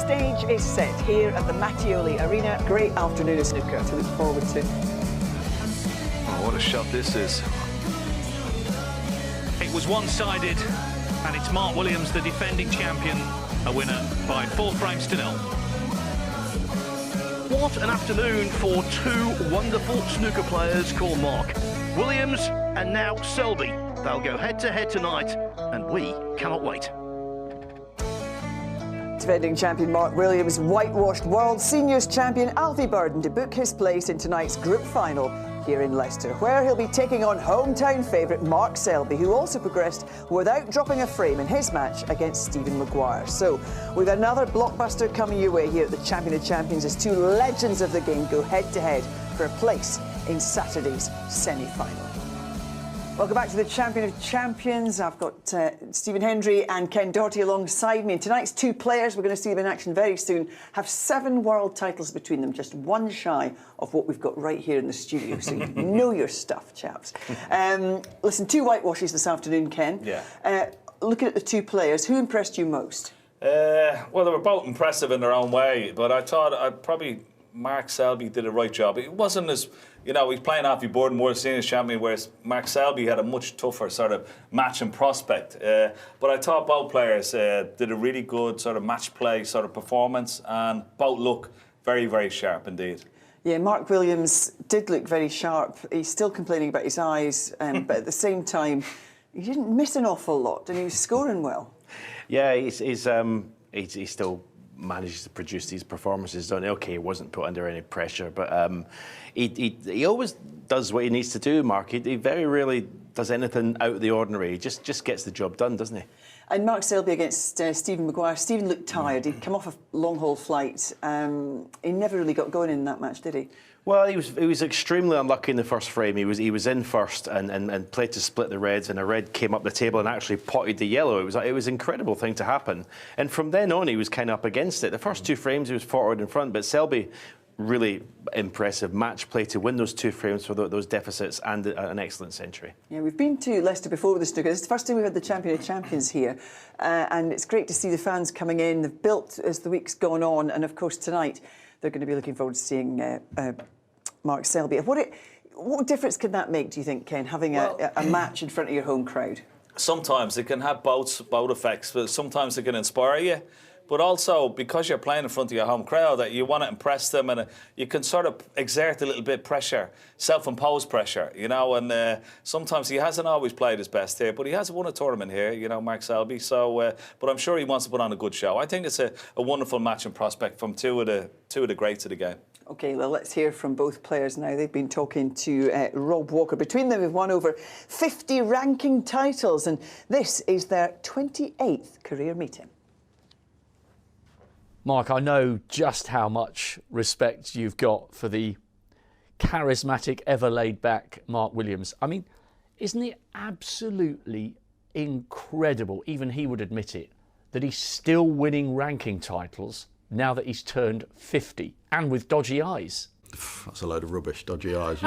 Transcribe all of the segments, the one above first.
stage is set here at the Mattioli Arena. Great afternoon of snooker to look forward to. Oh, what a shot this is. It was one-sided, and it's Mark Williams, the defending champion, a winner by 4 frames to 0. What an afternoon for two wonderful snooker players called Mark Williams and now Selby. They'll go head-to-head tonight, and we cannot wait. Defending champion Mark Williams, whitewashed world seniors champion Alfie Burden to book his place in tonight's group final here in Leicester, where he'll be taking on hometown favourite Mark Selby, who also progressed without dropping a frame in his match against Stephen Maguire. So we've another blockbuster coming your way here at the Champion of Champions as two legends of the game go head-to-head for a place in Saturday's semi-final. Welcome back to the Champion of Champions. I've got Stephen Hendry and Ken Doherty alongside me. And tonight's two players, we're going to see them in action very soon, have 7 world titles between them, just one shy of what we've got right here in the studio. So you know your stuff, chaps. Listen, 2 whitewashes this afternoon, Ken. Yeah. Looking at the 2 players, who impressed you most? Well, they were both impressive in their own way, but I thought Mark Selby did a right job. It wasn't as, he's playing Alfie Burden, World Seniors Champion, whereas Mark Selby had a much tougher sort of match and prospect. But I thought both players did a really good sort of match play sort of performance, and both look very, very sharp indeed. Yeah, Mark Williams did look very sharp. He's still complaining about his eyes, but at the same time, he didn't miss an awful lot, and he was scoring well. Yeah, he's still manages to produce these performances. Okay, he wasn't put under any pressure, but he always does what he needs to do, Mark. He very rarely does anything out of the ordinary. He just gets the job done, doesn't he? And Mark Selby against Stephen Maguire. Stephen looked tired. He'd come off a long-haul flight. He never really got going in that match, did he? Well, he was extremely unlucky in the first frame. He was in first and played to split the reds, and a red came up the table and actually potted the yellow. It was an incredible thing to happen. And from then on, he was kind of up against it. The first 2 frames, he was forward in front, but Selby, really impressive match play to win those 2 frames for those deficits, and an excellent century. Yeah, we've been to Leicester before with the snooker. This is the first time we've had the Champion of Champions here, and it's great to see the fans coming in. They've built as the week's gone on, and of course tonight they're going to be looking forward to seeing Mark Selby. What difference can that make, do you think, Ken, having a match in front of your home crowd? Sometimes it can have both effects, but sometimes it can inspire you. But also, because you're playing in front of your home crowd, that you want to impress them, and you can sort of exert a little bit pressure, self-imposed pressure, and sometimes he hasn't always played his best here, but he has won a tournament here, Mark Selby, so, but I'm sure he wants to put on a good show. I think it's a wonderful match and prospect from two of the greats of the game. OK, well, let's hear from both players now. They've been talking to Rob Walker. Between them, they've won over 50 ranking titles, and this is their 28th career meeting. Mark, I know just how much respect you've got for the charismatic, ever laid-back Mark Williams. I mean, isn't it absolutely incredible, even he would admit it, that he's still winning ranking titles now that he's turned 50, and with dodgy eyes? That's a load of rubbish, dodgy eyes.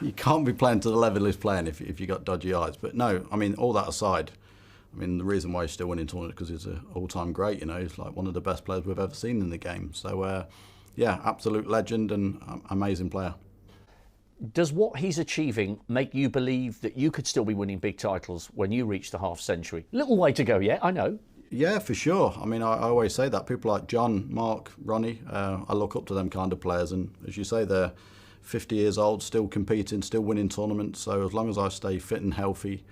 You can't be playing to the level he's playing if you've got dodgy eyes. But no, I mean, all that aside, the reason why he's still winning tournaments is because he's an all-time great, He's like one of the best players we've ever seen in the game. So, yeah, absolute legend and amazing player. Does what he's achieving make you believe that you could still be winning big titles when you reach the half-century? Little way to go yet, I know. Yeah, for sure. I always say that. People like John, Mark, Ronnie, I look up to them kind of players. And as you say, they're 50 years old, still competing, still winning tournaments. So as long as I stay fit and healthy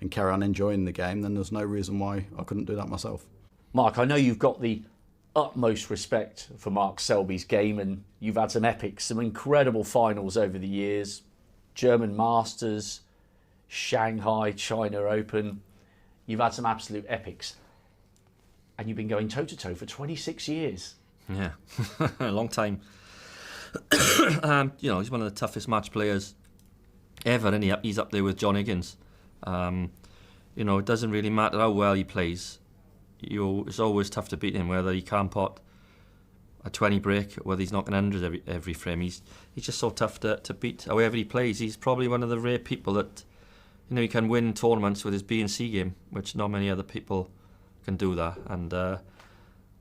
and carry on enjoying the game, then there's no reason why I couldn't do that myself. Mark, I know you've got the utmost respect for Mark Selby's game, and you've had some epics, some incredible finals over the years. German Masters, Shanghai, China Open. You've had some absolute epics. And you've been going toe-to-toe for 26 years. Yeah, a long time. He's one of the toughest match players ever, and he's up there with John Higgins. It doesn't really matter how well he plays. It's always tough to beat him, whether he can't pot a 20 break, whether he's knocking hundreds every frame. He's just so tough to beat. However he plays, he's probably one of the rare people that, he can win tournaments with his B and C game, which not many other people can do that. And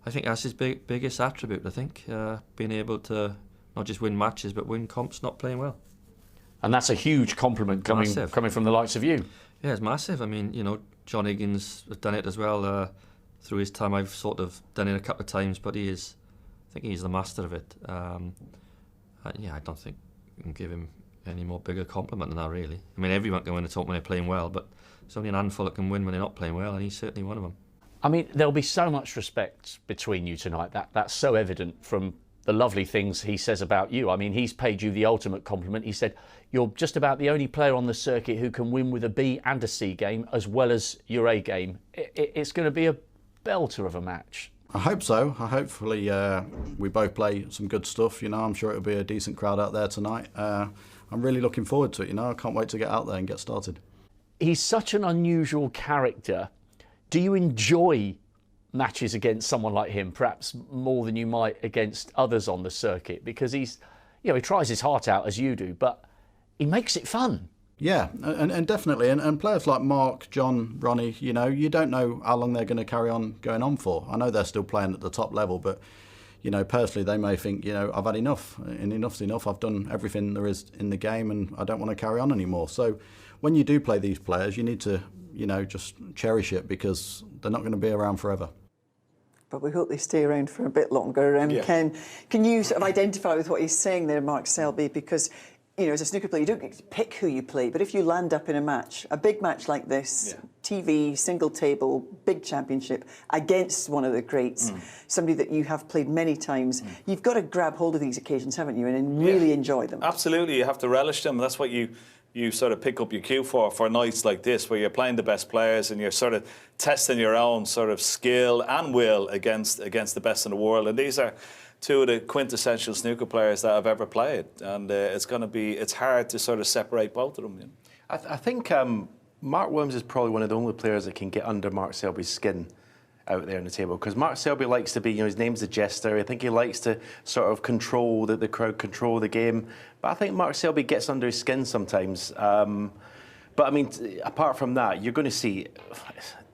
I think that's his biggest attribute, I think, being able to not just win matches but win comps not playing well. And that's a huge compliment coming from the likes of you. Yeah, it's massive. I mean, John Higgins has done it as well through his time. I've sort of done it a couple of times, but I think he's the master of it. I don't think you can give him any more bigger compliment than that, really. I mean, everyone can win a top when they're playing well, but there's only a handful that can win when they're not playing well, and he's certainly one of them. I mean, there'll be so much respect between you tonight. That's so evident from the lovely things he says about you. I mean, he's paid you the ultimate compliment. He said, you're just about the only player on the circuit who can win with a B and a C game as well as your A game. It's going to be a belter of a match. I hope so. Hopefully we both play some good stuff. I'm sure it'll be a decent crowd out there tonight. I'm really looking forward to it. I can't wait to get out there and get started. He's such an unusual character. Do you enjoy matches against someone like him, perhaps more than you might against others on the circuit? Because he tries his heart out as you do, but he makes it fun. Yeah, and definitely. And players like Mark, John, Ronnie, you don't know how long they're going to carry on going on for. I know they're still playing at the top level, but, personally they may think, I've had enough, and enough's enough. I've done everything there is in the game and I don't want to carry on anymore. So when you do play these players, you need to, just cherish it because they're not going to be around forever. But we hope they stay around for a bit longer. Can you sort of identify with what he's saying there, Mark Selby? Because, as a snooker player, you don't get to pick who you play, but if you land up in a match, a big match like this, TV, single table, big championship, against one of the greats, somebody that you have played many times, you've got to grab hold of these occasions, haven't you, and really enjoy them. Absolutely, you have to relish them. That's what you sort of pick up your cue for nights like this, where you're playing the best players and you're sort of testing your own sort of skill and will against the best in the world. And these are two of the quintessential snooker players that I've ever played, and it's hard to sort of separate both of them. I think Mark Williams is probably one of the only players that can get under Mark Selby's skin out there on the table, because Mark Selby likes to be, his name's the jester. I think he likes to sort of control the crowd, control the game. But I think Mark Selby gets under his skin sometimes. But I mean, apart from that, you're going to see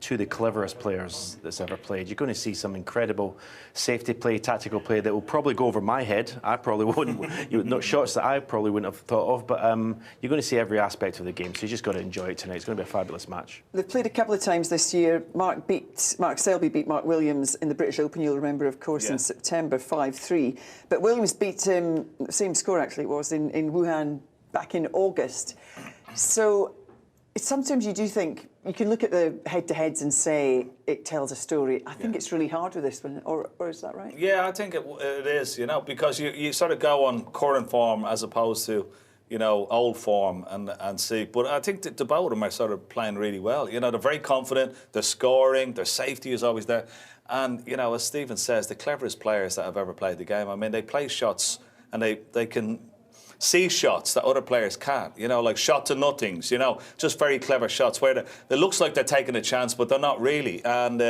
two of the cleverest players that's ever played. You're going to see some incredible safety play, tactical play that will probably go over my head. I probably wouldn't, not shots that I probably wouldn't have thought of, but you're going to see every aspect of the game, so you just got to enjoy it tonight. It's going to be a fabulous match. They've played a couple of times this year. Mark Selby beat Mark Williams in the British Open, you'll remember, of course, in September, 5-3. But Williams beat him, the same score actually it was, in Wuhan back in August. So sometimes you do think, you can look at the head-to-heads and say it tells a story. I think it's really hard with this one, or is that right? Yeah, I think it is, because you sort of go on current form as opposed to, old form and see. But I think the both of them are sort of playing really well. They're very confident, they're scoring, their safety is always there. And, as Stephen says, the cleverest players that have ever played the game, I mean, they play shots and they can see shots that other players can't, like shot to nothings, just very clever shots where it looks like they're taking a chance, but they're not really. And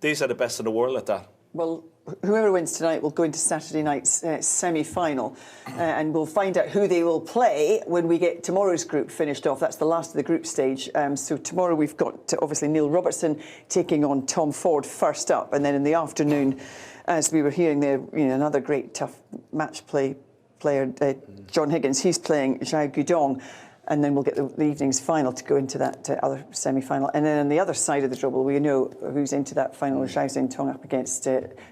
these are the best in the world at that. Well, whoever wins tonight will go into Saturday night's semi-final, and we'll find out who they will play when we get tomorrow's group finished off. That's the last of the group stage. So tomorrow we've got, obviously, Neil Robertson taking on Tom Ford first up, and then in the afternoon, as we were hearing there, another great tough match player, John Higgins, he's playing Zhao Guidong, and then we'll get the evening's final to go into that other semi-final. And then on the other side of the double, we know who's into that final, Zhao Xintong up against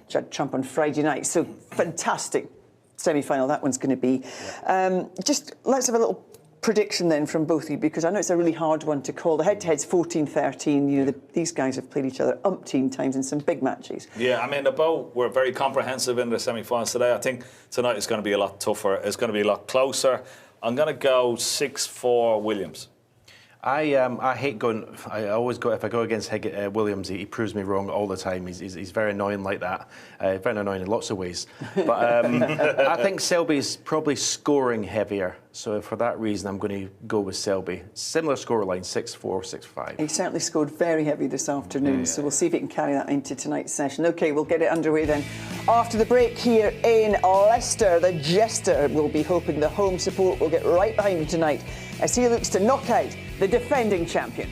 Judd Trump on Friday night. So fantastic semi-final that one's going to be. Just let's have a little prediction then from both of you, because I know it's a really hard one to call. The head-to-head's 14-13. These guys have played each other umpteen times in some big matches. Yeah, I mean, the both were very comprehensive in the semi-finals today. I think tonight is going to be a lot tougher. It's going to be a lot closer. I'm going to go 6-4 Williams. I hate going. I always go if I go against Williams. He proves me wrong all the time. He's very annoying like that. Very annoying in lots of ways. But I think Selby's probably scoring heavier. So for that reason, I'm going to go with Selby. Similar scoreline, 6-4, 6-5. He certainly scored very heavy this afternoon. So we'll see if he can carry that into tonight's session. OK, we'll get it underway then. After the break here in Leicester, the Jester will be hoping the home support will get right behind him tonight as he looks to knock out the defending champion.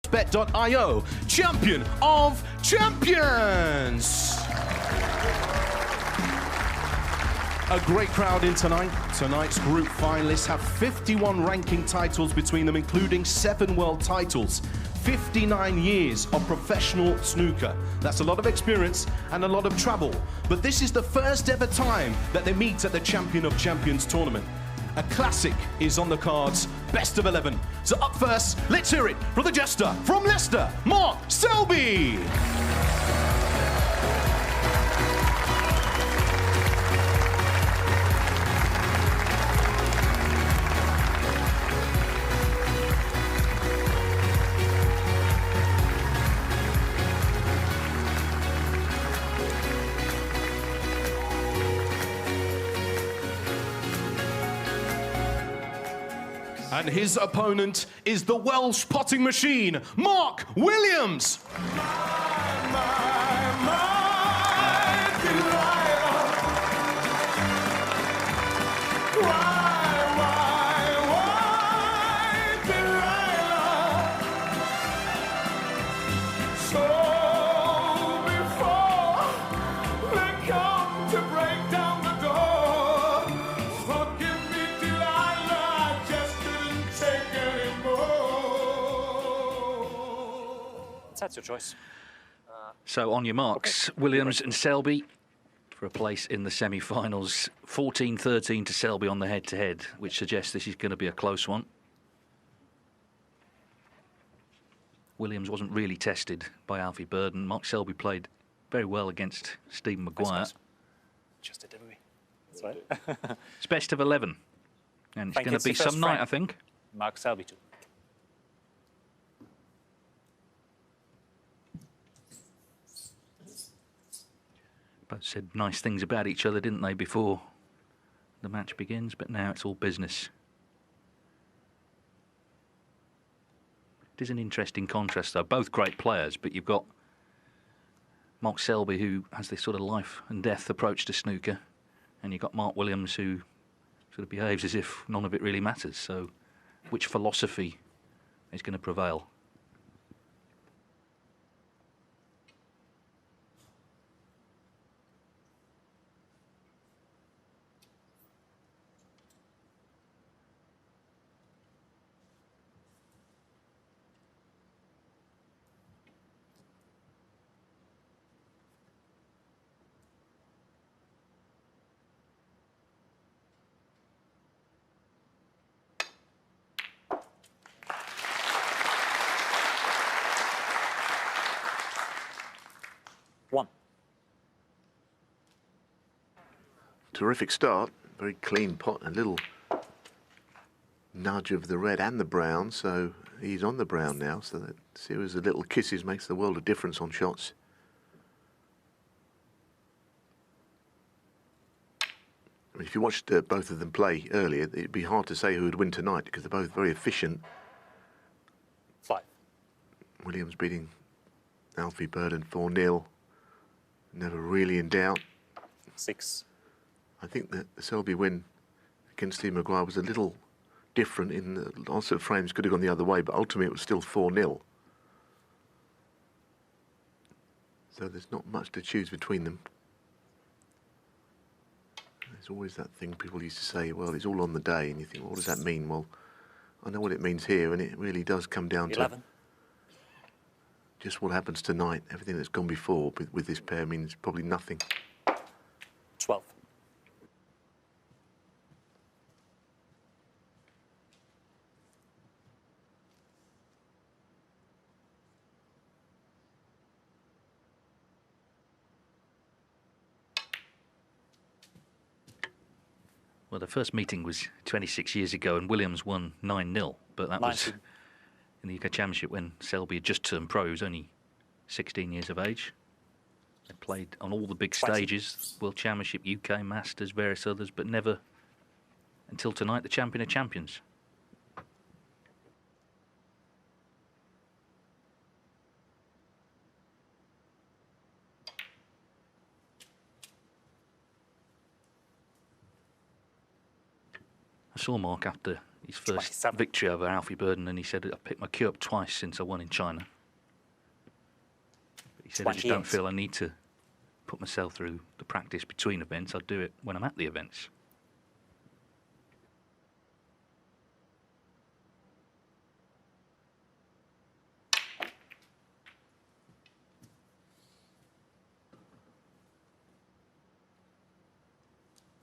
Bet.io, champion of champions. A great crowd in tonight. Tonight's group finalists have 51 ranking titles between them, including 7 world titles. 59 years of professional snooker. That's a lot of experience and a lot of travel. But this is the first ever time that they meet at the Champion of Champions tournament. A classic is on the cards, best of 11. So up first, let's hear it from the jester from Leicester, Mark Selby. And his opponent is the Welsh potting machine, Mark Williams. That's your choice. So on your marks, Williams and Selby for a place in the semi-finals. 14-13 to Selby on the head-to-head, which suggests this is going to be a close one. Williams wasn't really tested by Alfie Burden. Mark Selby played very well against Stephen Maguire. Just it, didn't we? That's right. It's best of 11. And it's going to be some night, I think. Mark Selby too. Both said nice things about each other, didn't they, before the match begins? But now it's all business. It is an interesting contrast, though. Both great players, but you've got Mark Selby, who has this sort of life and death approach to snooker, and you've got Mark Williams, who sort of behaves as if none of it really matters. So which philosophy is going to prevail? Terrific start, very clean pot, a little nudge of the red and the brown, so he's on the brown now, so that series of little kisses makes the world of difference on shots. I mean, if you watched both of them play earlier, it'd be hard to say who would win tonight because they're both very efficient. 5. Williams beating Alfie Burden 4-0, never really in doubt. 6. I think that the Selby win against Steve Maguire was a little different in the lots of frames could have gone the other way, but ultimately it was still 4-0. So there's not much to choose between them. There's always that thing people used to say, well, it's all on the day, and you think, well, what does that mean? Well, I know what it means here, and it really does come down 11. to just what happens tonight. Everything that's gone before with this pair means probably nothing. 12. Well, the first meeting was 26 years ago, and Williams won 9-0. But that was in the UK Championship when Selby had just turned pro. He was only 16 years of age. They played on all the big stages, World Championship, UK Masters, various others, but never, until tonight, the Champion of Champions. I saw Mark after his first 27. victory over Alfie Burden, and he said, "I picked my cue up twice since I won in China." But he said, "I just don't 28. feel I need to put myself through the practice between events. I do it when I'm at the events."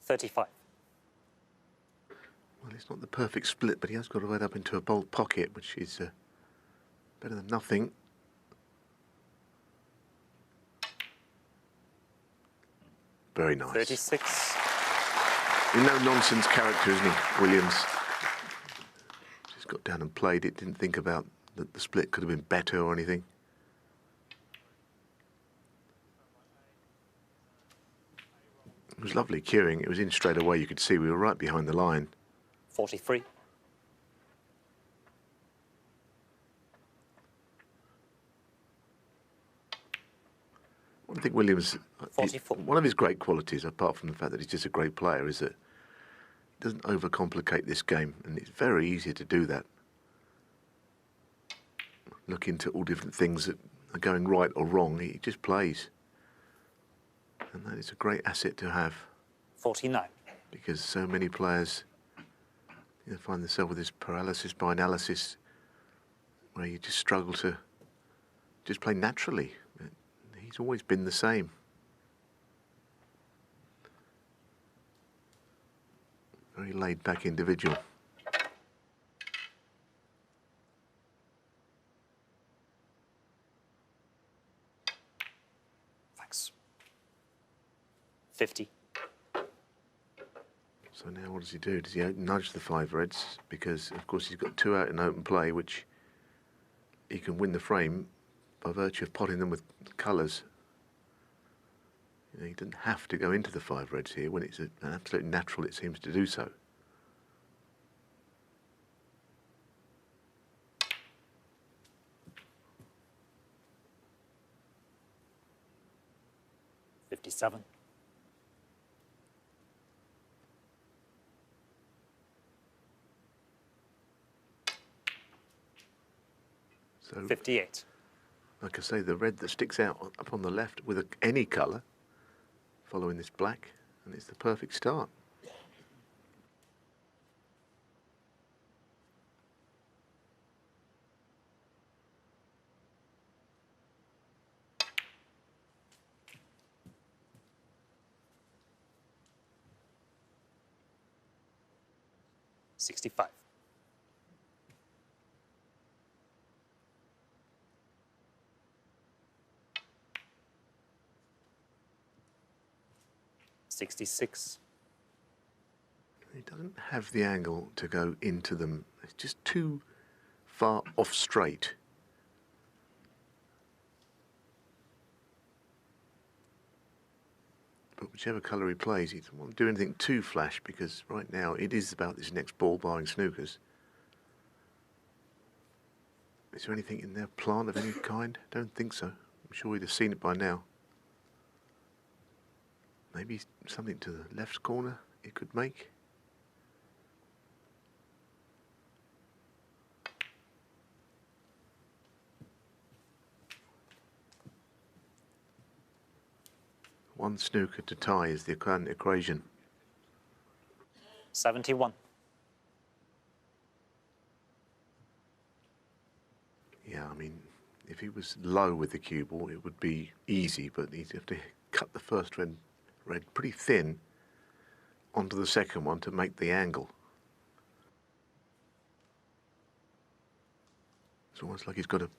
$35. Well, it's not the perfect split, but he has got to head up into a bolt pocket, which is better than nothing. Very nice. 36. He's no nonsense character, isn't he, Williams? Just got down and played it, didn't think about that the split could have been better or anything. It was lovely cueing. It was in straight away. You could see we were right behind the line. 43. I think Williams, 44. one of his great qualities, apart from the fact that he's just a great player, is that he doesn't overcomplicate this game, and it's very easy to do that. Look into all different things that are going right or wrong. He just plays. And that is a great asset to have. 49. Because so many players find themselves with this paralysis by analysis where you just struggle to just play naturally. He's always been the same. Very laid-back individual. Thanks. 50. So now what does he do? Does he nudge the 5 reds? Because, of course, he's got 2 out in open play, which he can win the frame by virtue of potting them with colours. He doesn't have to go into the 5 reds here when it's an absolute natural, it seems to do so. $57. So, 58. like I say, the red that sticks out up on the left with any colour, following this black, and it's the perfect start. $65. $66. He doesn't have the angle to go into them. It's just too far off straight. But whichever colour he plays, he doesn't want to do anything too flash, because right now it is about this next ball, barring snookers. Is there anything in their plant of any kind? Don't think so. I'm sure he'd have seen it by now. Maybe something to the left corner it could make. One snooker to tie is the current equation. 71. Yeah, I mean, if he was low with the cue ball, it would be easy, but he'd have to cut the first red pretty thin onto the second one to make the angle. It's almost like he's got to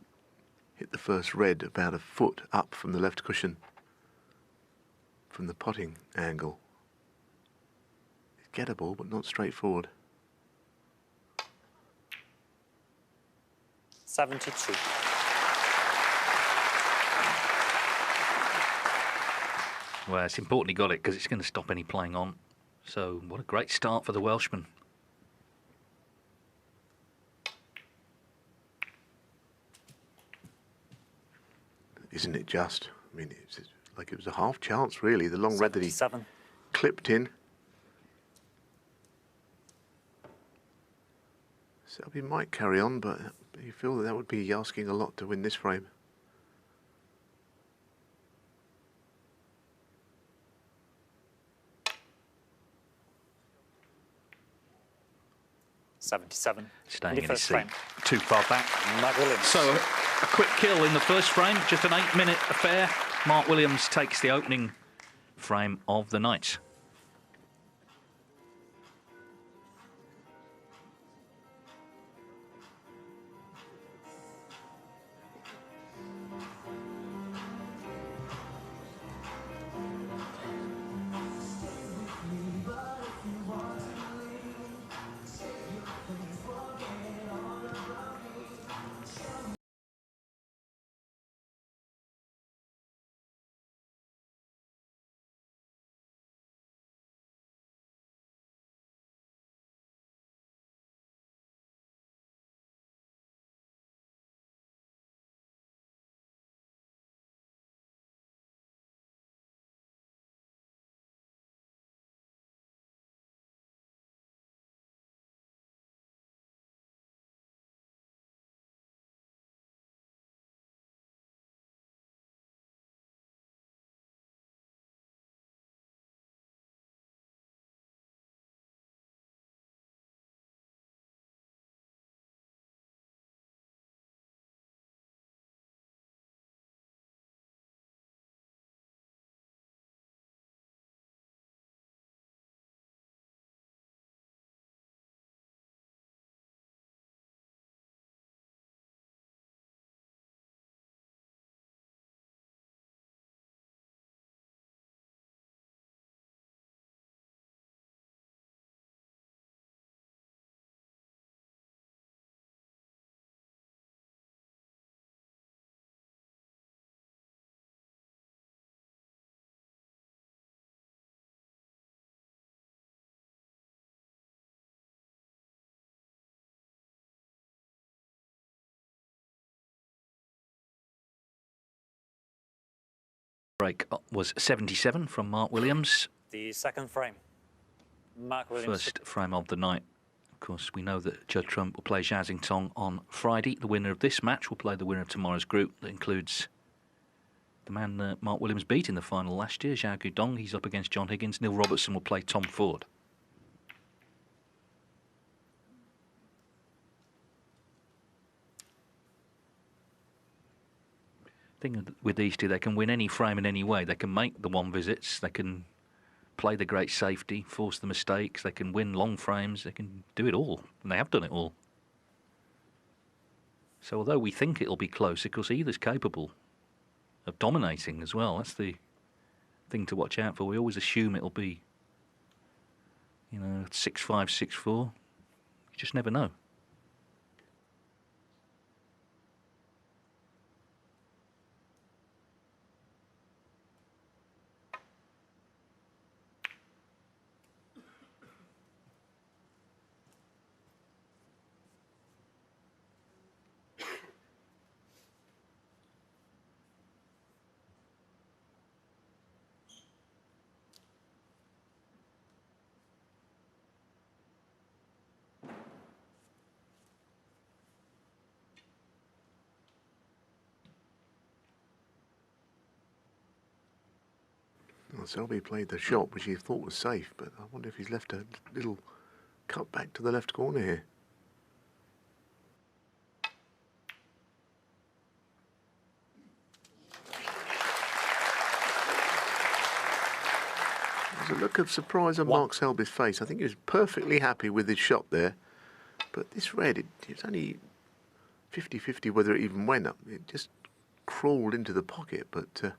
hit the first red about a foot up from the left cushion, from the potting angle. It's gettable, but not straightforward. 72. Well, it's important he got it because it's going to stop any playing on. So what a great start for the Welshman. Isn't it just? I mean, it's like it was a half chance, really. The long red that he clipped in. Selby might carry on, but you feel that would be asking a lot to win this frame. $77. Staying in his seat. Frame. Too far back. Mark Williams. So a quick kill in the first frame, just an 8-minute affair. Mark Williams takes the opening frame of the night. Break was 77 from Mark Williams. The second frame. Mark Williams. First frame of the night. Of course, we know that Judd Trump will play Zhao Xingtong on Friday. The winner of this match will play the winner of tomorrow's group. That includes the man Mark Williams beat in the final last year, Zhao Guidong. He's up against John Higgins. Neil Robertson will play Tom Ford. Thing with these two, they can win any frame in any way. They can make the one visits, they can play the great safety, force the mistakes, they can win long frames, they can do it all, and they have done it all. So although we think it'll be close, of course either's capable of dominating as well. That's the thing to watch out for. We always assume it'll be, 6-5, 6-4. You just never know. Well, Selby played the shot which he thought was safe, but I wonder if he's left a little cut back to the left corner here. There's a look of surprise on Mark Selby's face. I think he was perfectly happy with his shot there, but this red, it was only 50-50 whether it even went up. It just crawled into the pocket, but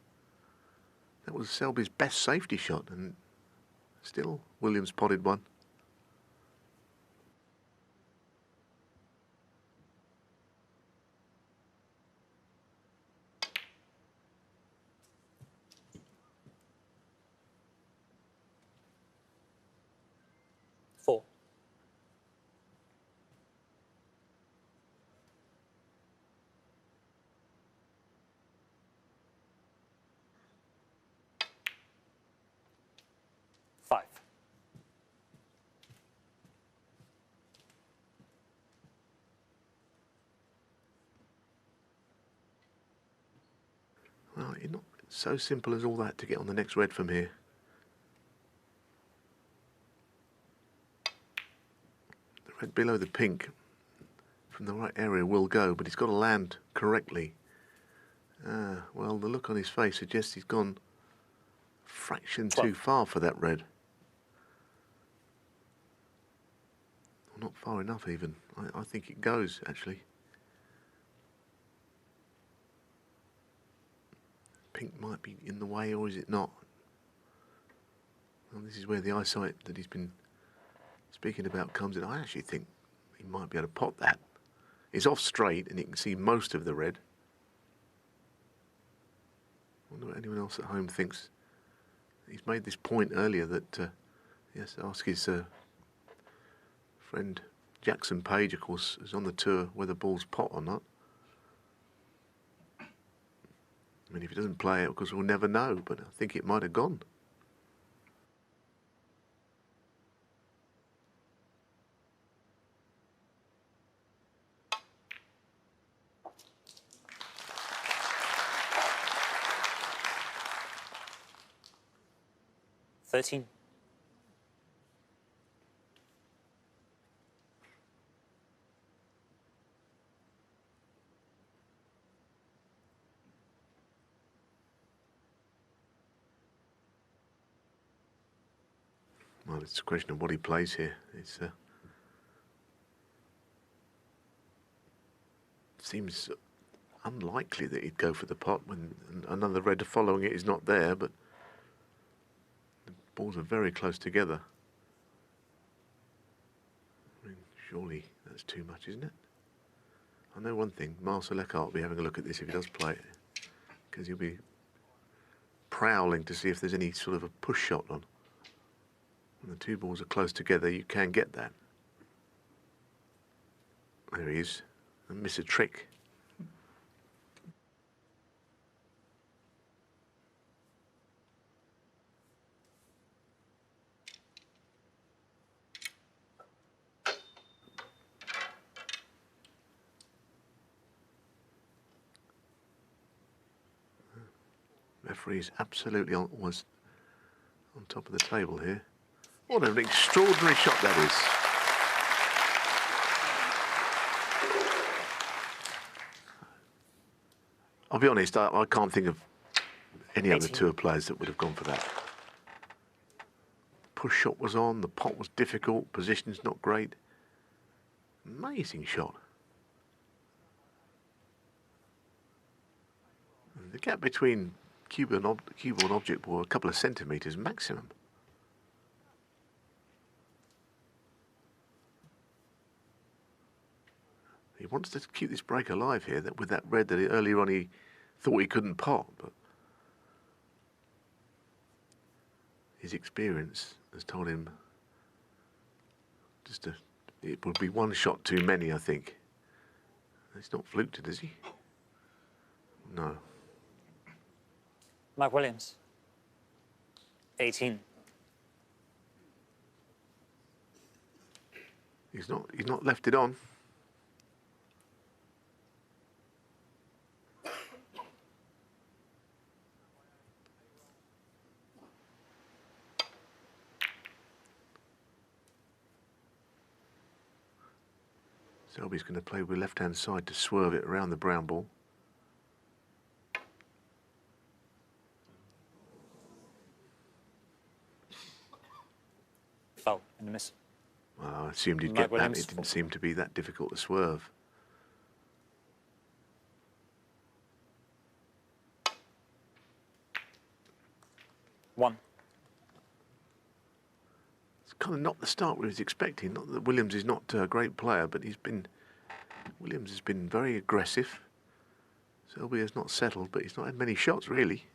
that was Selby's best safety shot, and still Williams potted one. Four. Five. it's not so simple as all that to get on the next red from here. The red below the pink from the right area will go, but he's got to land correctly. Well, the look on his face suggests he's gone a fraction too far for that red. Well, not far enough even. I think it goes, actually. Pink might be in the way, or is it not? Well, this is where the eyesight that he's been speaking about comes in. I actually think he might be able to pot that. It's off straight, and you can see most of the red. I wonder what anyone else at home thinks. He's made this point earlier that he has to ask his friend Jackson Page, of course, is on the tour, whether ball's pot or not. I mean, if he doesn't play it, of course, we'll never know, but I think it might have gone. Well, it's a question of what he plays here. It's seems unlikely that he'd go for the pot when another red following it is not there, but the balls are very close together. I mean, surely that's too much, isn't it? I know one thing, Marcel Eckhart will be having a look at this if he does play it, because he'll be prowling to see if there's any sort of a push shot on. When the two balls are close together, you can get that. There he is, and miss a trick. Referee is absolutely was on top of the table here. What an extraordinary shot that is. I'll be honest, I can't think of any other tour players that would have gone for that. Push shot was on, the pot was difficult, position's not great. Amazing shot. And the gap between cue and object ball, a couple of centimetres maximum. He wants to keep this break alive here, that with that red that earlier on he thought he couldn't pot, but his experience has told him it would be one shot too many, I think. He's not fluked it, has he? No. Mark Williams, 18. He's not left it on. Selby's going to play with left-hand side to swerve it around the brown ball. Foul in the miss. Well, I assumed he'd get that. It didn't seem to be that difficult to swerve. One. It's kind of not the start we was expecting. Not that Williams is not a great player, but Williams has been very aggressive. Selby has not settled, but he's not had many shots really.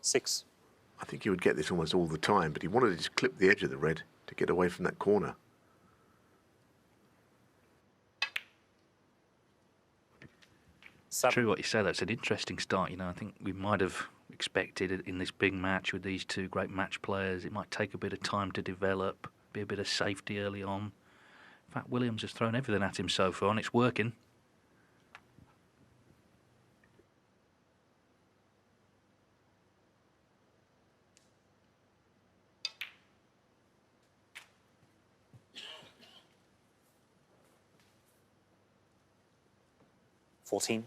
Six. I think he would get this almost all the time, but he wanted to just clip the edge of the red to get away from that corner. True what you say. That's an interesting start. You know, I think we expected in this big match with these two great match players. It might take a bit of time to develop, be a bit of safety early on. In fact, Williams has thrown everything at him so far, and it's working. $14.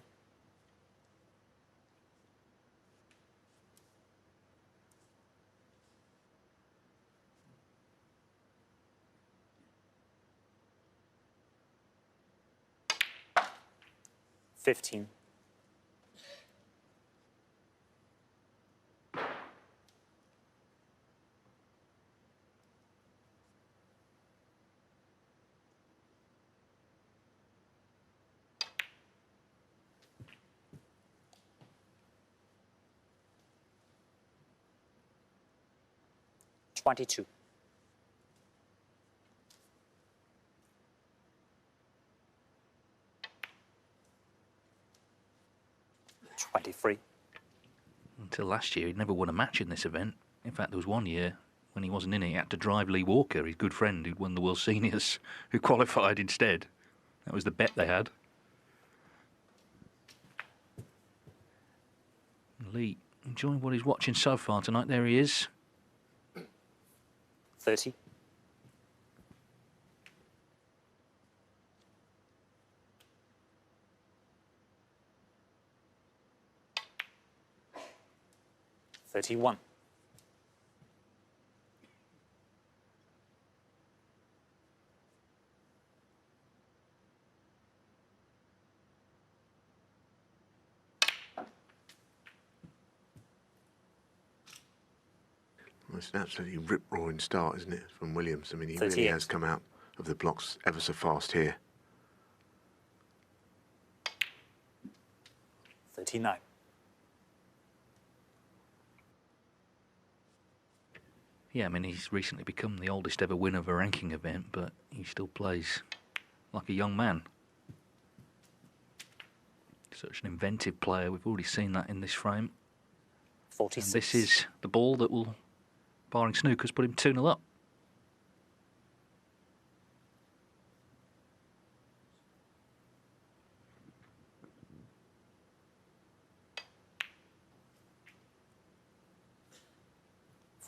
$15. $22. $23. Until last year, he'd never won a match in this event. In fact, there was one year when he wasn't in it, he had to drive Lee Walker, his good friend who'd won the World Seniors, who qualified instead. That was the bet they had. Lee enjoying what he's watching so far tonight. There he is. 30. $31. Well, it's an absolutely rip-roaring start, isn't it, from Williams? I mean, he 38. really has come out of the blocks ever so fast here. 39. Yeah, I mean, he's recently become the oldest ever winner of a ranking event, but he still plays like a young man. Such an inventive player. We've already seen that in this frame. 46. And this is the ball that will, barring snookers, put him 2-0 up.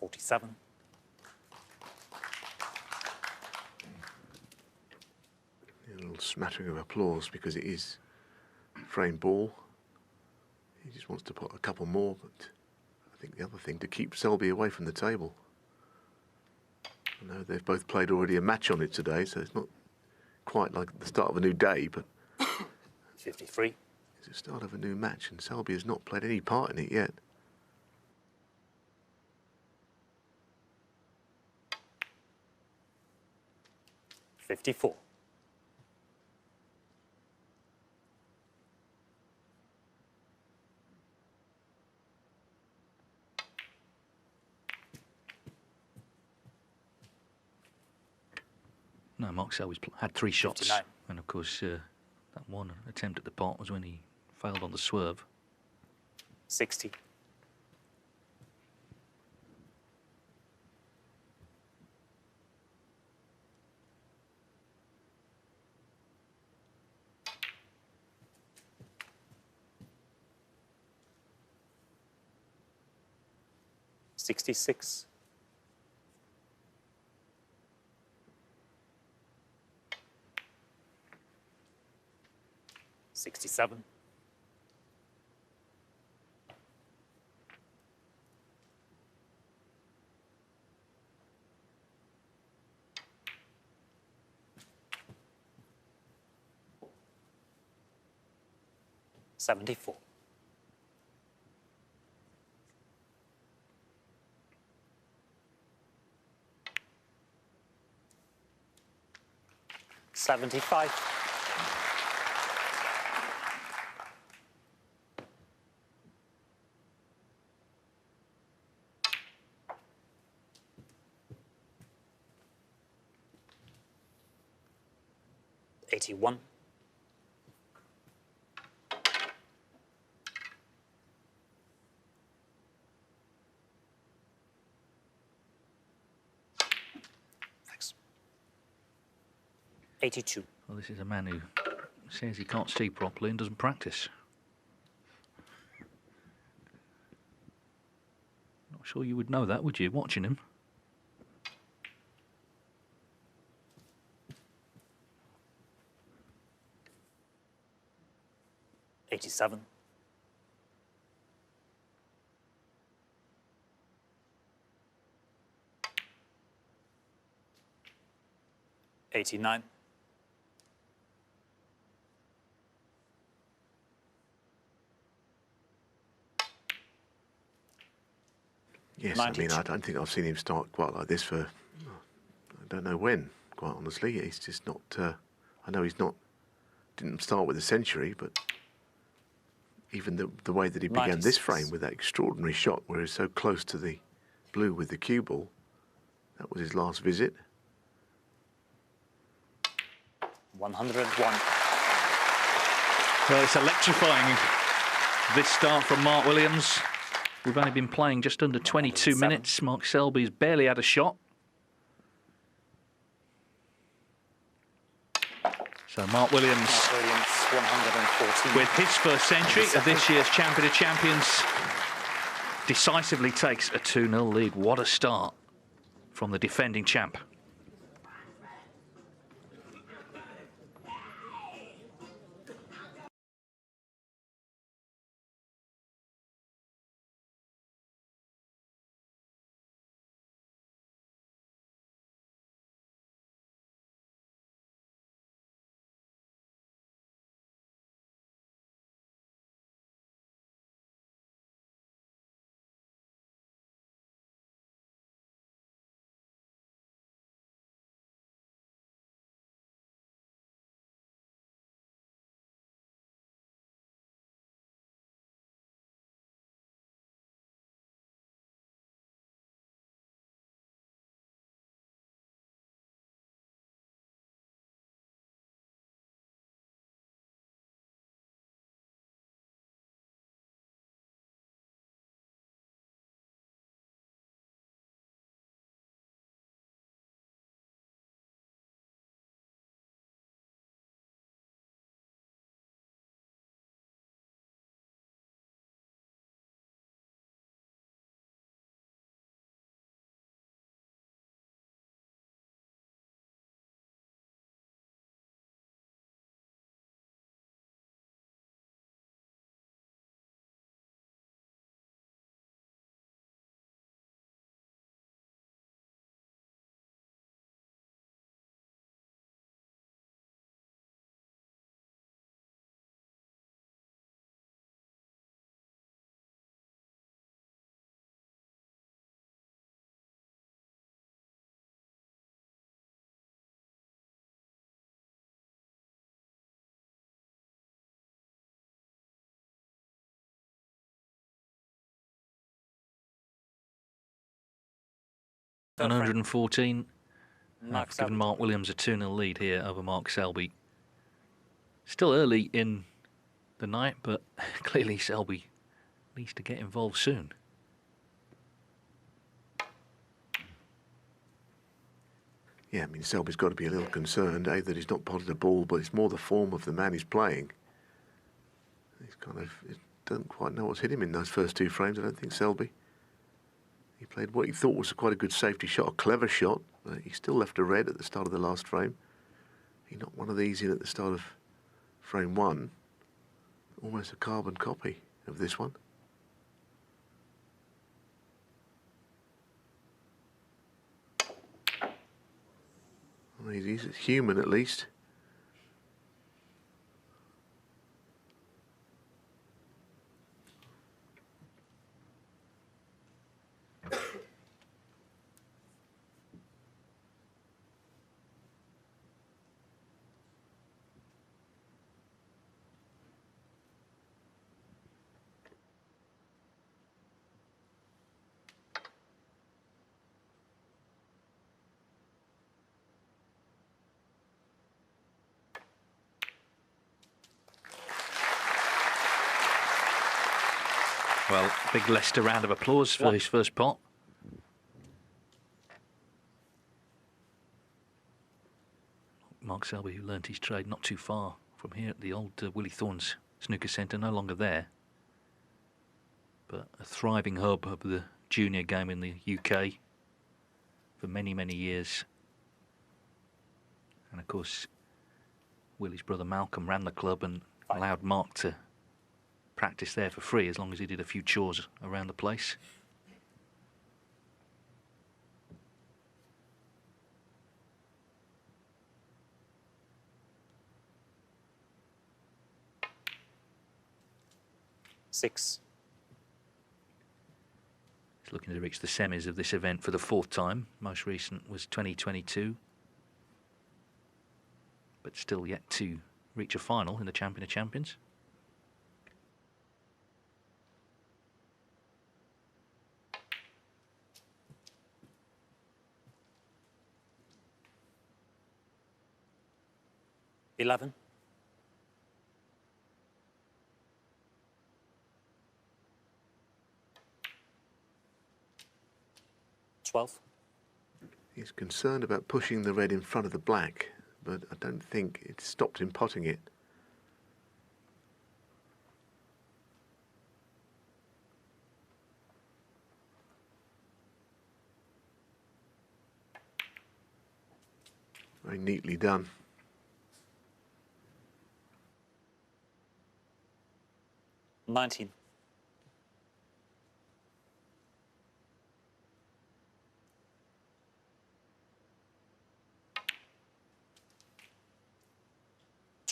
$47. A little smattering of applause because it is frame ball. He just wants to put a couple more, but I think the other thing, to keep Selby away from the table. I know they've both played already a match on it today, so it's not quite like the start of a new day, but 53. it's the start of a new match, and Selby has not played any part in it yet. $54. No, Mark Selby's had 3 shots. 59. And of course, that one attempt at the pot was when he failed on the swerve. 60. $66. $67. $74. $75. $81. 82. Well, this is a man who says he can't see properly and doesn't practice. Not sure you would know that, would you, watching him? '87. '89. Yes, I mean, I don't think I've seen him start quite like this for, I don't know when, quite honestly. He's just not, I know he's not, didn't start with a century, but even the way that he began this frame with that extraordinary shot where he's so close to the blue with the cue ball, that was his last visit. 101. Well, it's electrifying, this start from Mark Williams. We've only been playing just under 22 minutes. Mark Selby's barely had a shot. So Mark Williams 114. with his first century of this year's Champion of Champions decisively takes a 2-0 lead. What a start from the defending champ. And 114. I've given Mark Williams a 2-0 lead here over Mark Selby. Still early in the night, but clearly Selby needs to get involved soon. Yeah, I mean, Selby's got to be a little concerned, A, that he's not potted the ball, but it's more the form of the man he's playing. He's kind of, he doesn't quite know what's hit him in those first two frames, I don't think, Selby. He played what he thought was quite a good safety shot, a clever shot. He still left a red at the start of the last frame. He knocked one of these in at the start of frame one. Almost a carbon copy of this one. Well, he's human at least. Well, big Leicester round of applause for his first pot. Mark Mark Selby, who learnt his trade not too far from here at the old Willie Thorne's snooker centre, no longer there, but a thriving hub of the junior game in the UK for many, many years. And of course, Willie's brother Malcolm ran the club and allowed Mark to practice there for free as long as he did a few chores around the place. Six. He's looking to reach the semis of this event for the 4th time. Most recent was 2022. But still yet to reach a final in the Champion of Champions. $11. 12. He's concerned about pushing the red in front of the black, but I don't think it stopped him potting it. Very neatly done. $19.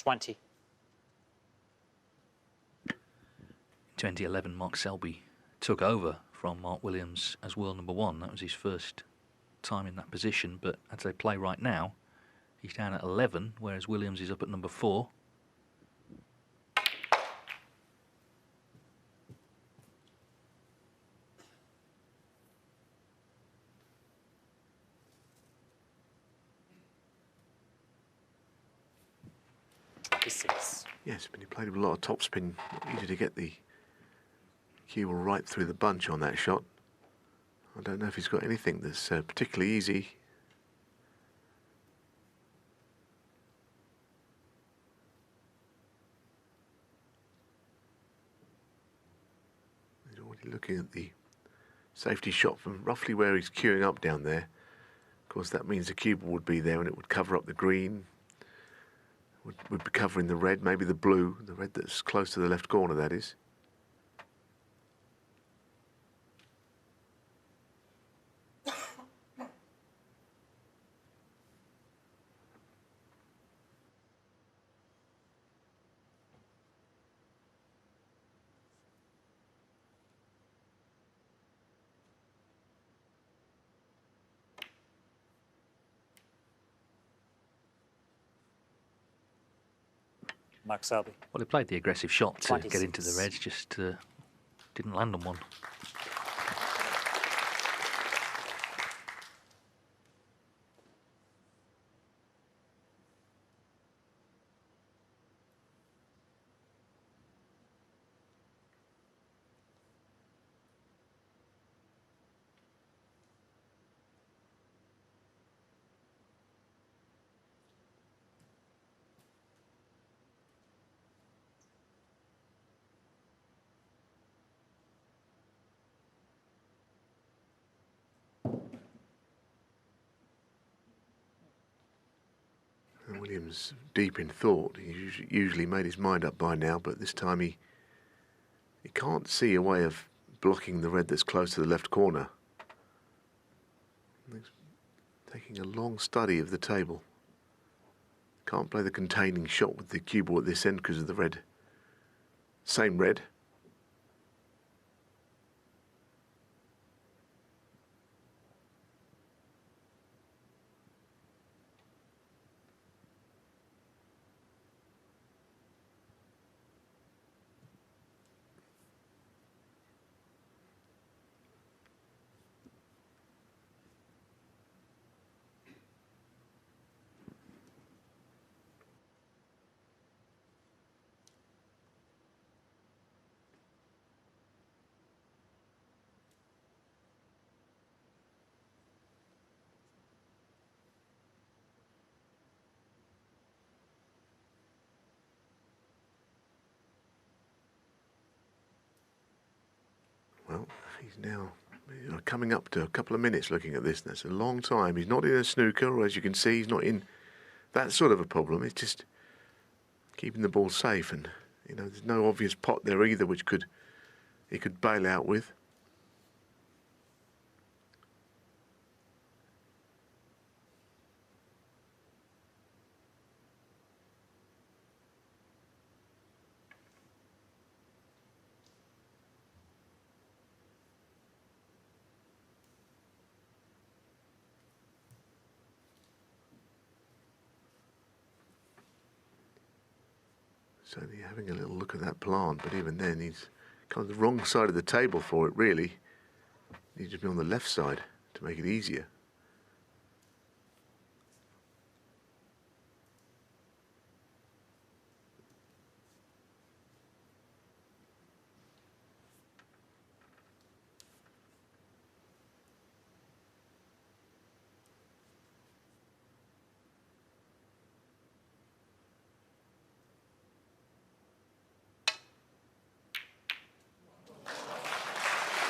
20. 2011, Mark Selby took over from Mark Williams as world number 1. That was his first time in that position, but as they play right now, he's down at 11, whereas Williams is up at number 4. Yes, but he played with a lot of topspin. Not easy to get the cue ball right through the bunch on that shot. I don't know if he's got anything that's particularly easy. He's already looking at the safety shot from roughly where he's queuing up down there. Of course, that means the cue ball would be there and it would cover up the green. Would be covering the red, maybe the blue, the red that's close to the left corner, that is. Mark Selby. Well, he played the aggressive shot to 26. get into the reds, just didn't land on one. Williams, deep in thought, he usually made his mind up by now, but this time he can't see a way of blocking the red that's close to the left corner. He's taking a long study of the table. Can't play the containing shot with the cue ball at this end because of the red. Same red. He's now coming up to a couple of minutes looking at this. That's a long time. He's not in a snooker, or as you can see, he's not in that sort of a problem. It's just keeping the ball safe, and there's no obvious pot there either, which he could bail out with. So you're having a little look at that plant, but even then he's kind of the wrong side of the table for it, really. He needs to be on the left side to make it easier.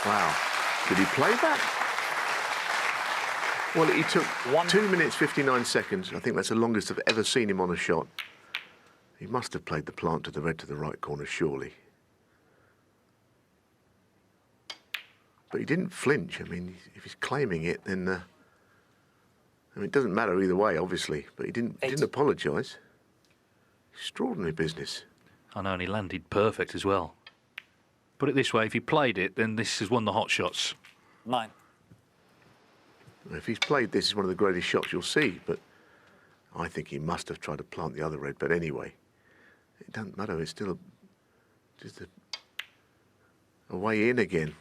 Wow. Did he play that? Well, he took 2 minutes, 59 seconds. I think that's the longest I've ever seen him on a shot. He must have played the plant to the red to the right corner, surely. But he didn't flinch. I mean, if he's claiming it, then... I mean, it doesn't matter either way, obviously. But he didn't apologise. Extraordinary business. I know, and he landed perfect as well. Put it this way, if he played it, then this has won the hot shots. 9. If he's played this, is one of the greatest shots you'll see, but I think he must have tried to plant the other red. But anyway, it doesn't matter. It's still just a way in again.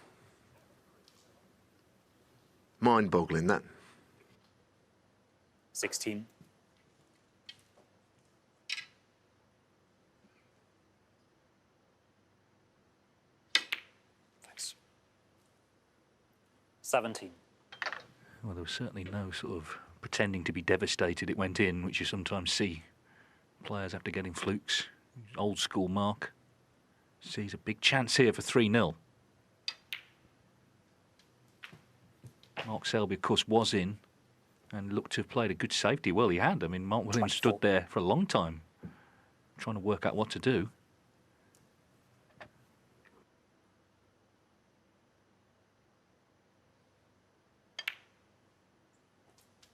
Mind-boggling, that. 16. Thanks. 17. Well, there was certainly no sort of pretending to be devastated it went in, which you sometimes see players after getting flukes. Old school Mark sees a big chance here for 3-0. Mark Selby, of course, was in and looked to have played a good safety. Well, he had. I mean, Mark Williams 24. stood there for a long time trying to work out what to do.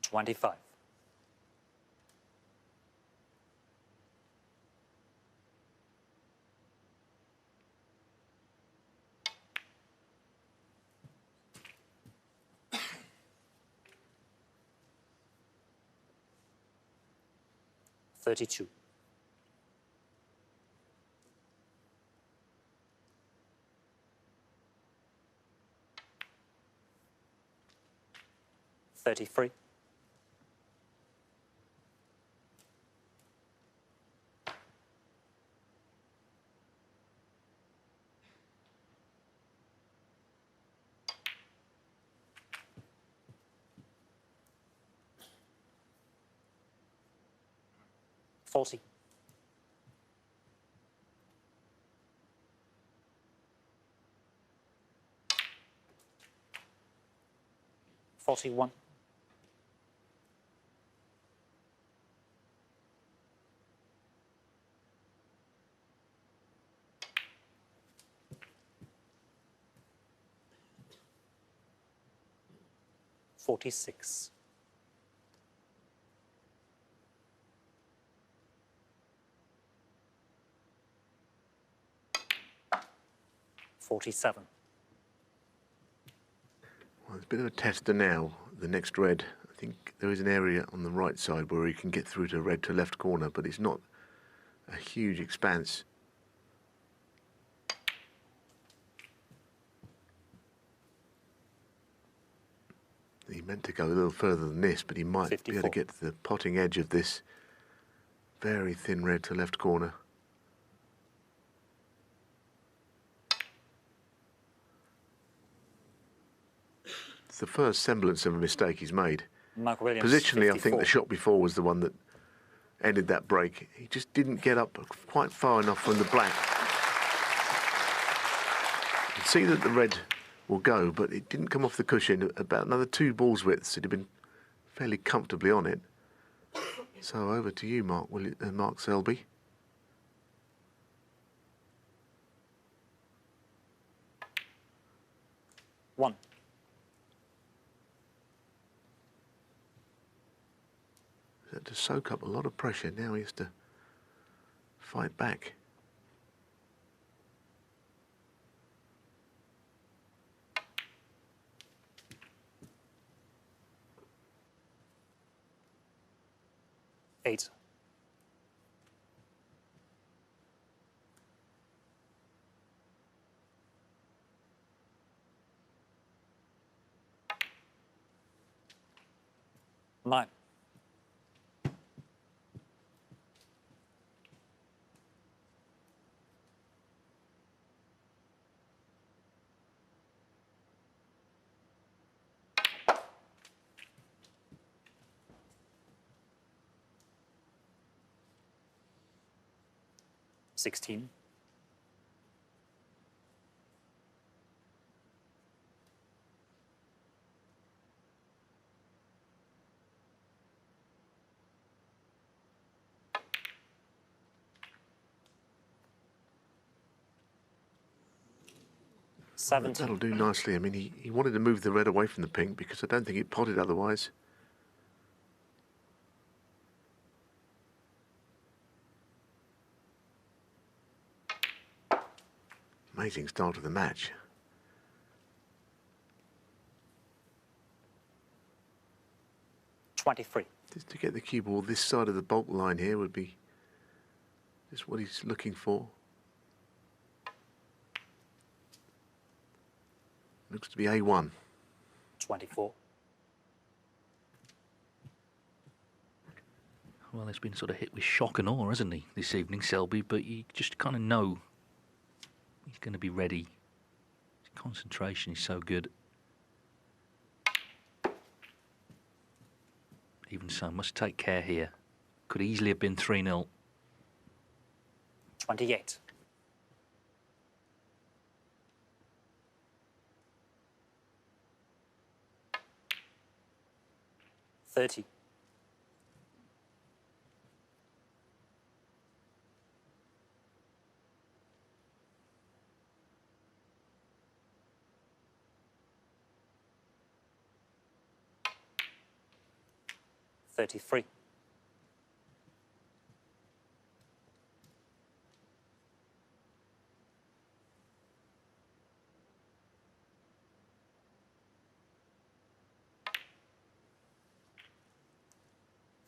25. $32. 33. 40. 41. 46. 47. Well, it's a bit of a tester now. The next red, I think there is an area on the right side where he can get through to red to left corner, but it's not a huge expanse. He meant to go a little further than this, but he might 54. be able to get to the potting edge of this very thin red to left corner. It's the first semblance of a mistake he's made. Mark Williams, Positionally, 54. I think the shot before was the one that ended that break. He just didn't get up quite far enough from the black. You can see that the red will go, but it didn't come off the cushion. About another 2 balls widths, it'd have been fairly comfortably on it. So over to you, Mark Selby. One. He had to soak up a lot of pressure. Now he has to fight back. Eight. Nine. Sixteen. That'll do nicely. I mean, he wanted to move the red away from the pink because I don't think it potted otherwise. Amazing start of the match. $23. Just to get the cue ball this side of the bulk line here would be just what he's looking for. Looks to be A1. 24. Well, he's been sort of hit with shock and awe, hasn't he, this evening, Selby? But you just kind of know he's going to be ready. His concentration is so good. Even so, must take care here. Could easily have been 3-0. 28. $30. $33.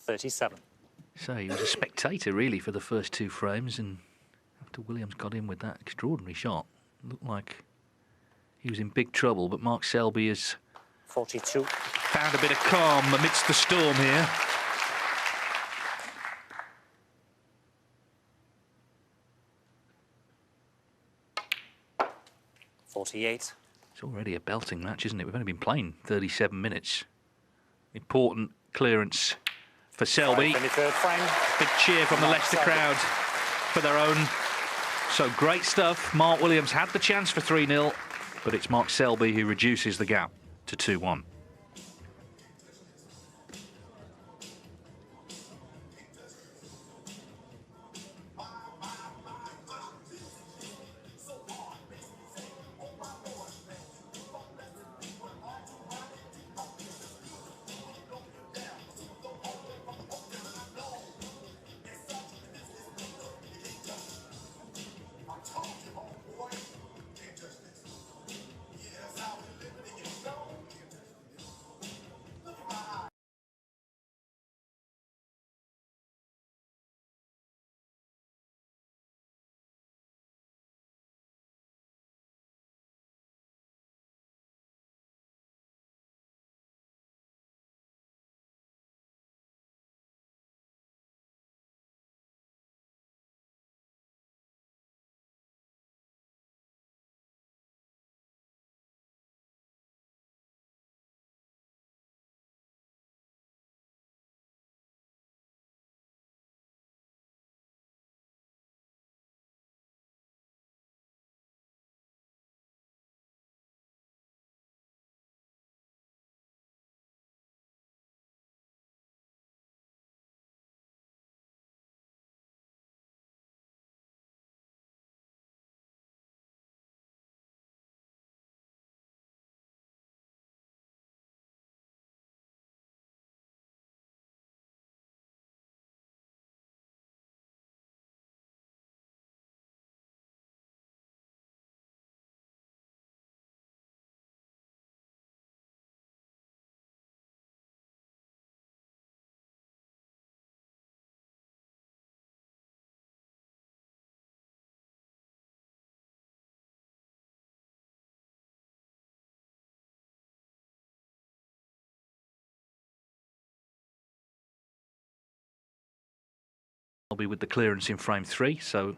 $37. So he was a spectator, really, for the first 2 frames, and after Williams got in with that extraordinary shot, looked like he was in big trouble, but Mark Selby has 42. found a bit of calm amidst the storm here. $48. It's already a belting match, isn't it? We've only been playing 37 minutes. Important clearance for Selby. 23rd frame. Big cheer from the Leicester crowd for their own. So great stuff. Mark Williams had the chance for 3-0, but it's Mark Selby who reduces the gap to 2-1. Selby with the clearance in frame 3, so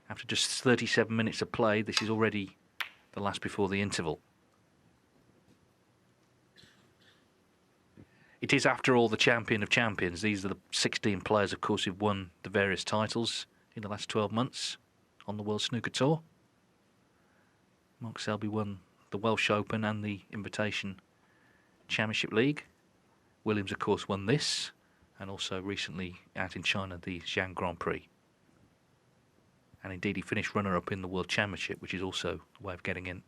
after just 37 minutes of play, this is already the last before the interval. It is, after all, the champion of champions. These are the 16 players, of course, who've won the various titles in the last 12 months on the World Snooker Tour. Mark Selby won the Welsh Open and the Invitation Championship League. Williams, of course, won this, and also recently out in China, the Xi'an Grand Prix. And indeed, he finished runner-up in the World Championship, which is also a way of getting in.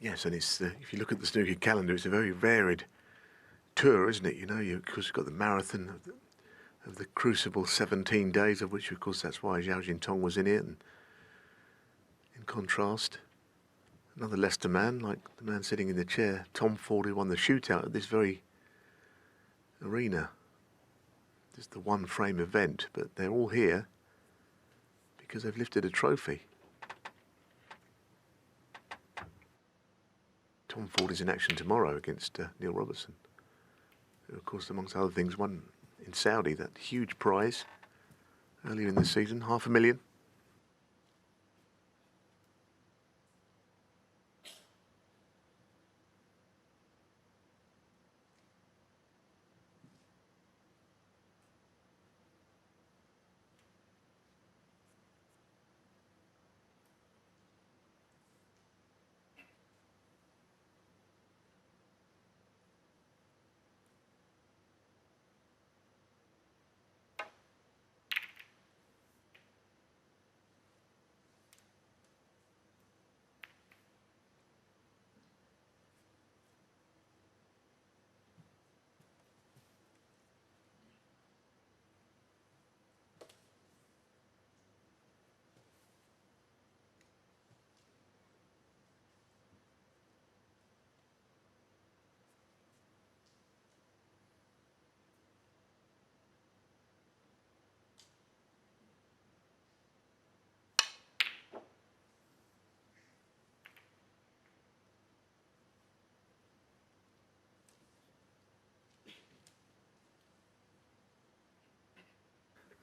Yes, and it's if you look at the snooker calendar, it's a very varied tour, isn't it? You know, of course, you've got the marathon of the crucible 17 days, of which, of course, that's why Zhao Jintong was in it. And in contrast, another Leicester man, like the man sitting in the chair, Tom Ford, who won the shootout at this very arena. Just the one-frame event, but they're all here because they've lifted a trophy. Tom Ford is in action tomorrow against Neil Robertson, who, of course, amongst other things, won in Saudi that huge prize earlier in the season, $500,000.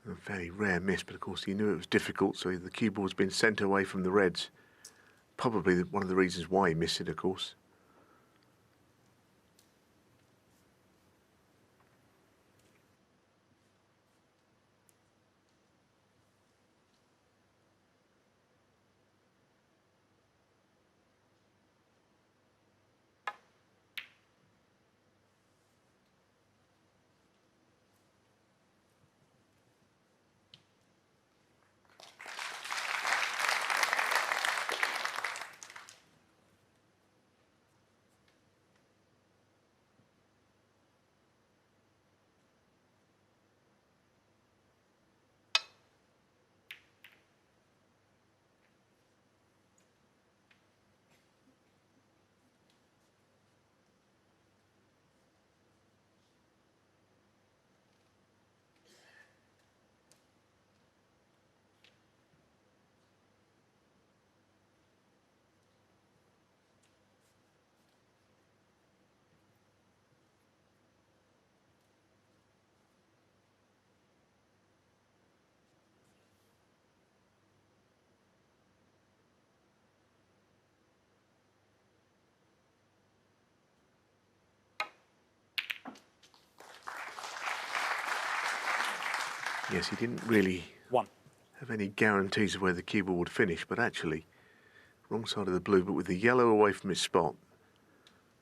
A very rare miss, but of course he knew it was difficult, so the cue ball's been sent away from the Reds. Probably one of the reasons why he missed it, of course. Yes, he didn't really have any guarantees of where the cue ball would finish, but actually, wrong side of the blue, but with the yellow away from its spot,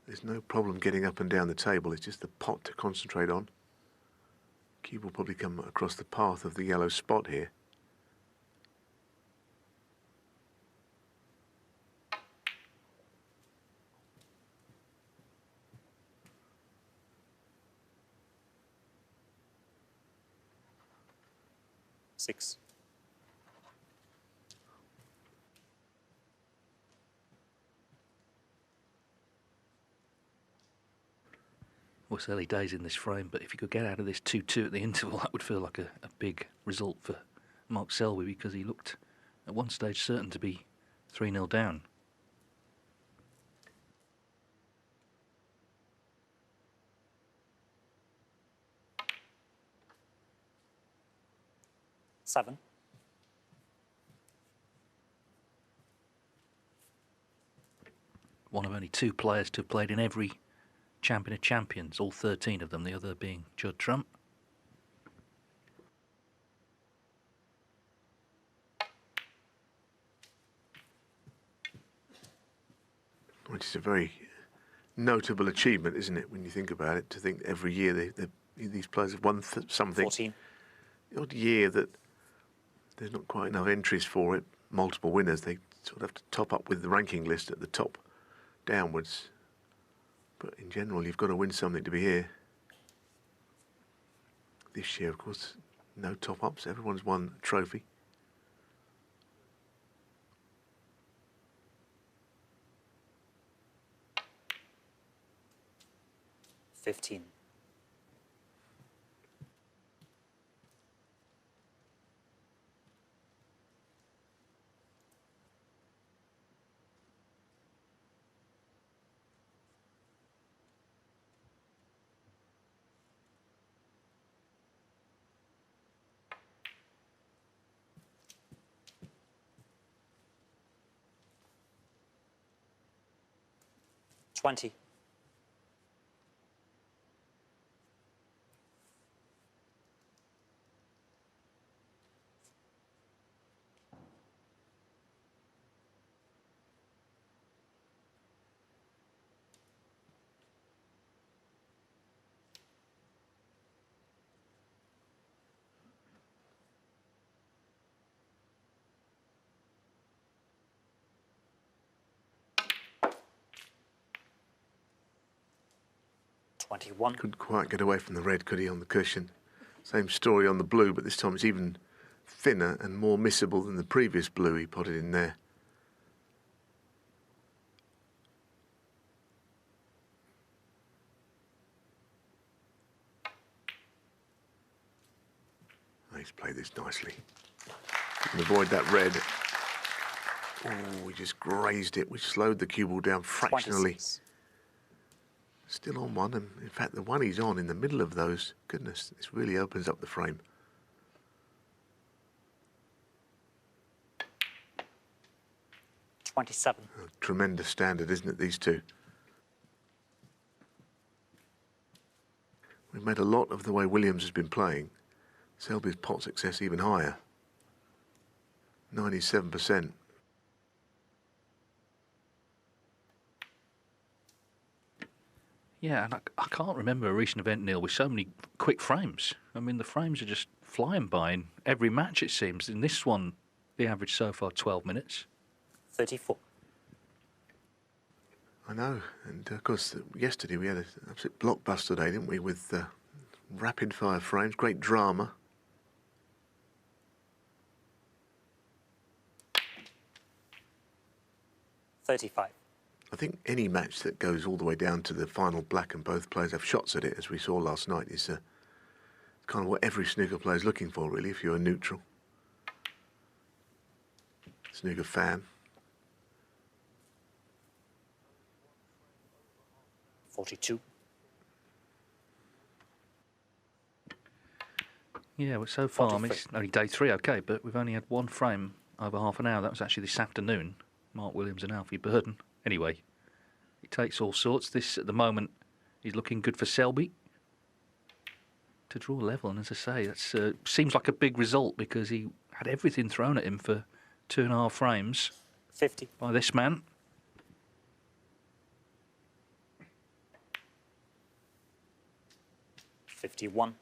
there's no problem getting up and down the table. It's just the pot to concentrate on. Cue ball probably come across the path of the yellow spot here. Six. Well, it's early days in this frame, but if you could get out of this 2-2 at the interval, that would feel like a big result for Mark Selby because he looked at one stage certain to be 3-0 down. Seven. One of only 2 players to have played in every Champion of Champions, all 13 of them, the other being Judd Trump. Which is a very notable achievement, isn't it, when you think about it, to think every year these players have won something. 14. The odd year that there's not quite enough entries for it, multiple winners, they sort of have to top up with the ranking list at the top downwards. But in general, you've got to win something to be here. This year, of course, no top-ups. Everyone's won a trophy. $15. 20. $21. Couldn't quite get away from the red, could he, on the cushion? Same story on the blue, but this time it's even thinner and more missable than the previous blue he potted in there. He's played this nicely. Can avoid that red. Oh, he just grazed it, which slowed the cue ball down fractionally. 26. Still on one, and in fact the one he's on in the middle of those, goodness, this really opens up the frame. $27. A tremendous standard, isn't it, these two? We've made a lot of the way Williams has been playing. Selby's pot success even higher. 97%. Yeah, and I can't remember a recent event, Neil, with so many quick frames. I mean, the frames are just flying by in every match, it seems. In this one, the average so far, 12 minutes. 34. I know, and of course, yesterday we had an absolute blockbuster day, didn't we, with rapid-fire frames, great drama. $35. I think any match that goes all the way down to the final black and both players have shots at it, as we saw last night, is kind of what every snooker player is looking for, really, if you're a neutral snooker fan. 42. Yeah, well, so far, I mean, 43. it's only day 3, okay, but we've only had one frame over half an hour. That was actually this afternoon. Mark Williams and Alfie Burden. Anyway, it takes all sorts. This, at the moment, is looking good for Selby to draw level. And as I say, that seems like a big result because he had everything thrown at him for 2.5 frames 50. by this man. $51.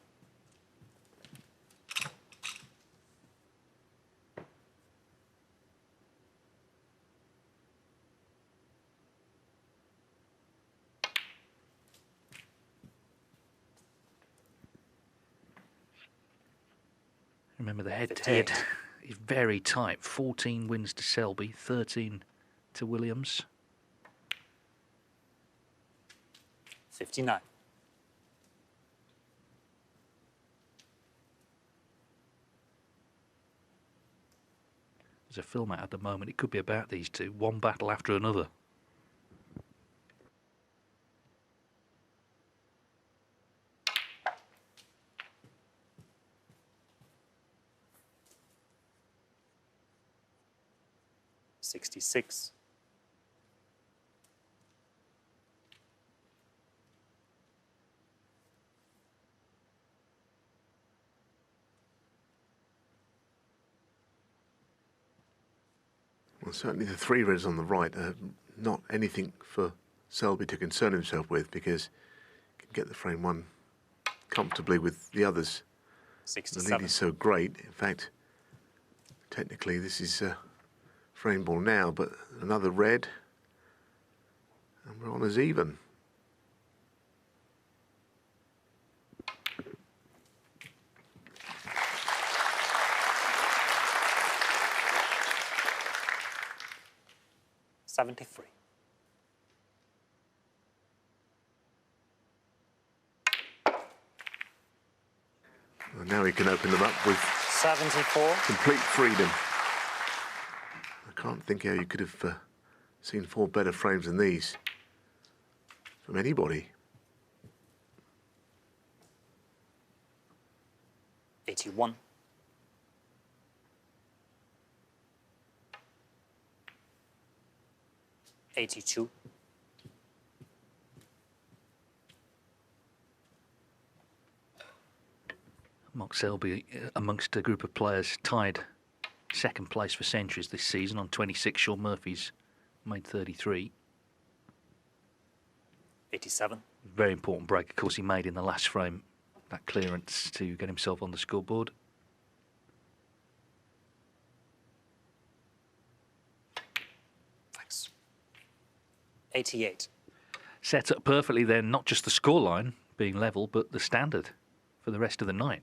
Remember, the head-to-head is very tight. 14 wins to Selby, 13 to Williams. 59. a film at the moment, it could be about these two. One battle after another. $66. Well, certainly the three reds on the right are not anything for Selby to concern himself with, because he can get the frame one comfortably with the others. The 67. lead is so great. In fact, technically this is frame ball now, but another red, and we're on as even. $73. Well, now he can open them up with 74. complete freedom. I can't think how you could have seen four better frames than these from anybody. 81. 82. Mark Selby amongst a group of players tied second place for centuries this season on 26. Sean Murphy's made 33. 87. Very important break, of course, he made in the last frame. That clearance to get himself on the scoreboard. Thanks. 88. Set up perfectly then, not just the scoreline being level, but the standard for the rest of the night.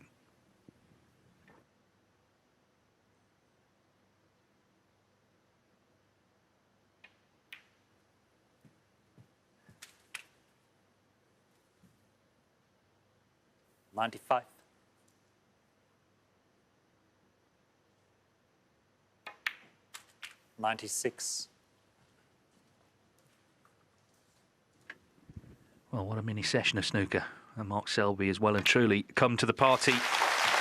$95. 96. Well, what a mini session of snooker. And Mark Selby has well and truly come to the party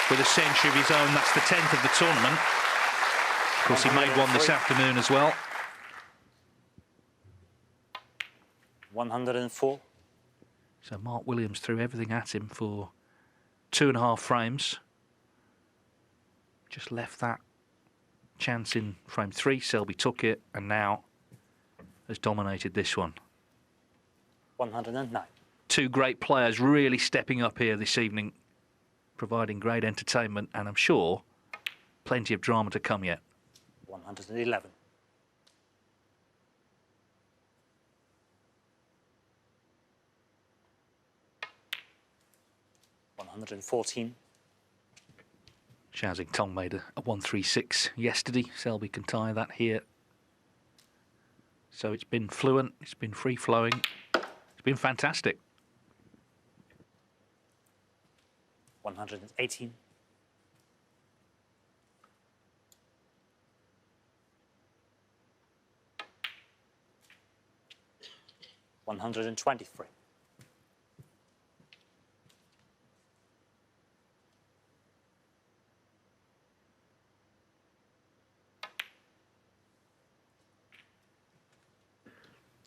with a century of his own. That's the 10th of the tournament. Of course, he made one this afternoon as well. 104. So Mark Williams threw everything at him for 2.5 frames. Just left that chance in frame 3. Selby took it and now has dominated this one. 109. Two great players really stepping up here this evening, providing great entertainment, and I'm sure plenty of drama to come yet. 111. 114. Xiaoxing Tong made a 136 yesterday. Selby can tie that here. So it's been fluent, it's been free-flowing, it's been fantastic. 118. 123.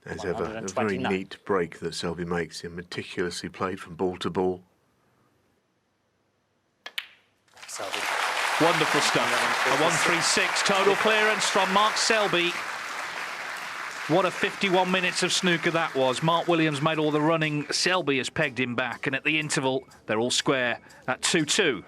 'As ever, a very neat break that Selby makes, and meticulously played from ball to ball. Selby. Wonderful stuff. A 136 total clearance from Mark Selby. What a 51 minutes of snooker that was. Mark Williams made all the running. Selby has pegged him back, and at the interval, they're all square at 2-2.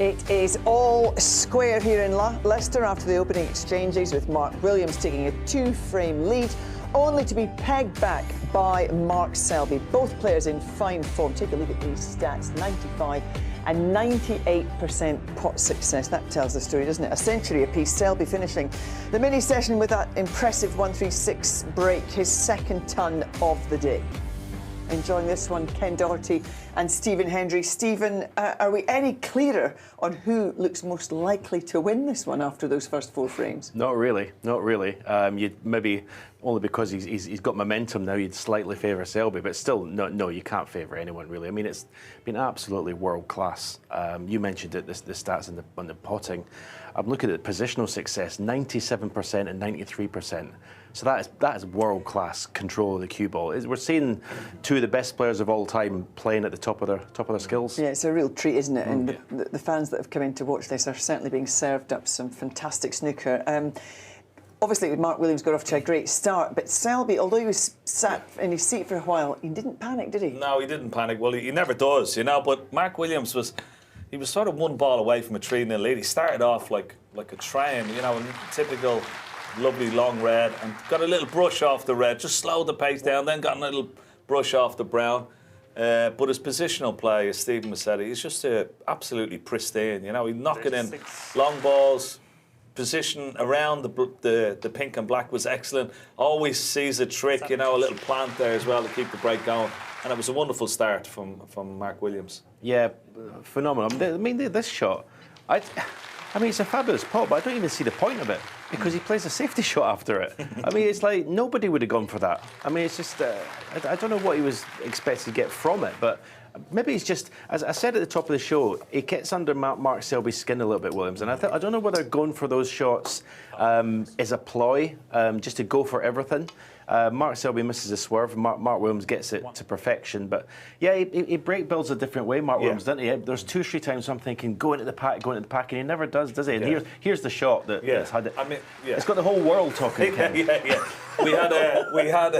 It is all square here in Leicester after the opening exchanges, with Mark Williams taking a 2-frame lead, only to be pegged back by Mark Selby. Both players in fine form. Take a look at these stats: 95 and 98% pot success. That tells the story, doesn't it? A century apiece. Selby finishing the mini session with that impressive 136 break, his second ton of the day. Enjoying this one, Ken Doherty and Stephen Hendry. Stephen, are we any clearer on who looks most likely to win this one after those first 4 frames? Not really, not really. You'd maybe, only because he's got momentum now, you'd slightly favour Selby, but still, no, you can't favour anyone really. I mean, it's been absolutely world class. You mentioned it, the stats on the potting. I'm looking at positional success, 97% and 93%. So that is world-class control of the cue ball. We're seeing 2 of the best players of all time playing at the top of their skills. Yeah, it's a real treat, isn't it? And the fans that have come in to watch this are certainly being served up some fantastic snooker. Obviously, Mark Williams got off to a great start, but Selby, although he was sat in his seat for a while, he didn't panic, did he? No, he didn't panic. Well, he never does, you know. But Mark Williams was sort of 1 ball away from a 3-0 lead. He started off like a train, you know, typical. Lovely long red, and got a little brush off the red, just slowed the pace down, then got a little brush off the brown. But his positional play, as Stephen was said, he's just absolutely pristine. You know, he knocked it in long balls, position around the pink and black was excellent. Always sees a trick, you know, a little plant there as well to keep the break going. And it was a wonderful start from Mark Williams. Yeah, phenomenal. I mean, this shot, I mean, it's a fabulous pot, but I don't even see the point of it because he plays a safety shot after it. I mean, it's like nobody would have gone for that. I mean, it's just, I don't know what he was expected to get from it, but maybe it's just, as I said at the top of the show, it gets under Mark Selby's skin a little bit, Williams. And I don't know whether going for those shots is a ploy, just to go for everything. Mark Selby misses a swerve. Mark Williams gets it to perfection. But yeah, he break builds a different way, Mark Williams, doesn't he? There's 2 or 3 times I'm thinking, go into the pack, and he never does he? And here's the shot that's had it. I mean, it's got the whole world talking. Yeah. We had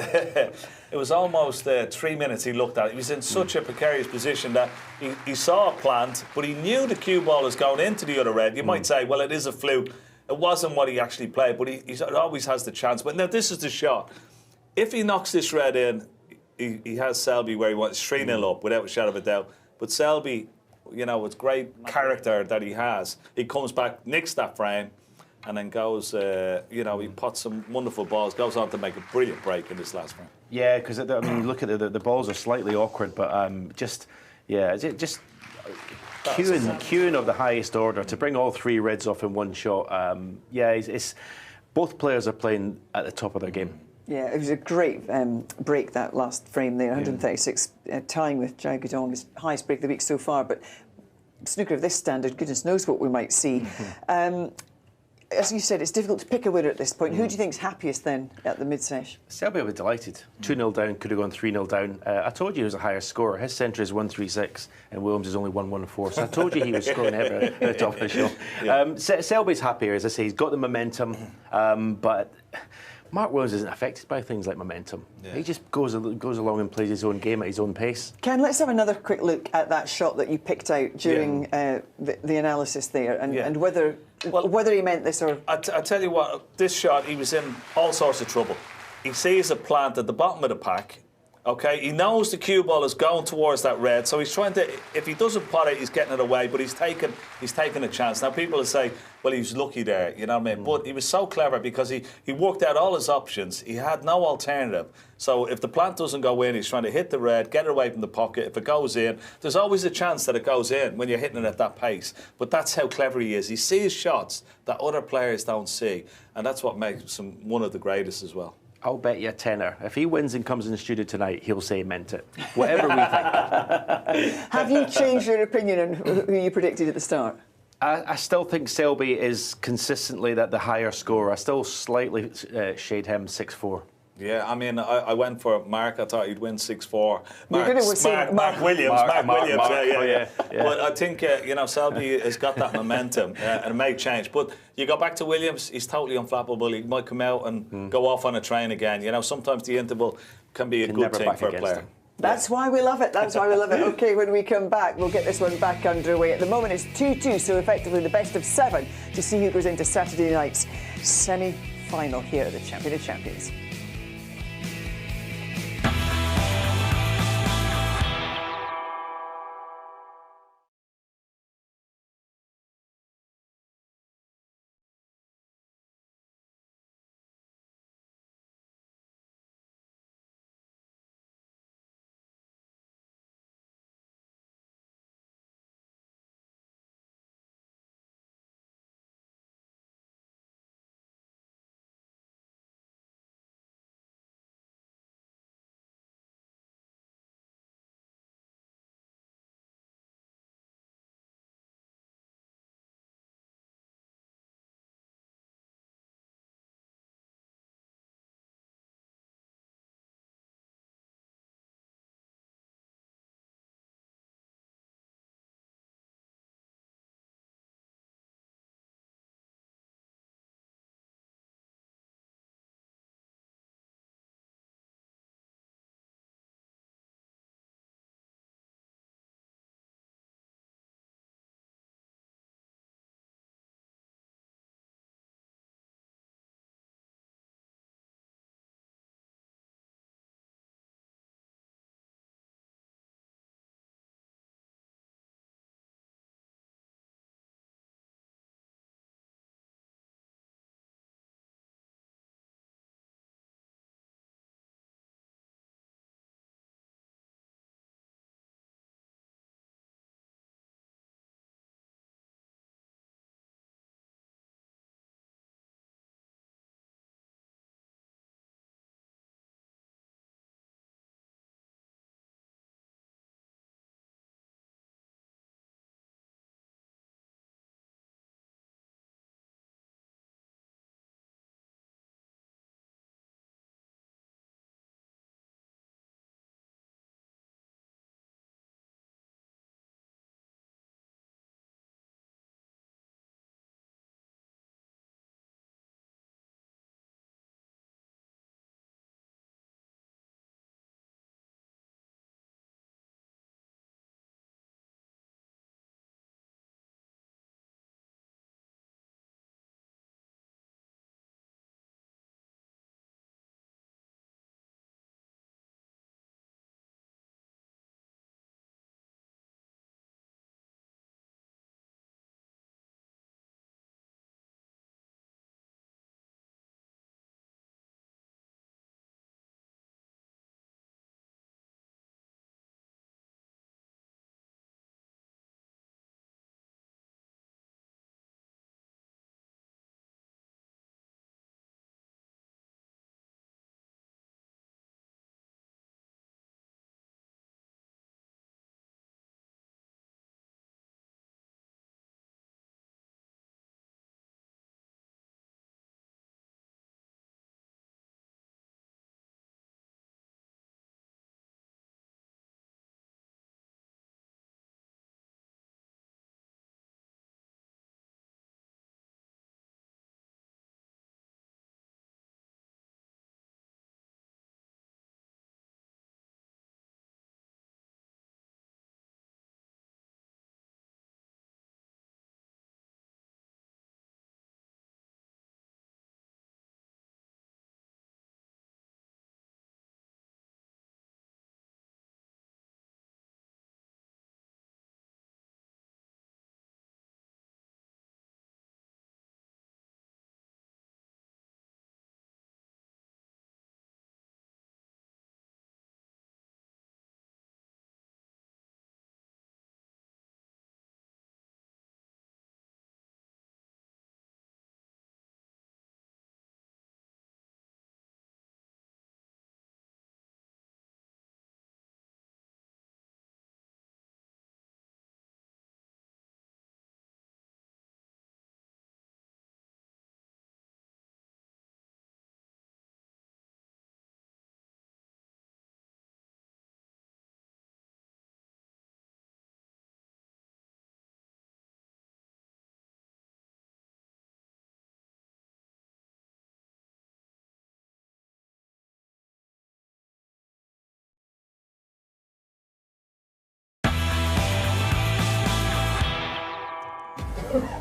it was almost 3 minutes he looked at it. He was in such a precarious position that he saw a plant, but he knew the cue ball was going into the other red. You might say, well, it is a fluke. It wasn't what he actually played, but he always has the chance. But now this is the shot. If he knocks this red in, he has Selby where he wants 3-0 up without a shadow of a doubt. But Selby, you know, with great character that he has, he comes back, nicks that frame, and then goes, you know, he pots some wonderful balls, goes on to make a brilliant break in this last frame. Yeah, because I mean, you look at the balls are slightly awkward, but queuing of the highest order to bring all 3 reds off in 1 shot. It's both players are playing at the top of their game. Yeah, it was a great break, that last frame there, 136, tying with Jai Gudong, his highest break of the week so far. But snooker of this standard, goodness knows what we might see. As you said, it's difficult to pick a winner at this point. Who do you think's happiest then at the mid-sesh? Selby was delighted. 2-0 down, could have gone 3-0 down. I told you he was a higher scorer. His centre is 136 and Williams is only 114. So I told you he was scoring heavy at the top of the show. Selby's happier, as I say. He's got the momentum, but Mark Williams isn't affected by things like momentum. Yeah. He just goes along and plays his own game at his own pace. Ken, let's have another quick look at that shot that you picked out during the analysis there, and whether he meant this or... I tell you what, this shot, he was in all sorts of trouble. He sees a plant at the bottom of the pack. Okay, he knows the cue ball is going towards that red, so he's trying to. If he doesn't pot it, he's getting it away. But he's taking a chance. Now people will say, well, he was lucky there, you know what I mean? But he was so clever because he worked out all his options. He had no alternative. So if the plant doesn't go in, he's trying to hit the red, get it away from the pocket. If it goes in, there's always a chance that it goes in when you're hitting it at that pace. But that's how clever he is. He sees shots that other players don't see, and that's what makes him one of the greatest as well. I'll bet you a tenner. If he wins and comes in the studio tonight, he'll say he meant it. Whatever we think. Have you changed your opinion on who you predicted at the start? I still think Selby is consistently the higher scorer. I still slightly shade him 6-4. Yeah, I mean, I went for Mark. I thought he'd win 6-4. Mark Williams. Mark Williams. Yeah. But I think Selby has got that momentum, and it may change. But you go back to Williams, he's totally unflappable. He might come out and go off on a train again. You know, sometimes the interval can be a good thing for a player. That's why we love it. That's why we love it. OK, when we come back, we'll get this one back underway. At the moment, it's 2-2, so effectively the best of 7 to see who goes into Saturday night's semi-final here at the Champion of Champions.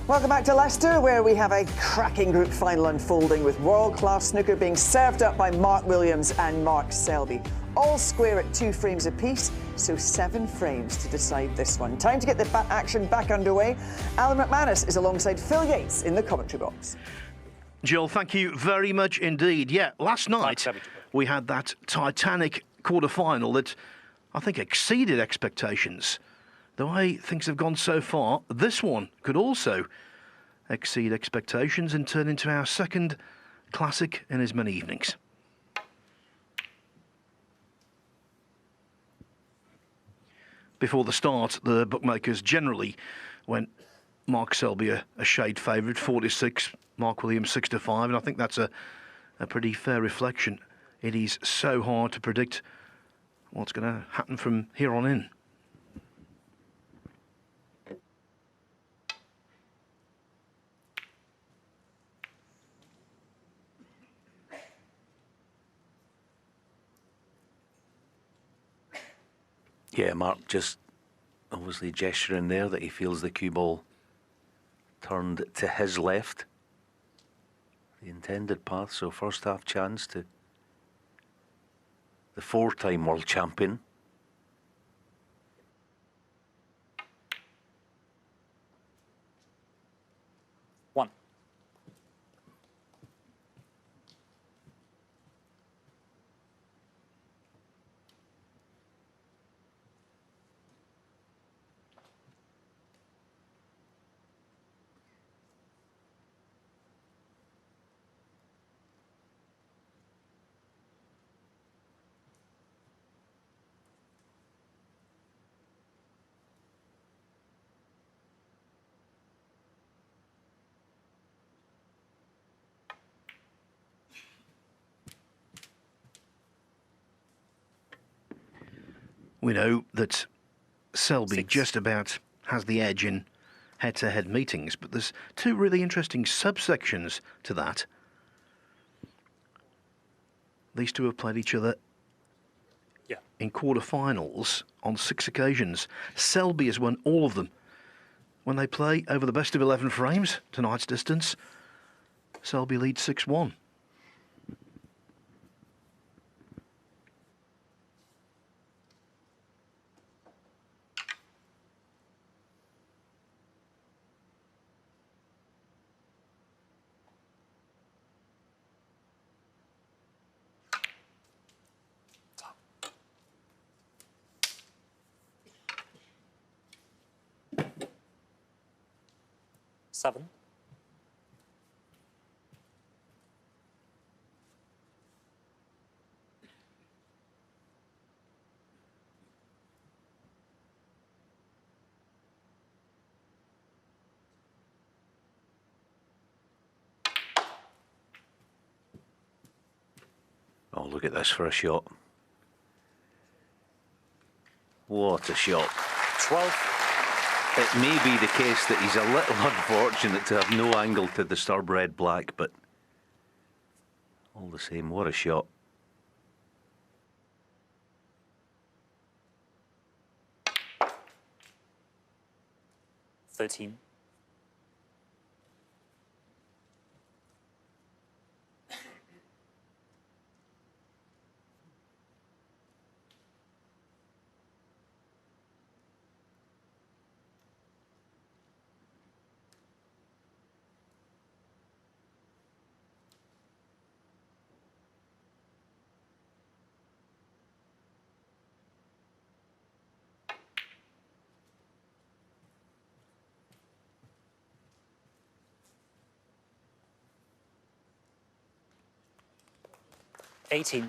Welcome back to Leicester, where we have a cracking group final unfolding with world-class snooker being served up by Mark Williams and Mark Selby. All square at 2 frames apiece, so 7 frames to decide this one. Time to get the action back underway. Alan McManus is alongside Phil Yates in the commentary box. Jill, thank you very much indeed. Yeah, last night we had that titanic quarter-final that I think exceeded expectations. The way things have gone so far, this one could also exceed expectations and turn into our second classic in as many evenings. Before the start, the bookmakers generally went Mark Selby a shade favourite, 4-6, Mark Williams 6-5, and I think that's a pretty fair reflection. It is so hard to predict what's going to happen from here on in. Yeah, Mark just obviously gesturing there that he feels the cue ball turned to his left. The intended path, so first half chance to the 4-time world champion. One. We know that Selby just about has the edge in head-to-head meetings, but there's 2 really interesting subsections to that. These 2 have played each other in quarter-finals on 6 occasions. Selby has won all of them. When they play over the best of 11 frames, tonight's distance, Selby leads 6-1. Seven. Oh, look at this for a shot. What a shot. 12. It may be the case that he's a little unfortunate to have no angle to disturb red-black, but all the same, what a shot. $13.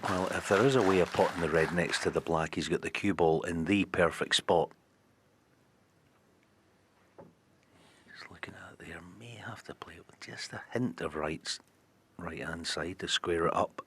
Well, if there is a way of potting the red next to the black, he's got the cue ball in the perfect spot. Just looking at it there, may have to play it with just a hint of right-hand side to square it up.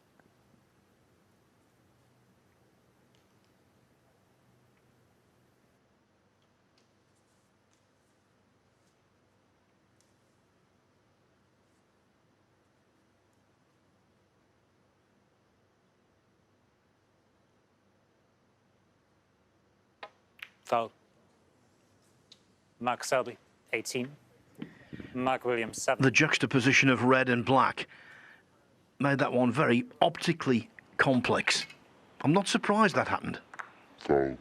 Foul. Mark Selby, 18. Mark Williams, 7. The juxtaposition of red and black made that one very optically complex. I'm not surprised that happened. Foul.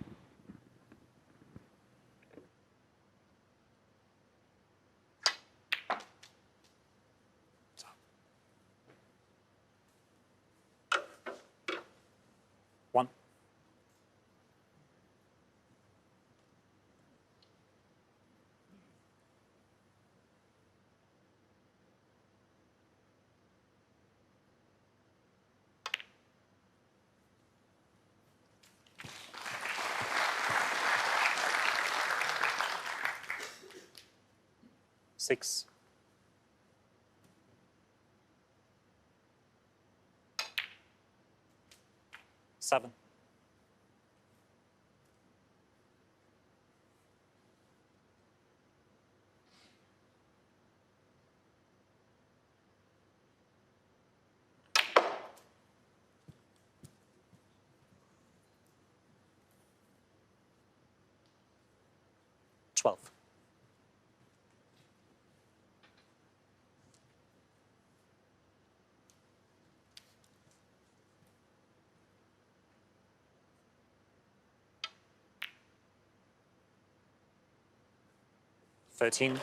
One. Six. Seven. Twelve. $13.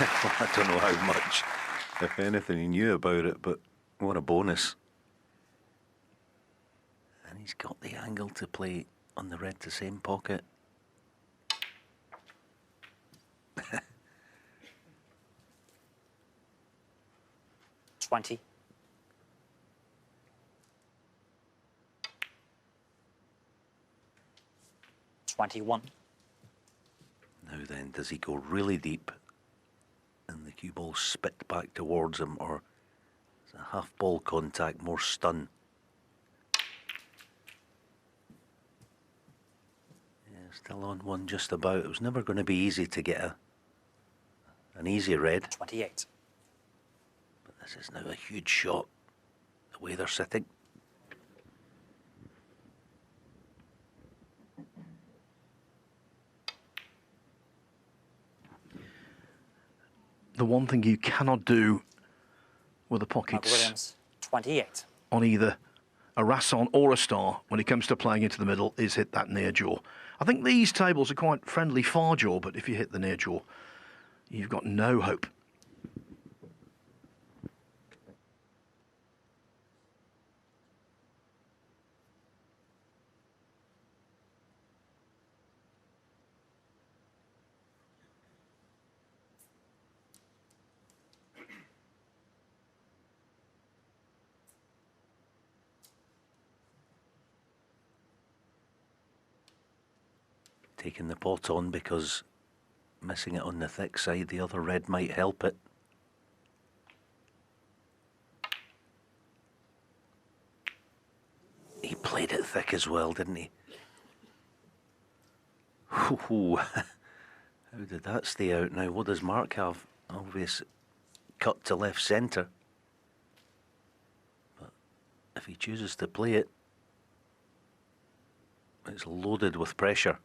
I don't know how much, if anything, he knew about it, but what a bonus. And he's got the angle to play on the red to same pocket. $20. $21. Now then, does he go really deep and the cue ball spit back towards him, or is a half ball contact more stun? Yeah, still on one just about. It was never going to be easy to get an easy red. 28. But this is now a huge shot, the way they're sitting. The one thing you cannot do with the Mark pockets Williams, 28. on either a Rasson or a Star when it comes to playing into the middle is hit that near jaw. I think these tables are quite friendly far jaw, but if you hit the near jaw, you've got no hope. Taking the pot on because missing it on the thick side, the other red might help it. He played it thick as well, didn't he? Ooh, how did that stay out now? What does Mark have? Obvious cut to left centre. But if he chooses to play it, it's loaded with pressure.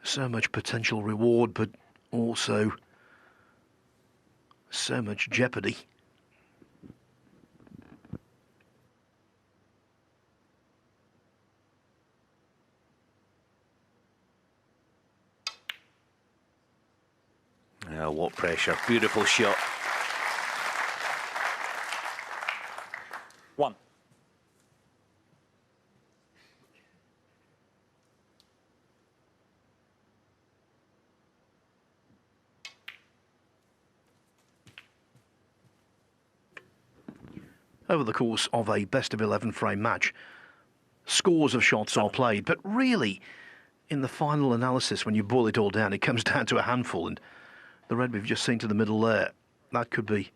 So much potential reward, but also so much jeopardy. Yeah, what pressure. Beautiful shot. One. Over the course of a best-of-11 frame match, scores of shots are played, but really, in the final analysis, when you boil it all down, it comes down to a handful, and the red we've just seen to the middle there, that could be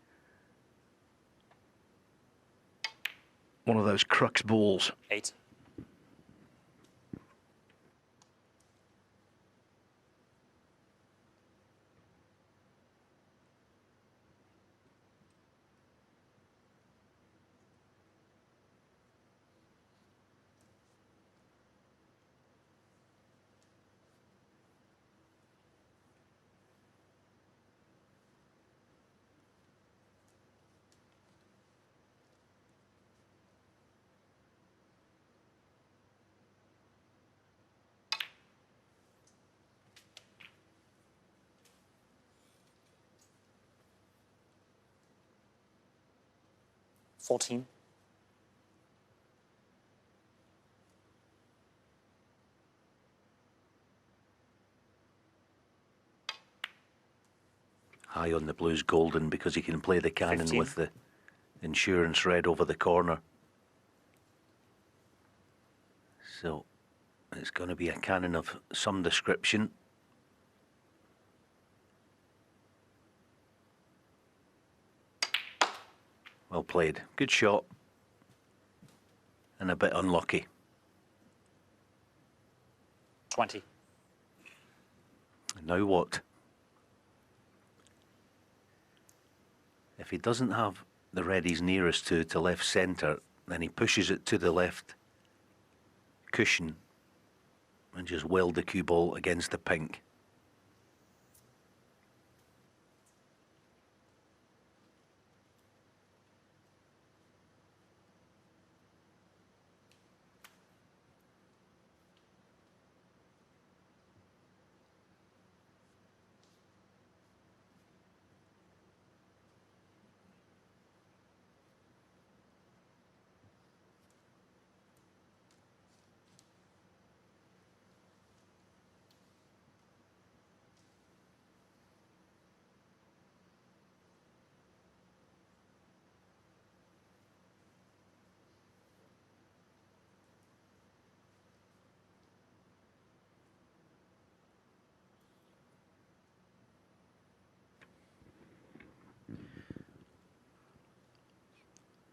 one of those crux balls. 8. 14. High on the blues golden because he can play the cannon 15. with the insurance red over the corner. So it's going to be a cannon of some description. Well played. Good shot. And a bit unlucky. 20. Now what? If he doesn't have the red he's nearest to left centre, then he pushes it to the left cushion and just weld the cue ball against the pink.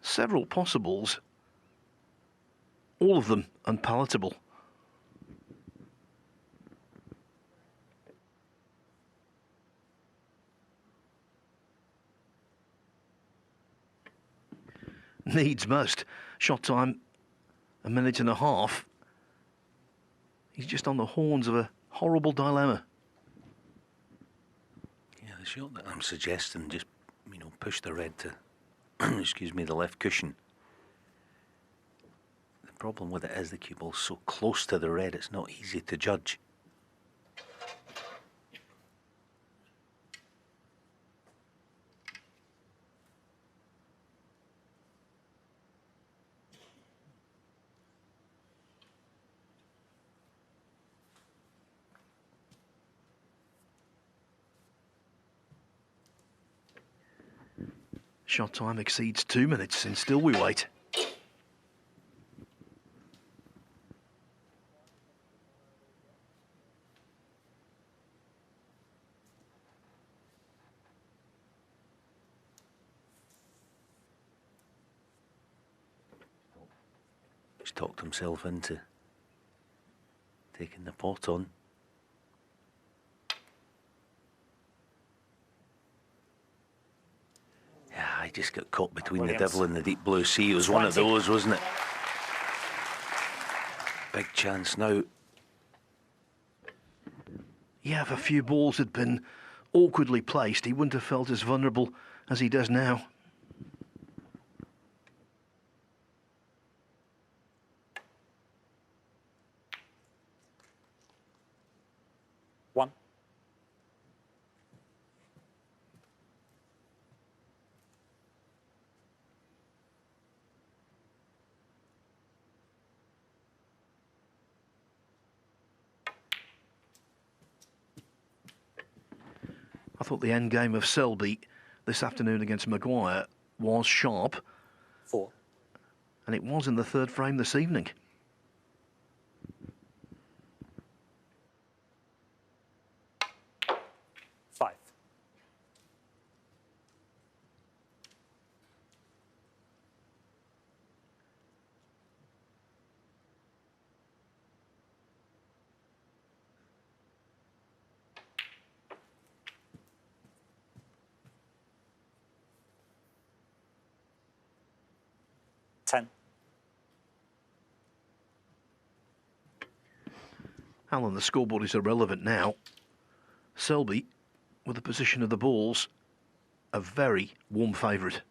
Several possibles, all of them unpalatable. Needs must. Shot time, 1.5 minutes. He's just on the horns of a horrible dilemma. Yeah, the shot that I'm suggesting, just, push the red to, excuse me, the left cushion. The problem with it is the cue ball's so close to the red, it's not easy to judge. Shot time exceeds 2 minutes and still we wait. He's talked himself into taking the pot on. Yeah, I just got caught between the devil and the deep blue sea. It was one of those, wasn't it? Big chance now. Yeah, if a few balls had been awkwardly placed, he wouldn't have felt as vulnerable as he does now. One. I thought the end game of Selby this afternoon against Maguire was sharp. 4. And it was in the third frame this evening. Five. Ten. Alan, the scoreboard is irrelevant now. Selby, with the position of the balls, a very warm favourite.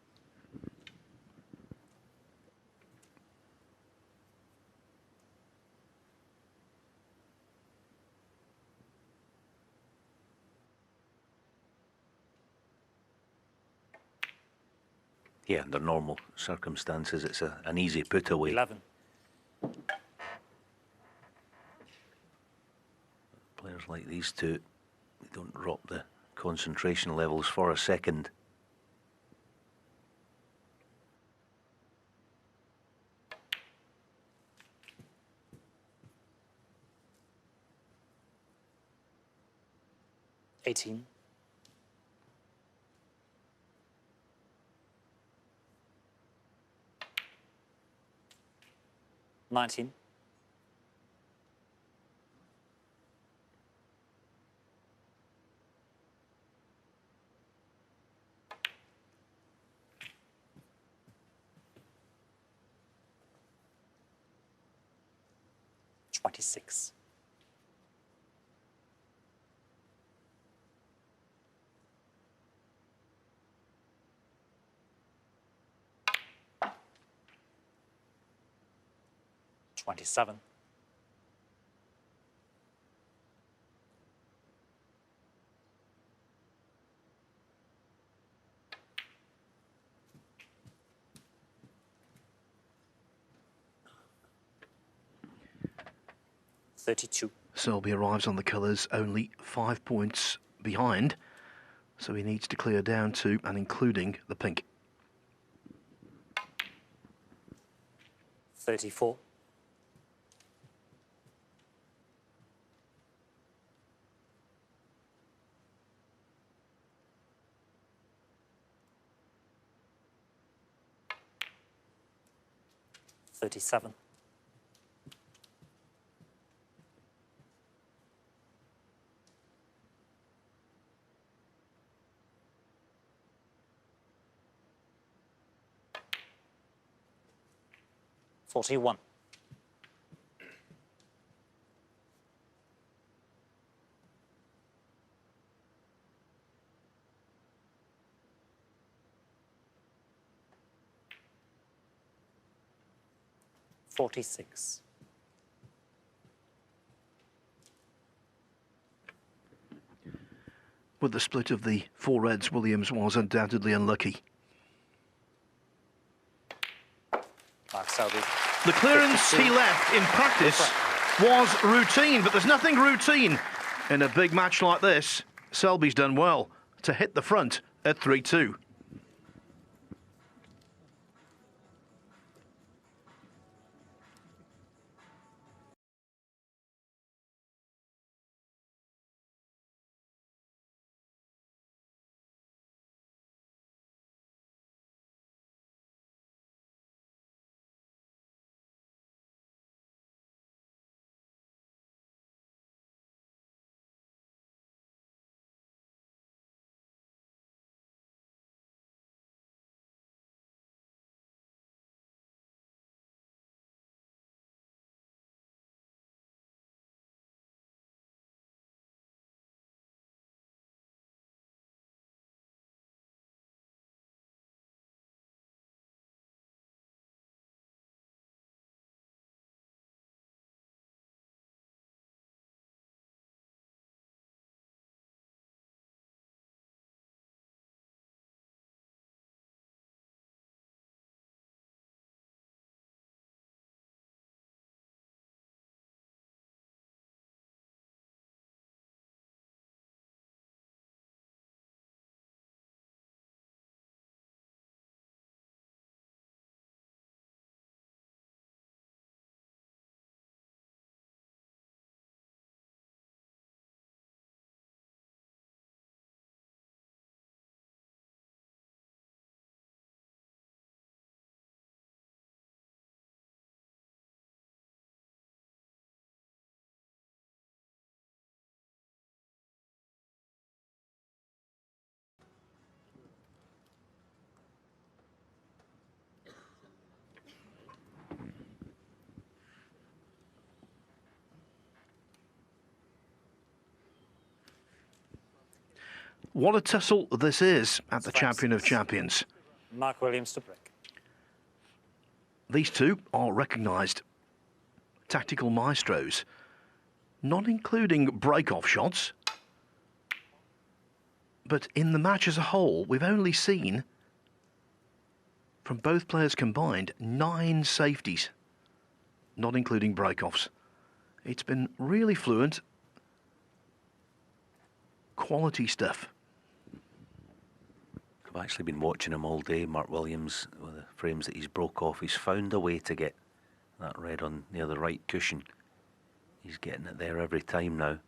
Yeah, under normal circumstances, it's an easy put away. 11. Players like these two, they don't drop the concentration levels for a second. $18. 19. 26. 27. 32. Selby arrives on the colours only 5 points behind, so he needs to clear down to and including the pink. 34. 37. 41. 46. 'With the split of the 4 reds, Williams was undoubtedly unlucky. Mark Selby. The clearance he left in practice was routine, but there's nothing routine in a big match like this. Selby's done well to hit the front at 3-2. What a tussle this is at the Champion of Champions. Mark Williams to break. These two are recognised tactical maestros, not including break-off shots. But in the match as a whole, we've only seen from both players combined, 9 safeties, not including break-offs. It's been really fluent. Quality stuff. I've actually been watching him all day, Mark Williams, with the frames that he's broke off. He's found a way to get that red on near the right cushion. He's getting it there every time now.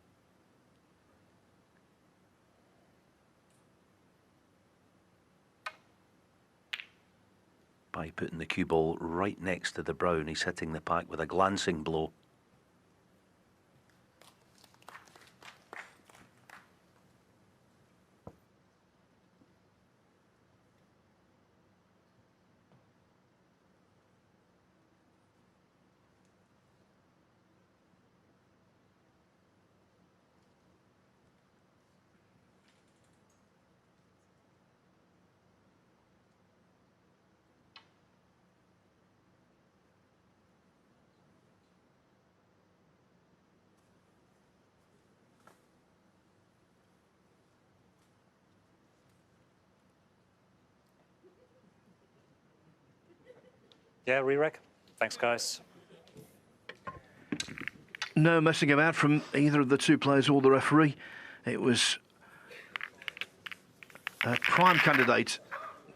By putting the cue ball right next to the brown, he's hitting the pack with a glancing blow. Yeah, re-rec. Thanks, guys. No messing about from either of the two players or the referee. It was a prime candidate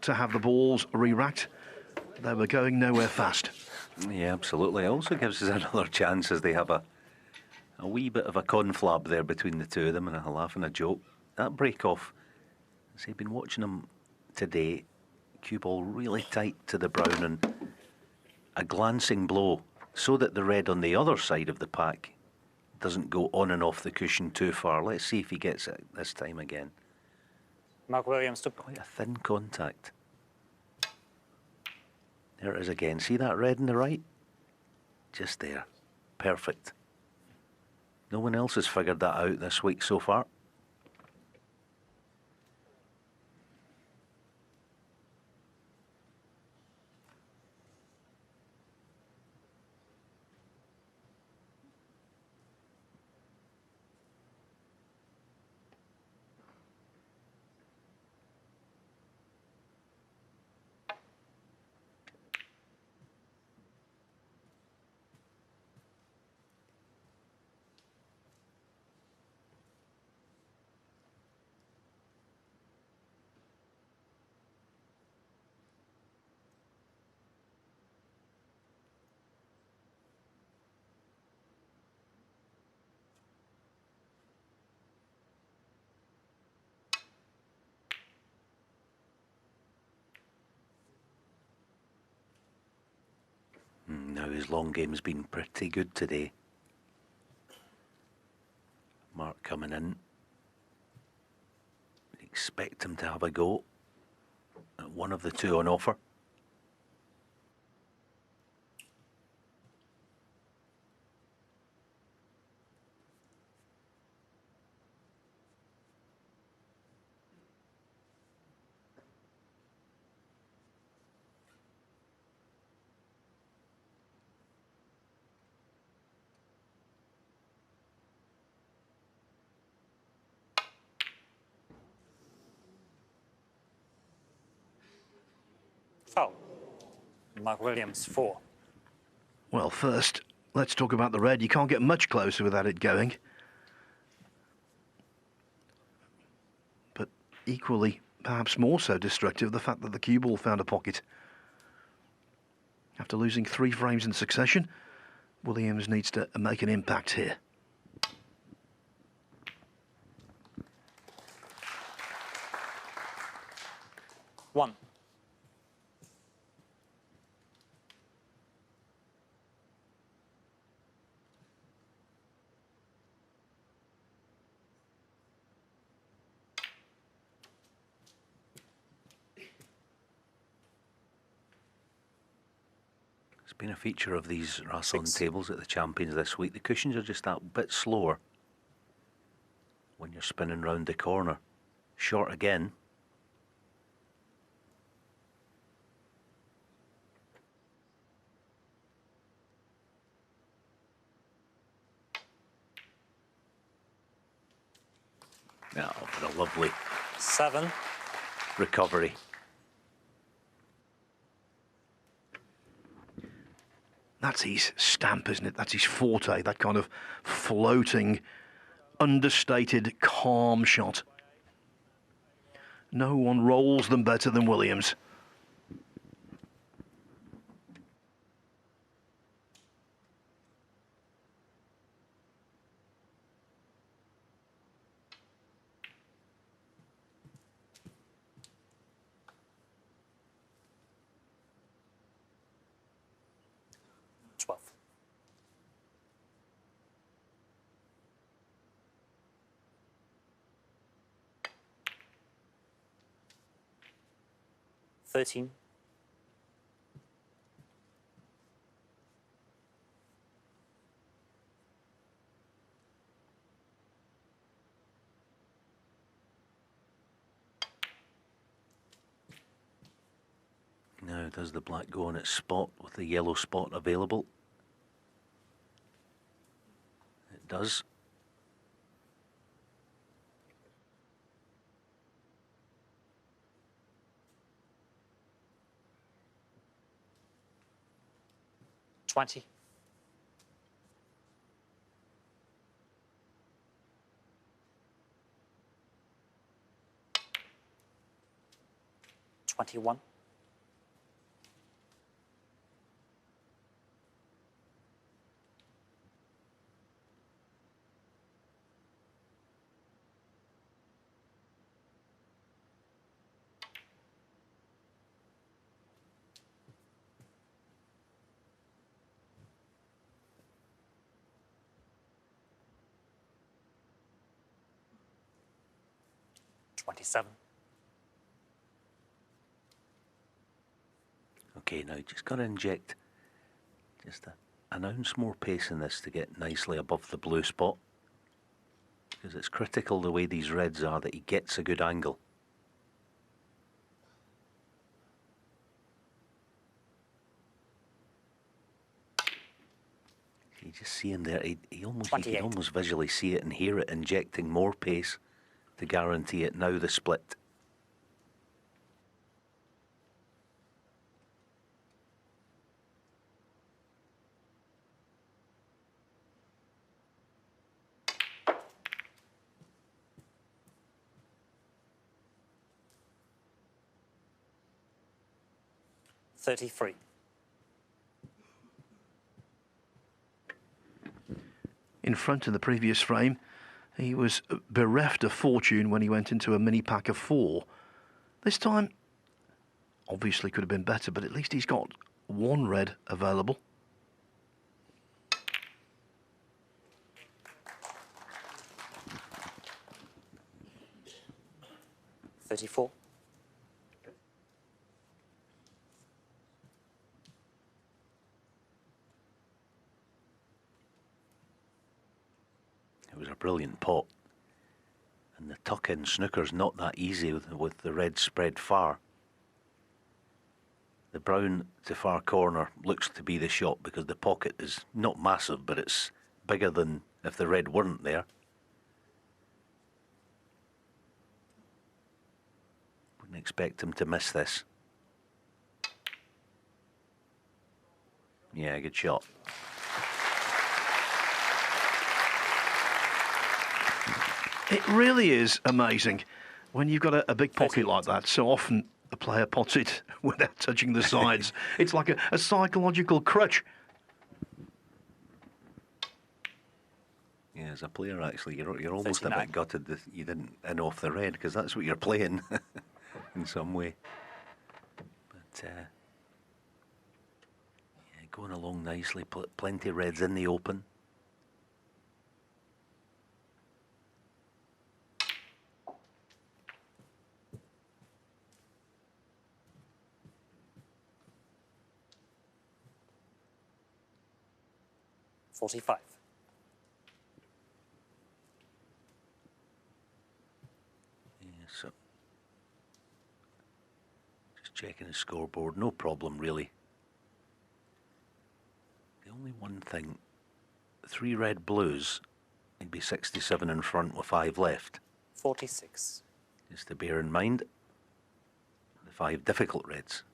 to have the balls re-racked. They were going nowhere fast. Yeah, absolutely. It also gives us another chance as they have a wee bit of a conflab there between the two of them, and a laugh and a joke. That break-off, as I've been watching them today, cue ball really tight to the brown and a glancing blow so that the red on the other side of the pack doesn't go on and off the cushion too far. Let's see if he gets it this time again. Mark Williams to quite a thin contact. There it is again. See that red on the right? Just there. Perfect. No one else has figured that out this week so far. Now his long game's been pretty good today. Mark coming in. Expect him to have a go at one of the two on offer. foul. Mark Williams, 4. Well, first, let's talk about the red. You can't get much closer without it going. But equally, perhaps more so destructive, the fact that the cue ball found a pocket. After losing 3 frames in succession, Williams needs to make an impact here. One. It's been a feature of these Rassilon tables at the Champions this week. The cushions are just that bit slower when you're spinning round the corner. Short again. Oh, what a lovely 7. recovery. That's his stamp, isn't it? That's his forte, that kind of floating, understated, calm shot. No one rolls them better than Williams. $13. Now, does the black go on its spot with the yellow spot available? It does. $20. $21. $27. Okay, now just got to inject just an ounce more pace in this to get nicely above the blue spot, because it's critical the way these reds are that he gets a good angle. You just see him there, you can almost visually see it and hear it injecting more pace to guarantee it now the split. $33. In front of the previous frame, he was bereft of fortune when he went into a mini pack of 4. This time, obviously could have been better, but at least he's got one red available. $34. It was a brilliant pot. And the tuck-in snooker's not that easy with the red spread far. The brown to far corner looks to be the shot because the pocket is not massive, but it's bigger than if the red weren't there. Wouldn't expect him to miss this. Yeah, good shot. It really is amazing when you've got a big pocket like that. So often a player pots it without touching the sides. It's like a psychological crutch. Yeah, as a player, actually, you're almost 39. A bit gutted that you didn't in off the red, because that's what you're playing in some way. But yeah, going along nicely, plenty of reds in the open. $45. Yeah, so just checking the scoreboard, no problem really. The only one thing, 3 red blues, he'd be 67 in front with 5 left. 46. Just to bear in mind, the 5 difficult reds.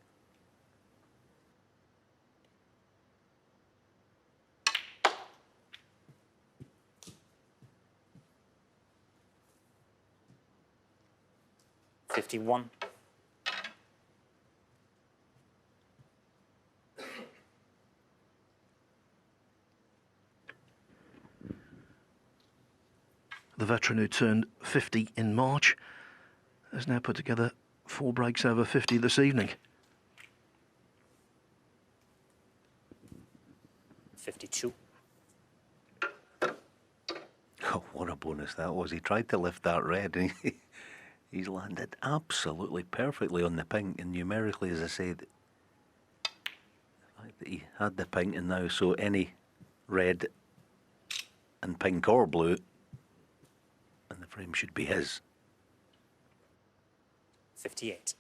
51. The veteran who turned 50 in March has now put together 4 breaks over 50 this evening. 52. Oh, what a bonus that was. He tried to lift that red and he's landed absolutely perfectly on the pink. And numerically, as I said, the fact that he had the pink and now so any red and pink or blue, and the frame should be his. 58.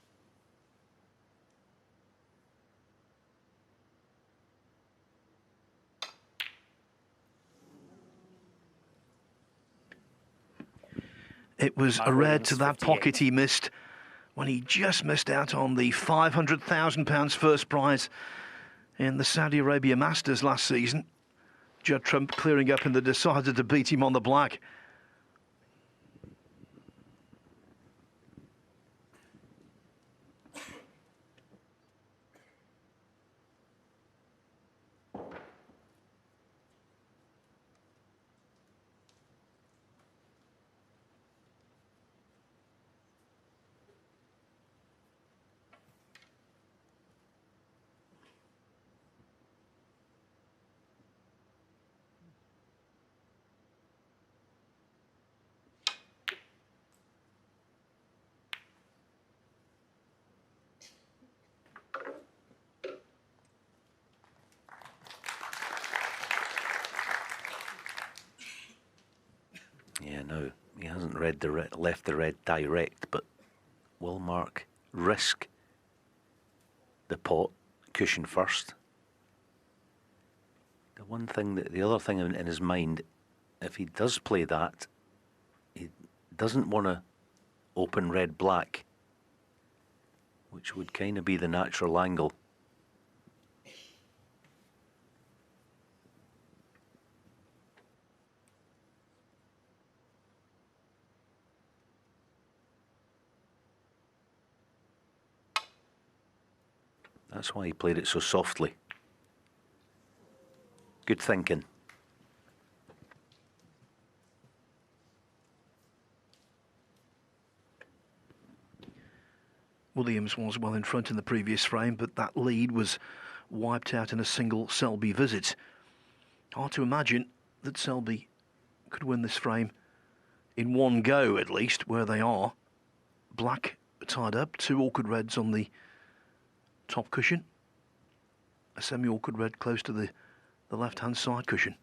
It was Mark a red Williams, to that 58. pocket he missed when he just missed out on the £500,000 first prize in the Saudi Arabia Masters last season. Judd Trump clearing up in the decider to beat him on the black. Yeah, no, he hasn't left the red direct, but will Mark risk the pot cushion first? The other thing in his mind, if he does play that, he doesn't want to open red black, which would kind of be the natural angle. That's why he played it so softly. Good thinking. Williams was well in front in the previous frame, but that lead was wiped out in a single Selby visit. Hard to imagine that Selby could win this frame in one go, at least, where they are. Black tied up, 2 awkward reds on the top cushion. A semi-awkward red close to the left-hand side cushion.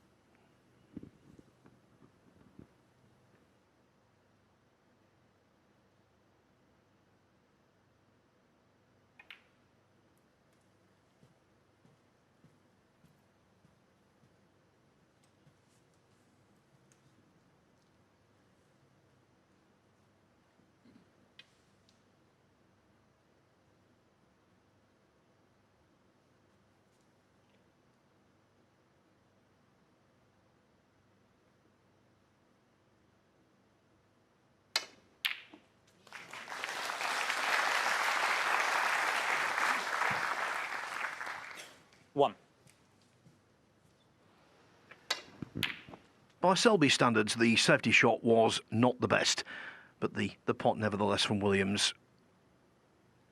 One. By Selby standards, the safety shot was not the best, but the pot nevertheless from Williams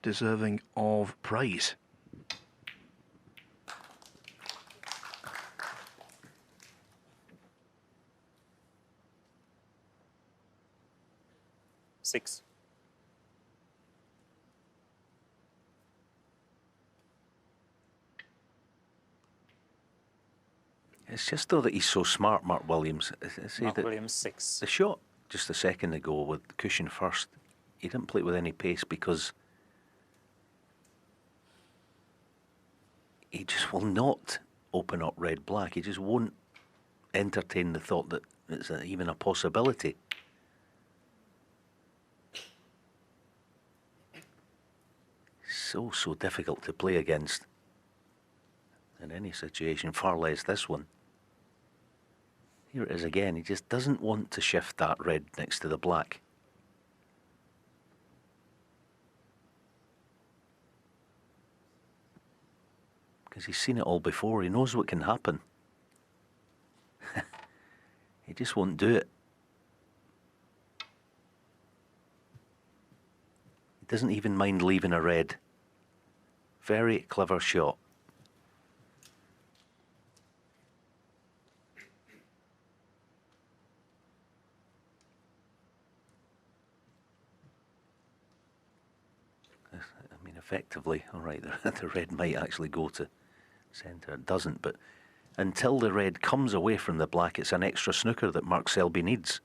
deserving of praise. Six. It's just though that he's so smart, Mark Williams. Mark Williams, 6. The shot just a second ago with the cushion first, he didn't play it with any pace because he just will not open up red black. He just won't entertain the thought that it's even a possibility. So difficult to play against in any situation, far less this one. Here it is again. He just doesn't want to shift that red next to the black. because he's seen it all before. He knows what can happen. He just won't do it. He doesn't even mind leaving a red. Very clever shot. I mean, effectively, all right, the red might actually go to centre. It doesn't, but until the red comes away from the black, it's an extra snooker that Mark Selby needs.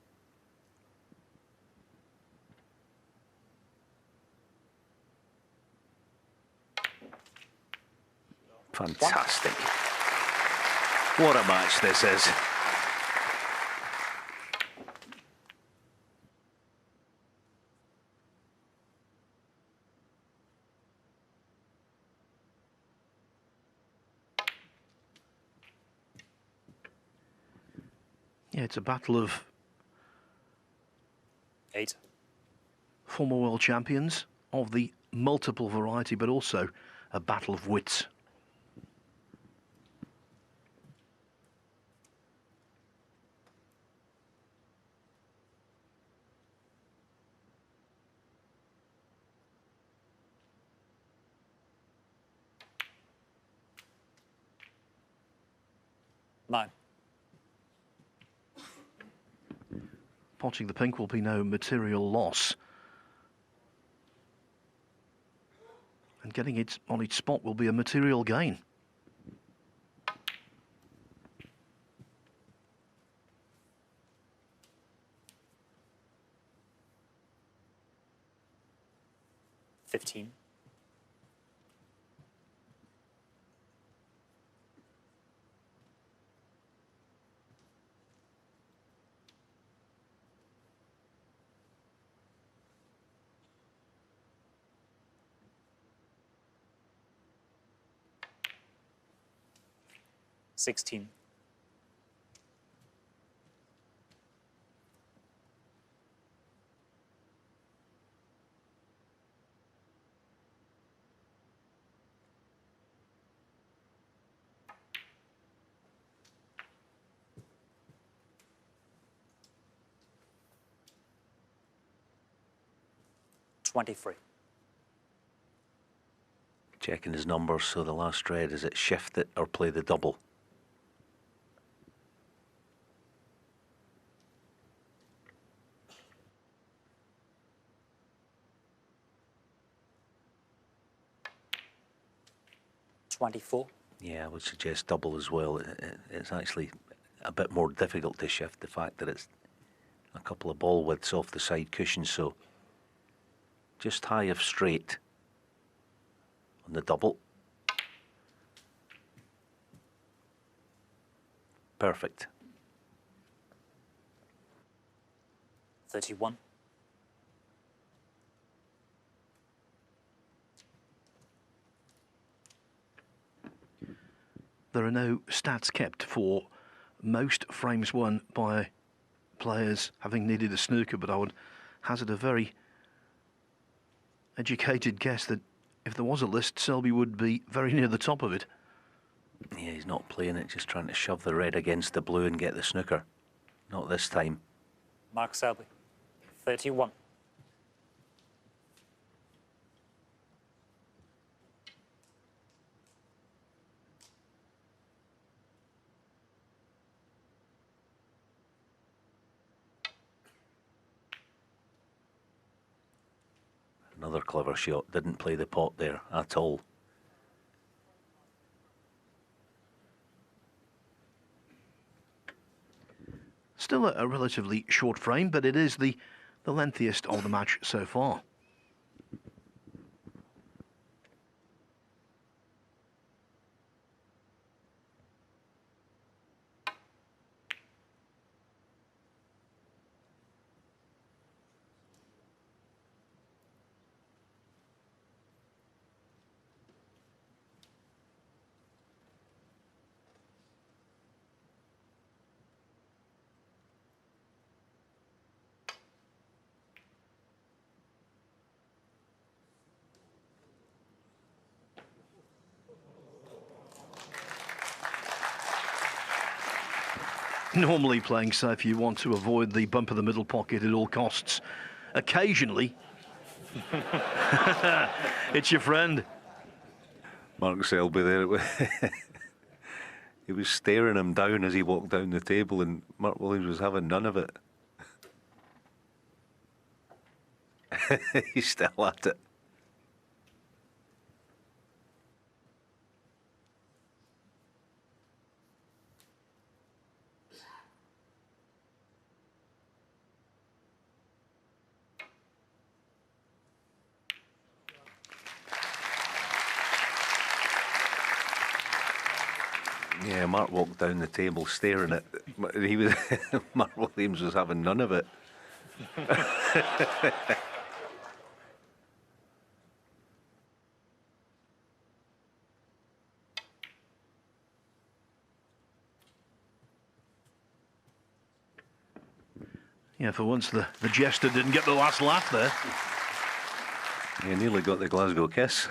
Fantastic. What a match this is. Yeah, it's a battle of 8. Former world champions of the multiple variety, but also a battle of wits. Nine. Potting the pink will be no material loss. And getting it on its spot will be a material gain. $15. $16. $23. Checking his numbers, so the last red, is it shift it or play the double? $24. Yeah, I would suggest double as well. It's actually a bit more difficult to shift, the fact that it's a couple of ball widths off the side cushion, so just high of straight on the double. Perfect. 31. There are no stats kept for most frames won by players having needed a snooker, but I would hazard a very educated guess that if there was a list, Selby would be very near the top of it. Yeah, he's not playing it, just trying to shove the red against the blue and get the snooker. Not this time. Mark Selby. 31. Another clever shot. Didn't play the pot there at all. Still a relatively short frame, but it is the lengthiest of the match so far. Normally playing safe, you want to avoid the bump of the middle pocket at all costs. Occasionally, it's your friend. Mark Selby there. He was staring him down as he walked down the table, and Mark Williams was having none of it. He's still at it. Yeah, Mark walked down the table staring at. He was. Mark Williams was having none of it. Yeah, for once the jester didn't get the last laugh there. Yeah, nearly got the Glasgow kiss.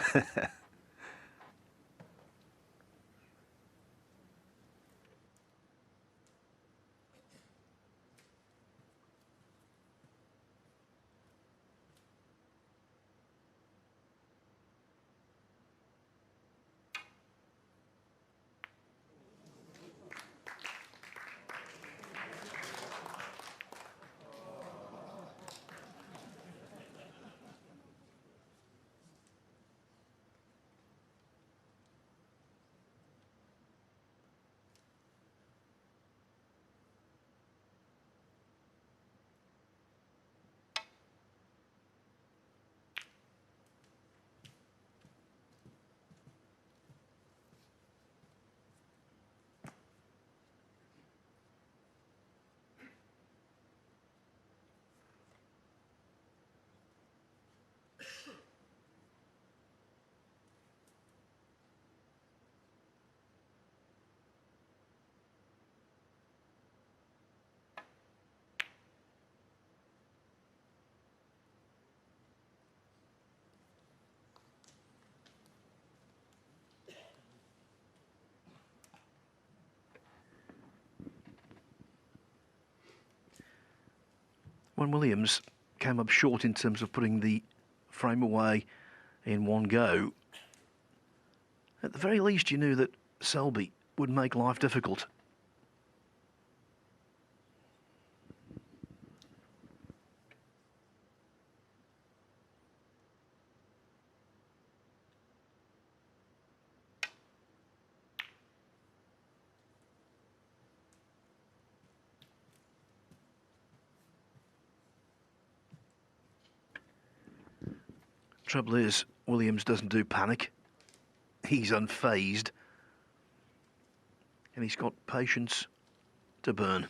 When Williams came up short in terms of putting the frame away in one go, at the very least you knew that Selby would make life difficult. Trouble is, Williams doesn't do panic. He's unfazed. And he's got patience to burn.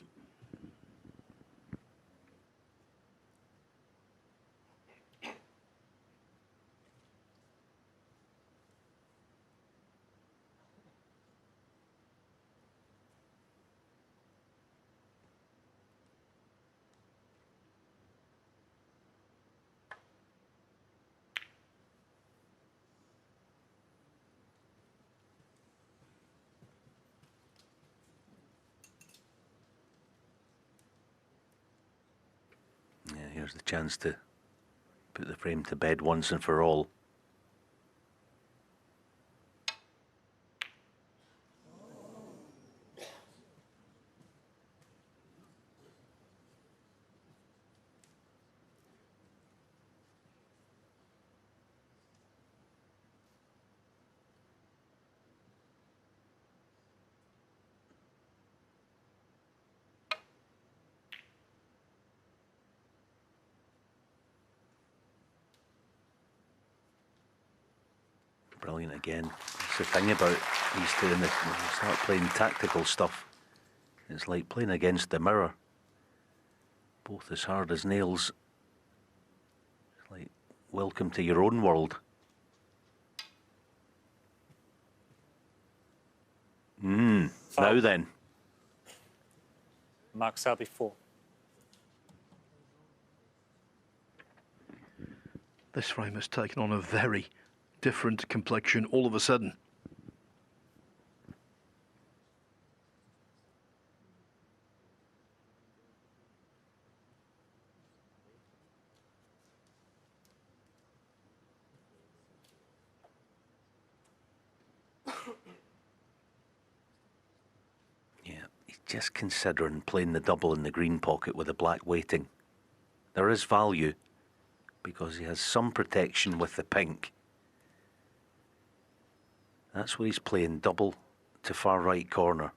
Here's the chance to put the frame to bed once and for all. Brilliant again. That's the thing about these two, when they start playing tactical stuff, it's like playing against the mirror. Both as hard as nails. It's like, welcome to your own world. Now then. Mark Selby 4. This frame has taken on a very different complexion all of a sudden. just considering playing the double in the green pocket with the black waiting. There is value because he has some protection with the pink. That's where he's playing double to far right corner.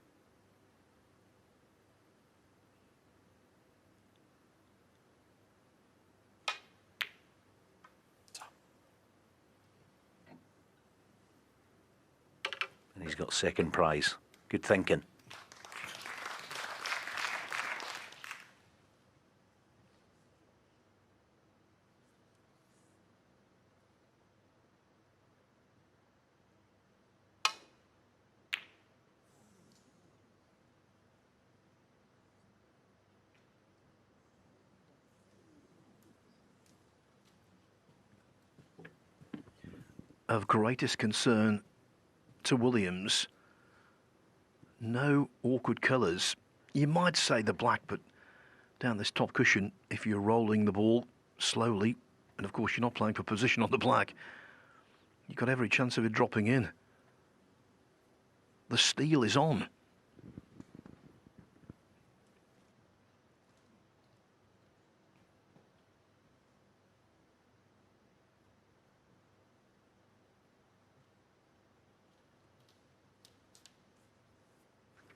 And he's got second prize. Good thinking. Of greatest concern to Williams, no awkward colours. You might say the black, but down this top cushion, if you're rolling the ball slowly, and of course you're not playing for position on the black, you've got every chance of it dropping in. The steel is on.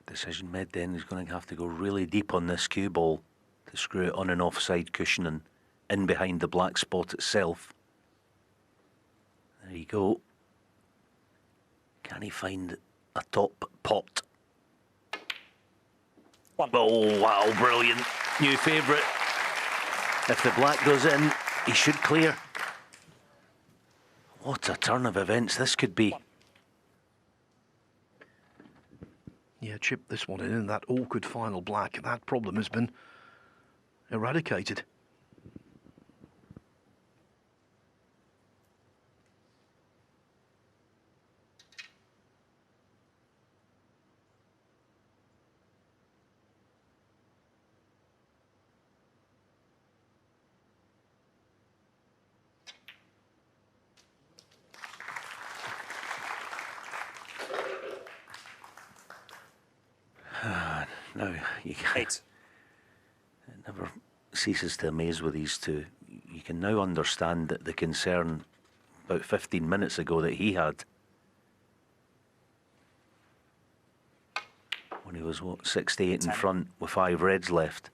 Decision made then. He's going to have to go really deep on this cue ball to screw it on an offside cushion and in behind the black spot itself. There you go. Can he find a top pot? Oh, wow, brilliant. New favourite. If the black goes in, he should clear. What a turn of events this could be. Yeah, chip this one in that awkward final black. That problem has been eradicated. No, you can't. It never ceases to amaze with these two. You can now understand that the concern about 15 minutes ago that he had when he was, what, 68 in front with 5 reds left.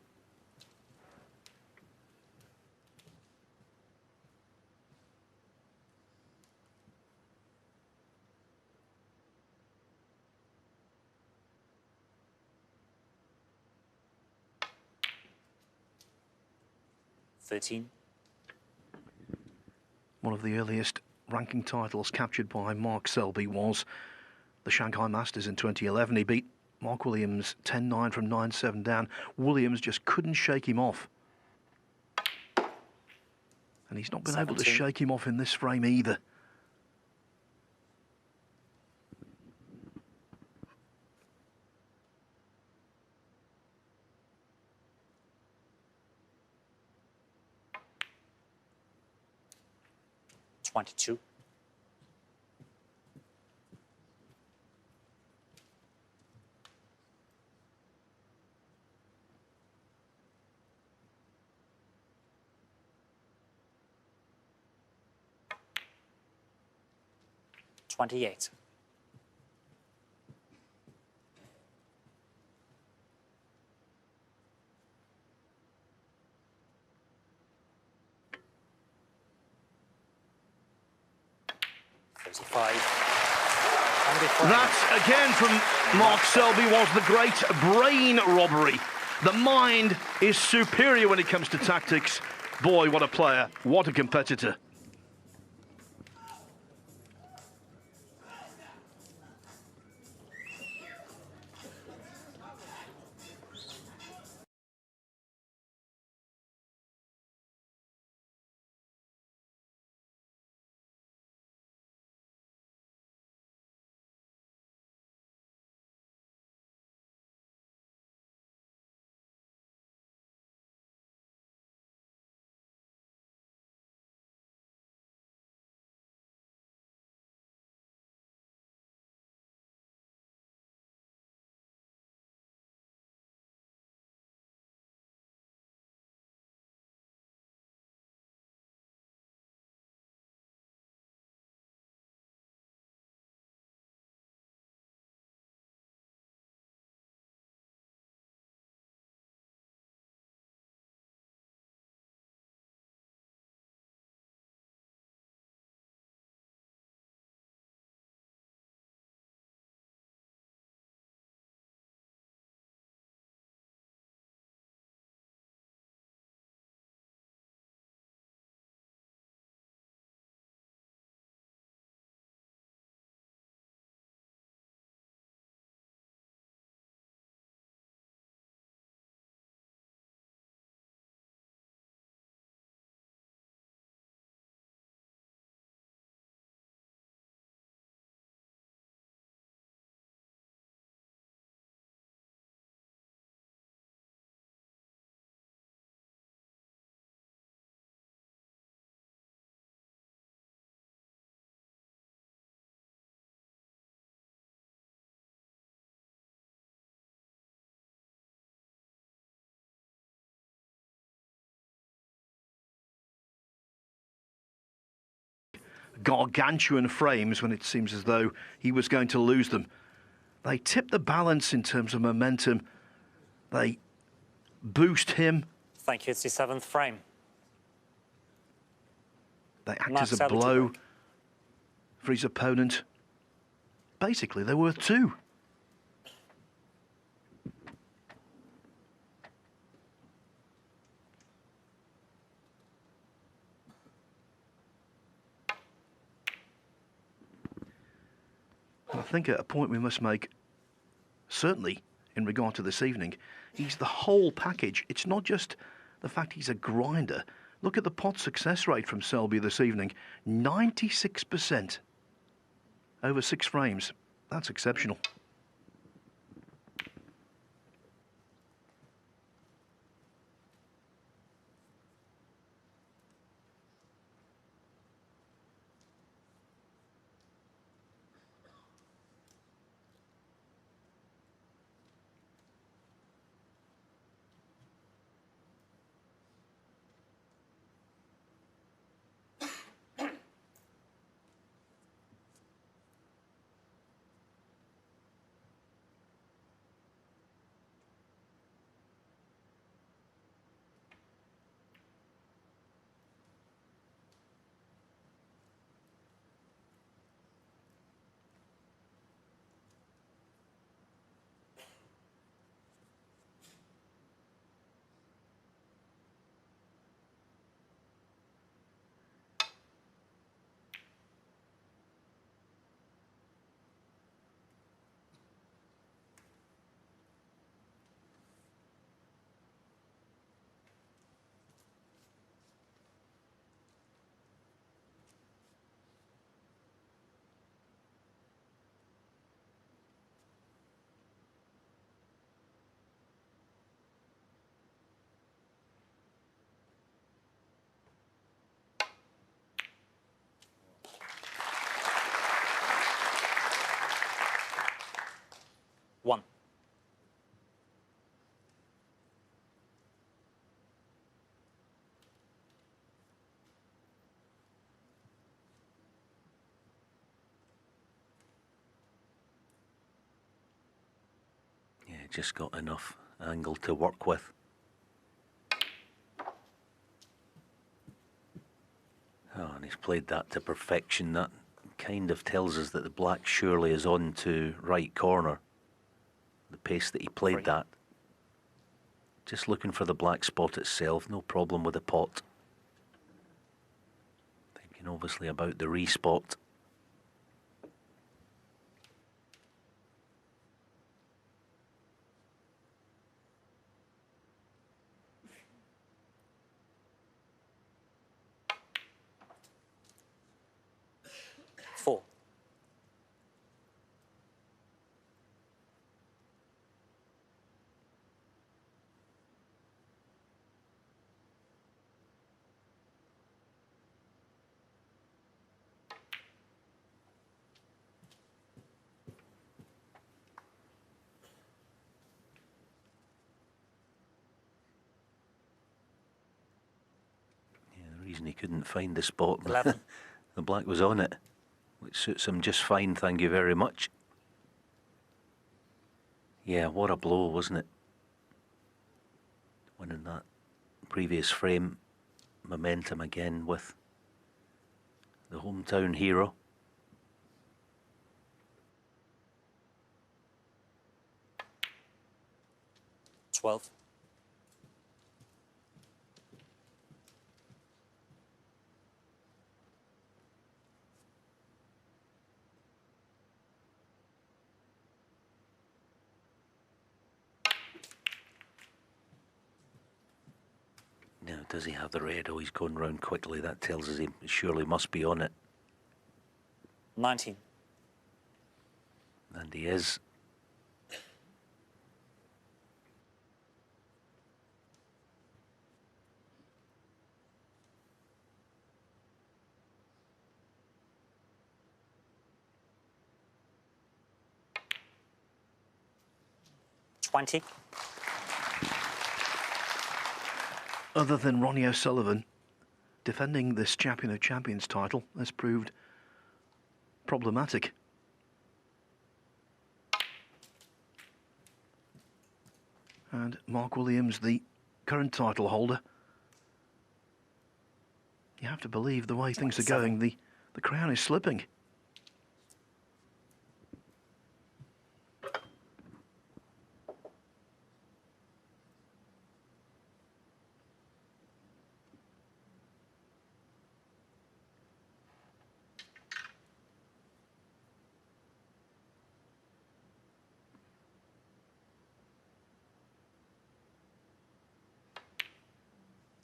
One of the earliest ranking titles captured by Mark Selby was the Shanghai Masters in 2011. He beat Mark Williams 10-9 from 9-7 down. Williams just couldn't shake him off. And he's not been able to shake him off in this frame either. .22. .28. That, again, from Mark Selby, was the great brain robbery. The mind is superior when it comes to tactics. Boy, what a player, what a competitor. gargantuan frames when it seems as though he was going to lose them. They tip the balance in terms of momentum. They boost him. Thank you. It's the 7th frame. They act Mark as a Selby to blow break. for his opponent. Basically, they're worth 2. I think at a point we must make, certainly in regard to this evening, he's the whole package. It's not just the fact he's a grinder. Look at the pot success rate from Selby this evening. 96% over 6 frames. That's exceptional. One. Yeah, just got enough angle to work with. Oh, and he's played that to perfection. That kind of tells us that the black surely is on to right corner. The pace that he played that. Just looking for the black spot itself, no problem with the pot. Thinking obviously about the respot. Four. The reason he couldn't find the spot, 11. the black was on it, which suits him just fine, thank you very much. Yeah, what a blow, wasn't it? Winning that previous frame, momentum again with the hometown hero. Twelve. Now, does he have the red? Oh, he's going round quickly. That tells us he surely must be on it. 19. And he is. Other than Ronnie O'Sullivan, defending this Champion of Champions title has proved problematic. And Mark Williams, the current title holder, you have to believe the way things are going, the crown is slipping.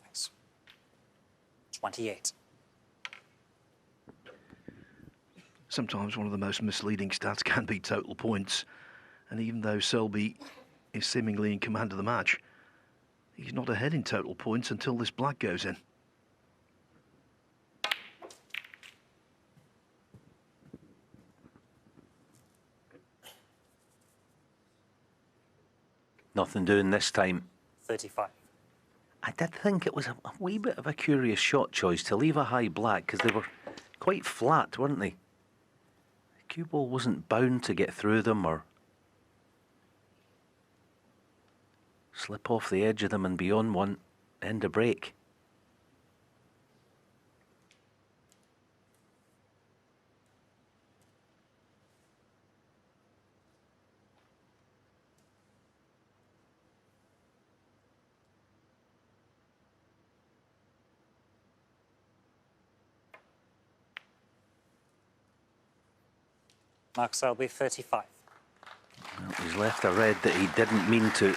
Thanks. 28. Sometimes one of the most misleading stats can be total points. And even though Selby is seemingly in command of the match, he's not ahead in total points until this black goes in. Nothing doing this time. 35. I did think it was a wee bit of a curious shot choice to leave a high black because they were quite flat, weren't they? The cue ball wasn't bound to get through them or slip off the edge of them and beyond one, end a break. Mark Selby, 35. Well, he's left a red that he didn't mean to.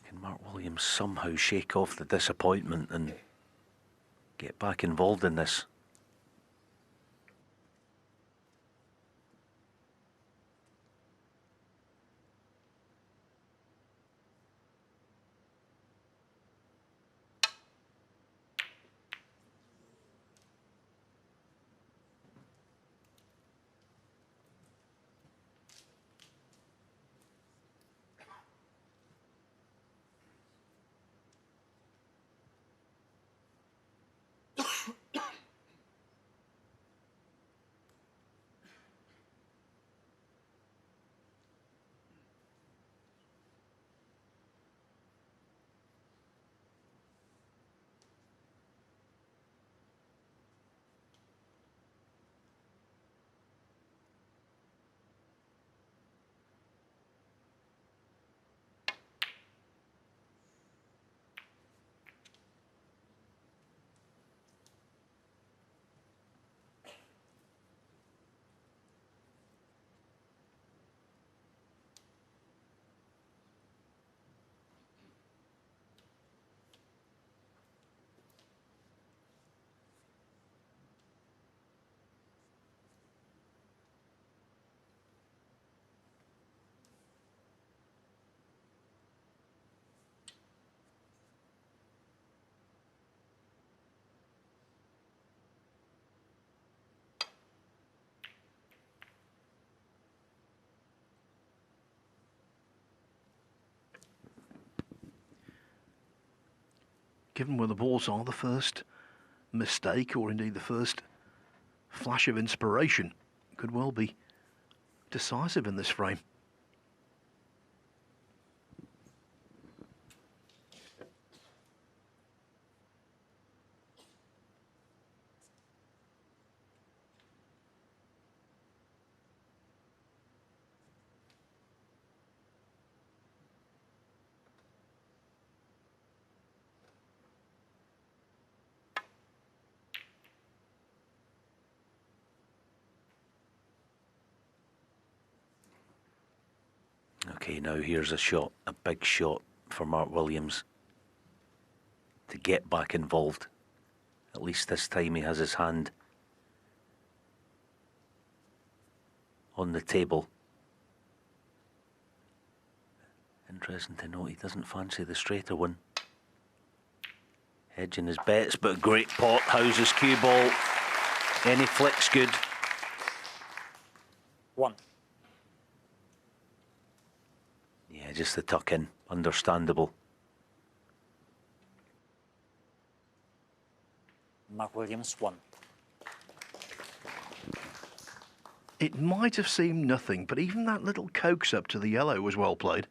Can Mark Williams somehow shake off the disappointment and get back involved in this? Given where the balls are, the first mistake, or indeed the first flash of inspiration, could well be decisive in this frame. Okay, now here's a shot, a big shot for Mark Williams to get back involved. At least this time he has his hand on the table. Interesting to note he doesn't fancy the straighter one. Hedging his bets, but great pot, houses cue ball. Any flick's good. 1. Yeah, just the tuck in, understandable. Mark Williams, 1. It might have seemed nothing, but even that little coax up to the yellow was well played.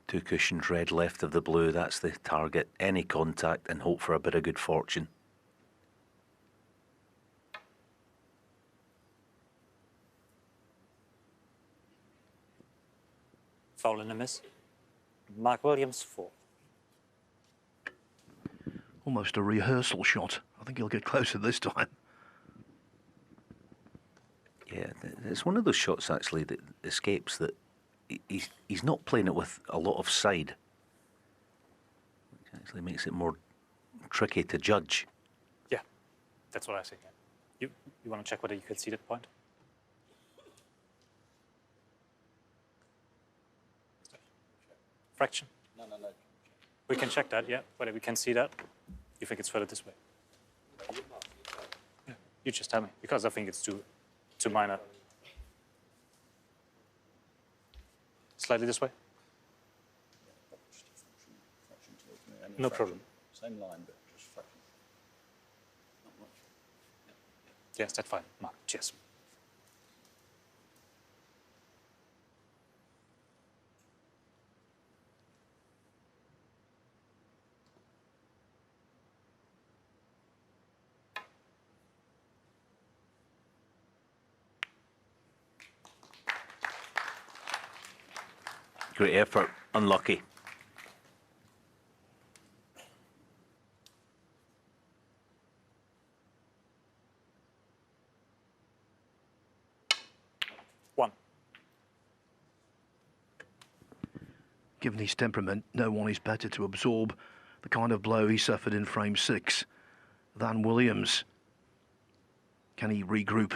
Two cushions red left of the blue, that's the target. Any contact and hope for a bit of good fortune. Foul and a miss. Mark Williams, 4. Almost a rehearsal shot. I think he'll get closer this time. Yeah, it's one of those shots actually that escapes that he's not playing it with a lot of side. Which actually makes it more tricky to judge. Yeah, that's what I say. Yeah. You want to check whether you could see that point? Fraction? No. We can check that, yeah, whether we can see that. You think it's further this way? Yeah, you just tell me, because I think it's too minor. Slightly this way? No problem. Same line, but just fraction. Not much. Yes, that's fine. Mark, cheers. Great effort, unlucky. Given his temperament, no one is better to absorb the kind of blow he suffered in frame 6 than Williams. Can he regroup?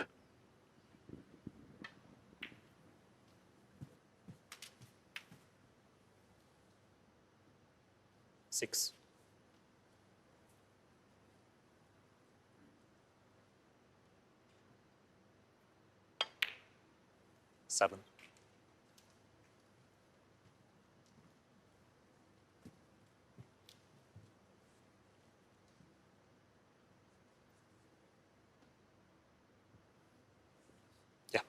Six. Seven. Yeah,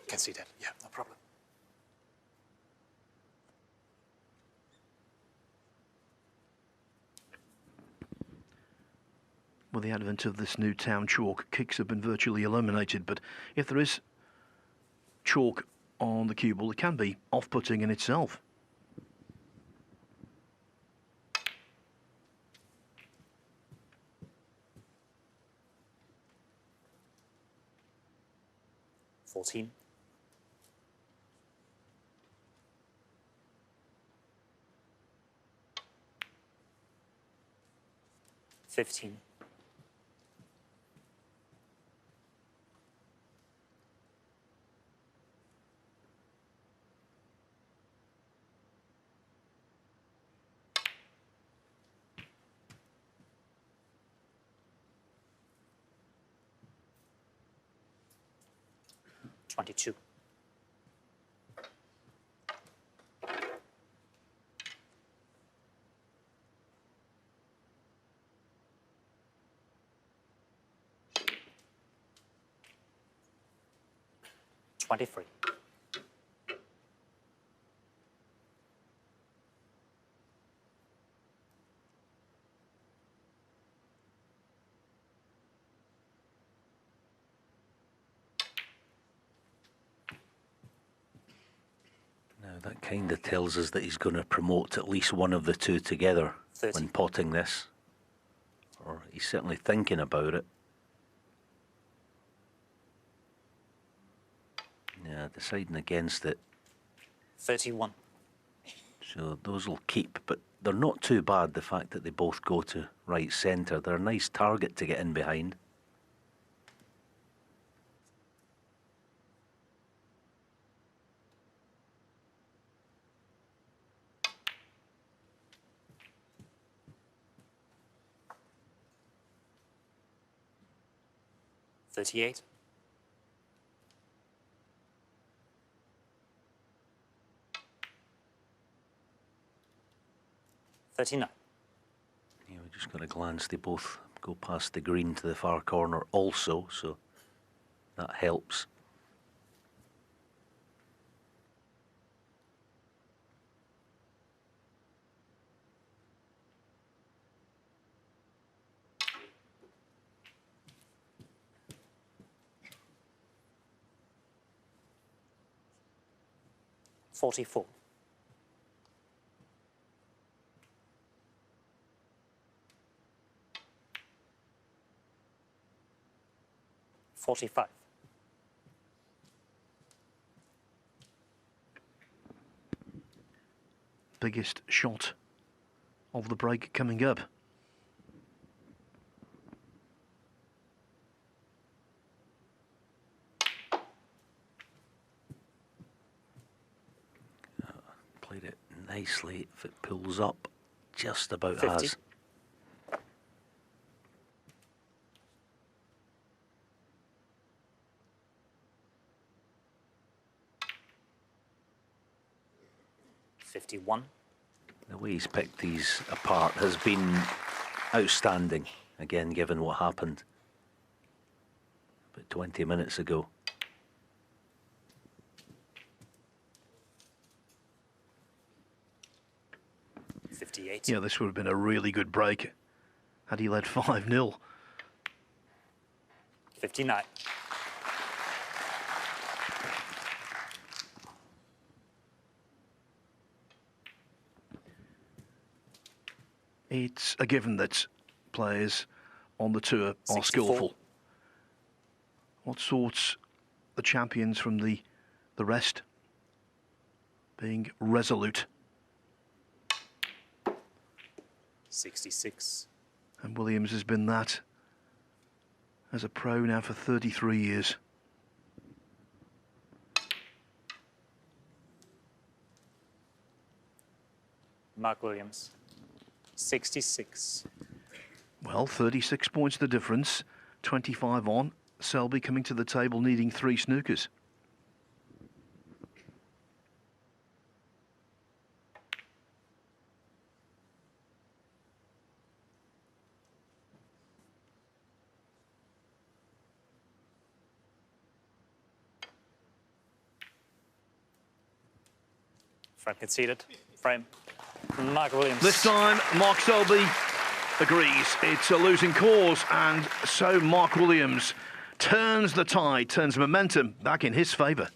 can see that. Yeah, no problem. With the advent of this new town chalk, kicks have been virtually eliminated, but if there is chalk on the cue ball, it can be off-putting in itself. $14. 15. $22. $23. Now that kind of tells us that he's going to promote at least one of the two together 30. when potting this. Or he's certainly thinking about it. Yeah, deciding against it. 31. So those will keep, but they're not too bad, the fact that they both go to right centre. They're a nice target to get in behind. 38. 39. Yeah, we just got a glance. They both go past the green to the far corner also, so that helps. $44. 45. Biggest shot of the break coming up. Played it nicely. If it pulls up, just about 50. has. $51. The way he's picked these apart has been outstanding, again, given what happened about 20 minutes ago. Yeah, this would have been a really good break had he led 5-0. 59. It's a given that players on the tour are 64. skillful. What sorts the champions from the rest? Being resolute. 66. And Williams has been that as a pro now for 33 years. Mark Williams. 66. Well, 36 points the difference. 25 on. Selby coming to the table needing 3 snookers. Frame conceded. Frame. Mark Williams. This time, Mark Selby agrees it's a losing cause, and so Mark Williams turns the tide, turns momentum back in his favour.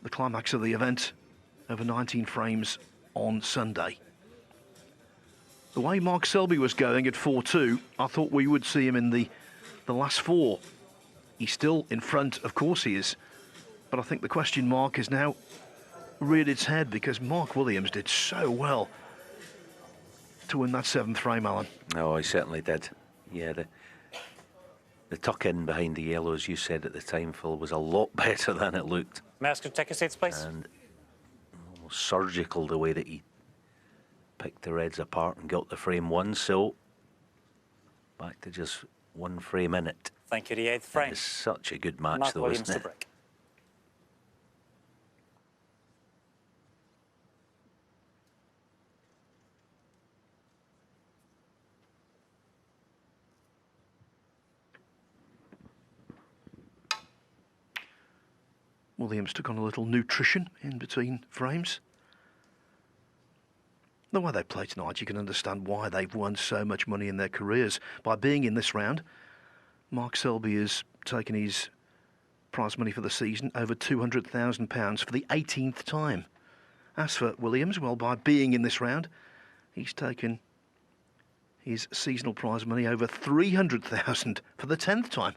the climax of the event over 19 frames on Sunday. The way Mark Selby was going at 4-2, I thought we would see him in the last four. He's still in front, of course he is, but I think the question mark has now reared its head because Mark Williams did so well to win that 7th frame, Alan. Oh, he certainly did. Yeah, the tuck in behind the yellow, as you said at the time, Phil, was a lot better than it looked. May I ask you to take your seats, please? And almost surgical the way that he picked the reds apart and got the frame won. So back to just one frame in it. Thank you. The 8th frame. It's such a good match, Mark though, Williams isn't to it? break. Williams took on a little nutrition in between frames. The way they play tonight, you can understand why they've won so much money in their careers. By being in this round, Mark Selby has taken his prize money for the season over £200,000 for the 18th time. As for Williams, well, by being in this round, he's taken his seasonal prize money over £300,000 for the 10th time.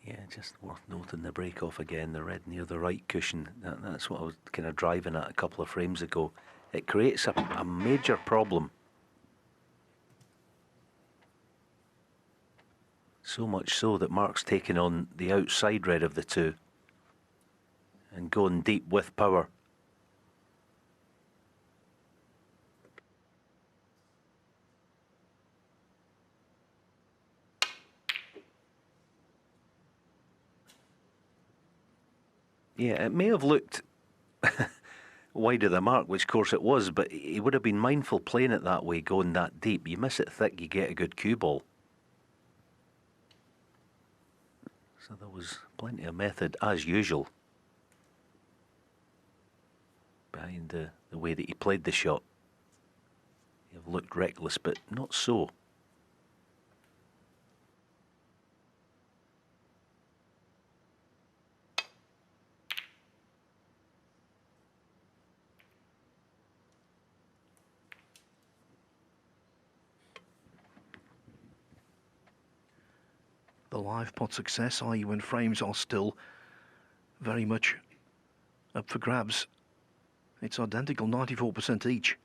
Yeah, just worth noting the break off again, the red near the right cushion. That's what I was kind of driving at a couple of frames ago. It creates a major problem. So much so that Mark's taken on the outside red of the two and going deep with power. Yeah, it may have looked wide of the mark, which of course it was, but he would have been mindful playing it that way, going that deep. You miss it thick, you get a good cue ball. So there was plenty of method, as usual, behind the way that he played the shot. He looked reckless, but not so. The live pot success, i.e. when frames are still very much up for grabs. It's identical, 94% each.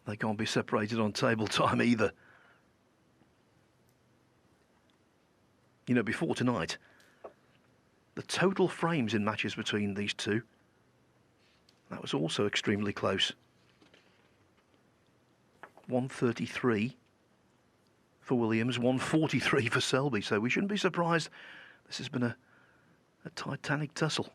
They can't be separated on table time either. You know, before tonight, the total frames in matches between these two, that was also extremely close. 133 for Williams, 143 for Selby, so we shouldn't be surprised. This has been a titanic tussle.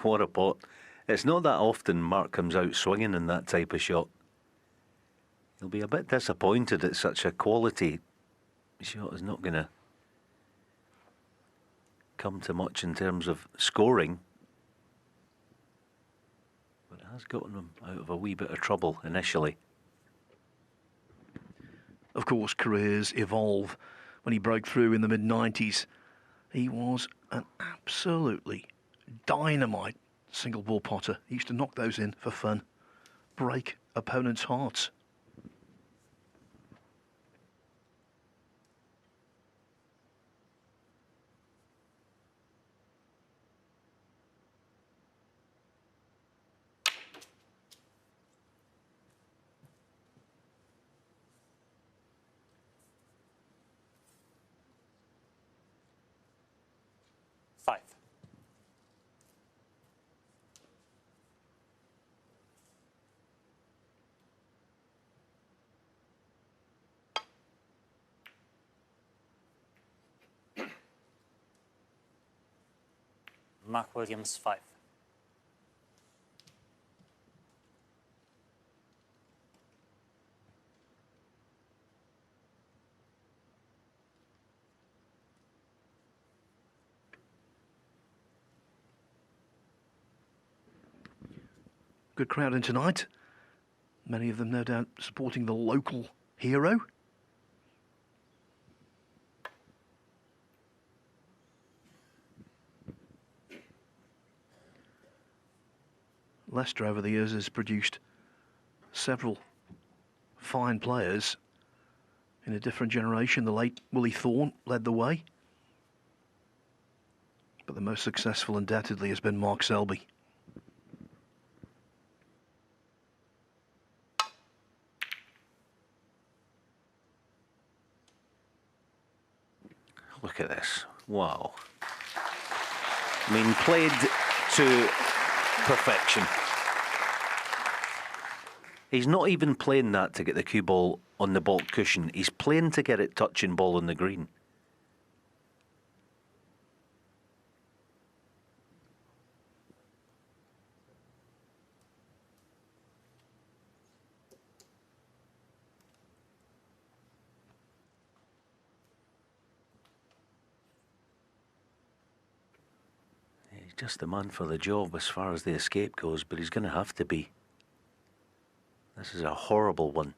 What a pot. It's not that often Mark comes out swinging in that type of shot. He'll be a bit disappointed at such a quality shot is not going to come to much in terms of scoring. But it has gotten him out of a wee bit of trouble initially. Of course, careers evolve. When he broke through in the mid-90s, he was an absolutely dynamite single ball potter. He used to knock those in for fun, break opponents' hearts. 5. Mark Williams, 5. Good crowd in tonight. Many of them, no doubt, supporting the local hero. Leicester over the years has produced several fine players in a different generation. The late Willie Thorne led the way, but the most successful undoubtedly has been Mark Selby. Look at this. Wow. I mean, played to perfection. He's not even playing that to get the cue ball on the baulk cushion. He's playing to get it touching ball on the green. He's just the man for the job as far as the escape goes, but he's going to have to be. This is a horrible one.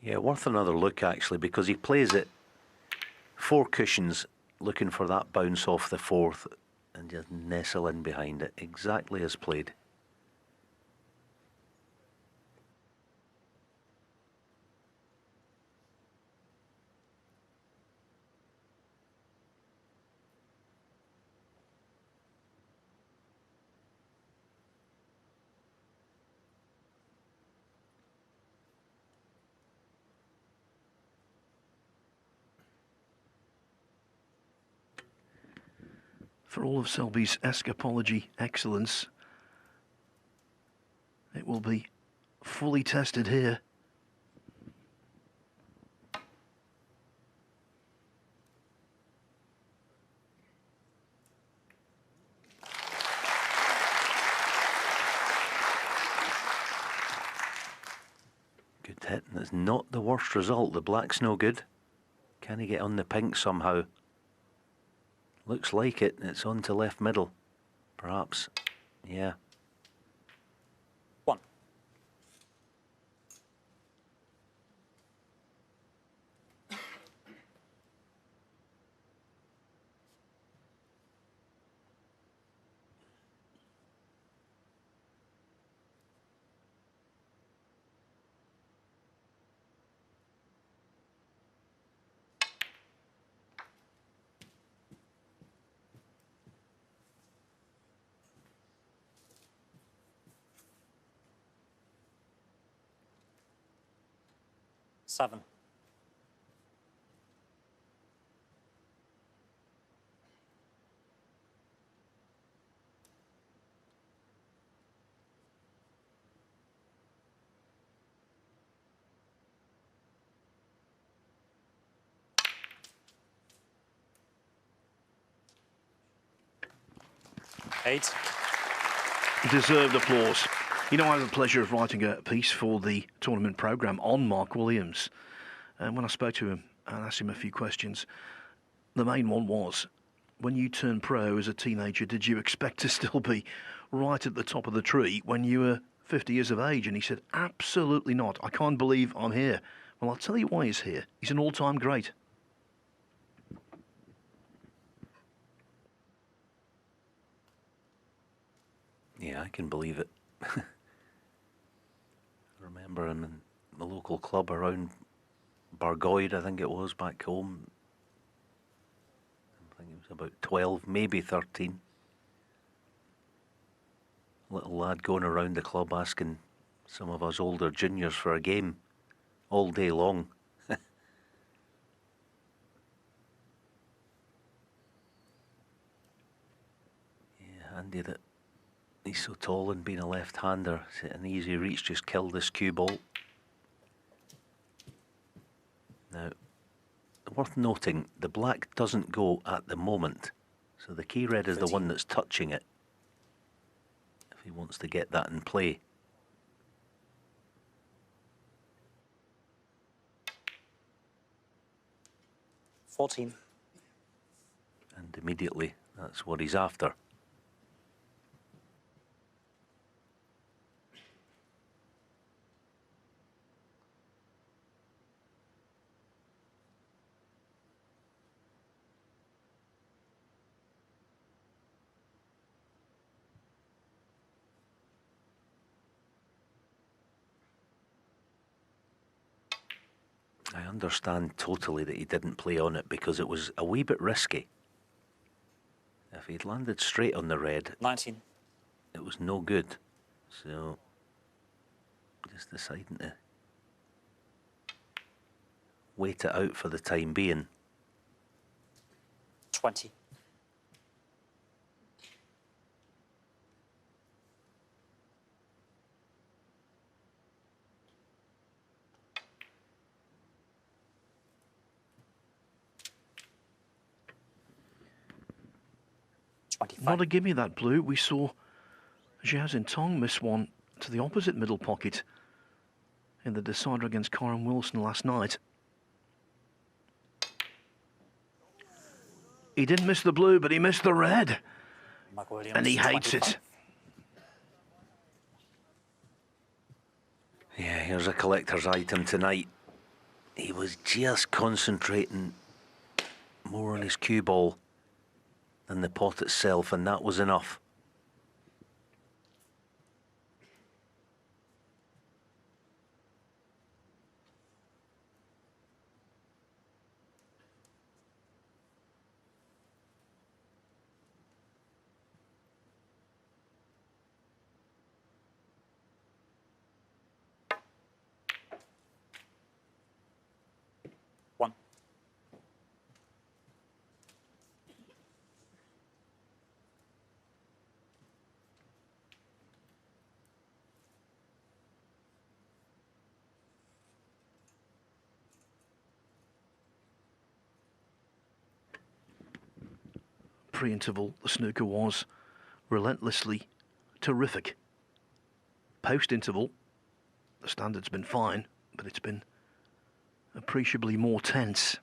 Yeah, worth another look actually, because he plays it 4 cushions, looking for that bounce off the 4th and just nestle in behind it, exactly as played. For all of Selby's escapology excellence, it will be fully tested here. Good hit, and it's not the worst result. The black's no good. Can he get on the pink somehow? Looks like it. It's on to left middle. Perhaps. Yeah. 1. Seven. Eight. Deserved applause. You know, I had the pleasure of writing a piece for the tournament programme on Mark Williams. And when I spoke to him and asked him a few questions, the main one was, when you turned pro as a teenager, did you expect to still be right at the top of the tree when you were 50 years of age, and he said, absolutely not. I can't believe I'm here. Well, I'll tell you why he's here. He's an all-time great. Yeah, I can believe it. I remember him in the local club around Bargoed, I think it was, back home. I think he was about 12, maybe 13. Little lad going around the club asking some of us older juniors for a game all day long. Yeah, handy that he's so tall and being a left-hander, an easy reach just killed this cue ball. Now, worth noting, the black doesn't go at the moment, so the key red is the one that's touching it, if he wants to get that in play. $14. And immediately, that's what he's after. I understand totally that he didn't play on it because it was a wee bit risky. If he'd landed straight on the red, 19. It was no good. So, just deciding to wait it out for the time being. 20. Not a gimme, that blue. We saw Jiazin Tong miss one to the opposite middle pocket in the decider against Karen Wilson last night. He didn't miss the blue, but he missed the red. And he hates it. Yeah, here's a collector's item tonight. He was just concentrating more on his cue ball than the pot itself, and that was enough. Pre-interval, the snooker was relentlessly terrific. Post-interval, the standard's been fine, but it's been appreciably more tense.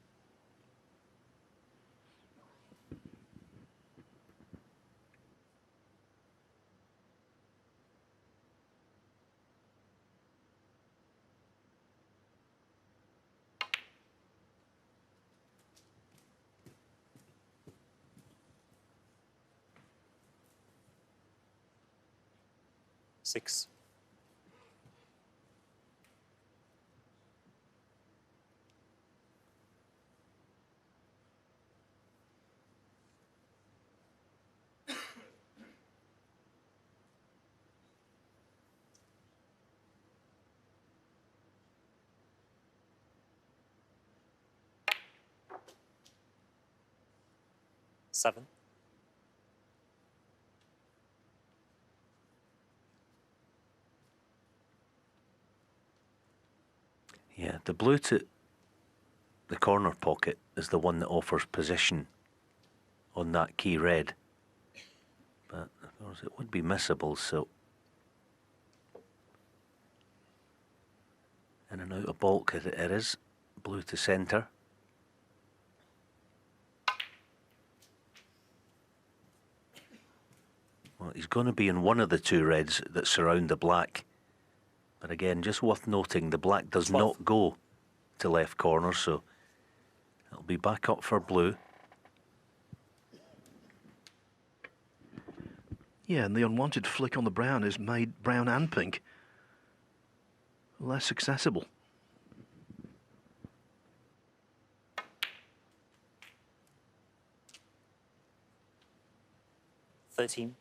Six. Seven. Yeah, the blue to the corner pocket is the one that offers position on that key red. But of course it would be missable, so in and out of balk it is. Blue to centre. Well, he's going to be in one of the two reds that surround the black But again, just worth noting, the black does not go to left corner, so it'll be back up for blue. Yeah, and the unwanted flick on the brown has made brown and pink less accessible. $13.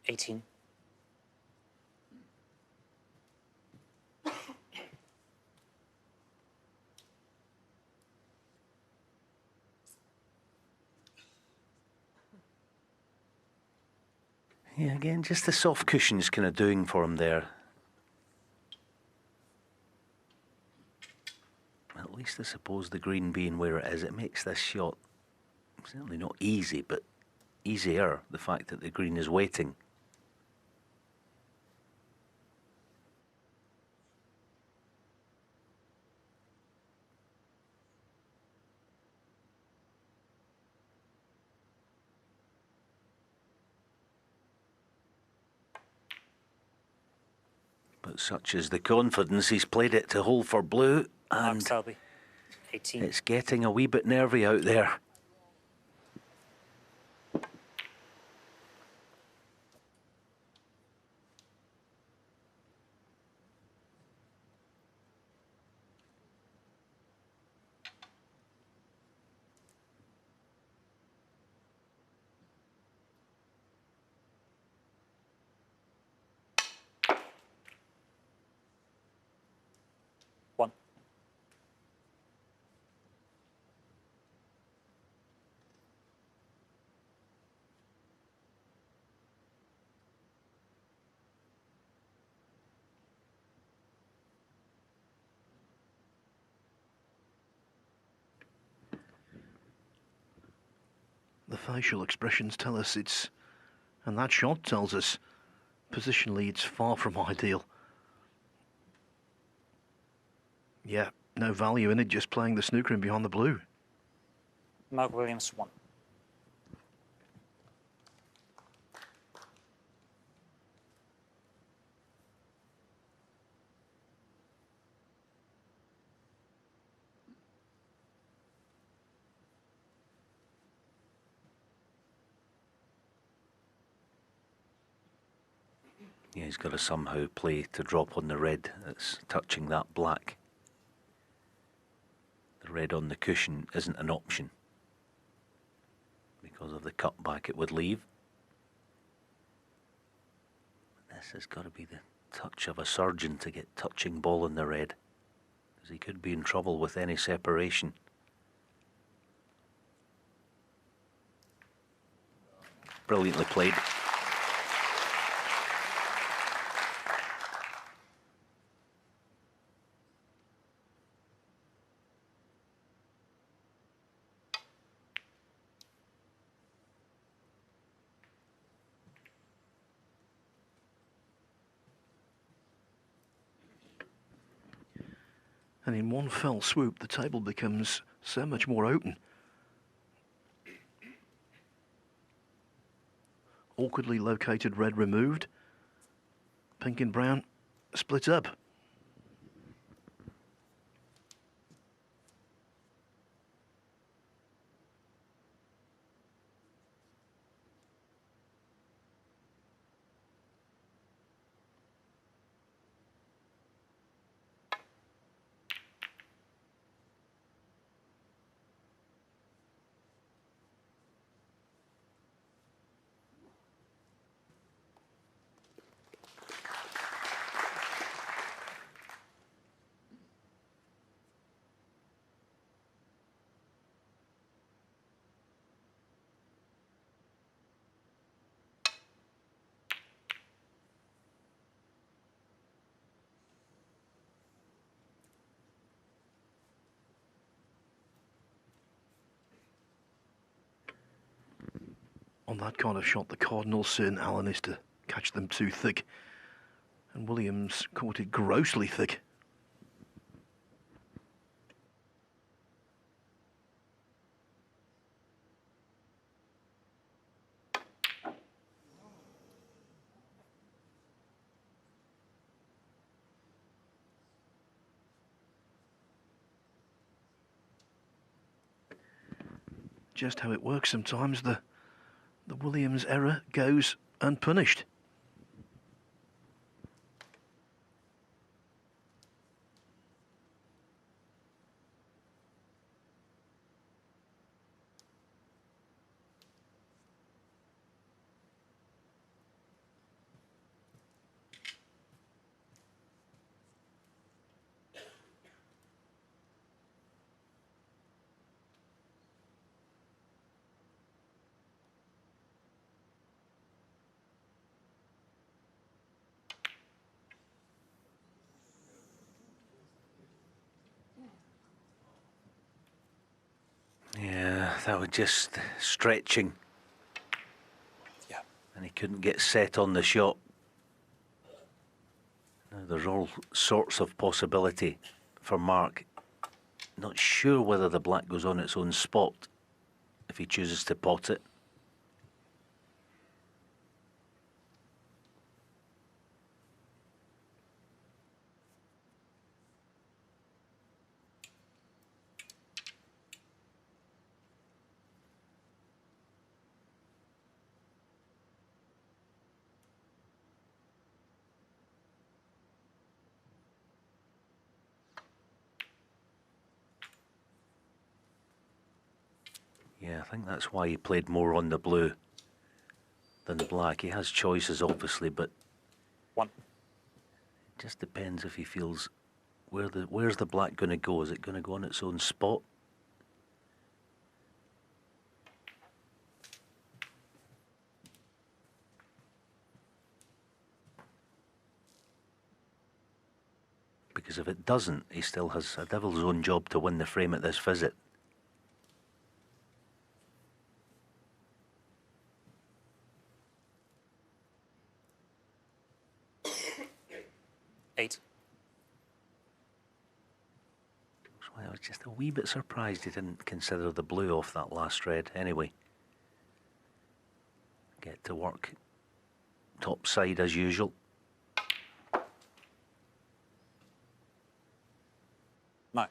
$18. Yeah, again, just the soft cushions kind of doing for him there. At least I suppose the green being where it is, it makes this shot certainly not easy, but easier, the fact that the green is waiting. But such is the confidence, he's played it to hole for blue, and Selby, 18. it's getting a wee bit nervy out there. One. The facial expressions tell us it's, and that shot tells us, positionally it's far from ideal. Yeah, no value in it, just playing the snooker in behind the blue. Mark Williams, 1. Yeah, he's got to somehow play to drop on the red that's touching that black. The red on the cushion isn't an option because of the cutback it would leave. This has got to be the touch of a surgeon to get touching ball on the red, because he could be in trouble with any separation. Brilliantly played. And in one fell swoop, the table becomes so much more open. Awkwardly located red removed. Pink and brown split up. on that kind of shot. The cardinal sin, Allen, is to catch them too thick. And Williams caught it grossly thick. Just how it works sometimes, the Williams error goes unpunished. Yeah, that was just stretching. Yeah. And he couldn't get set on the shot. Now, there's all sorts of possibility for Mark. Not sure whether the black goes on its own spot if he chooses to pot it. Yeah, I think that's why he played more on the blue than the black. He has choices, obviously, but One. it just depends if he feels where's the black going to go. Is it going to go on its own spot? Because if it doesn't, he still has a devil's own job to win the frame at this visit. Eight. So I was just a wee bit surprised he didn't consider the blue off that last red anyway. Get to work top side as usual. No.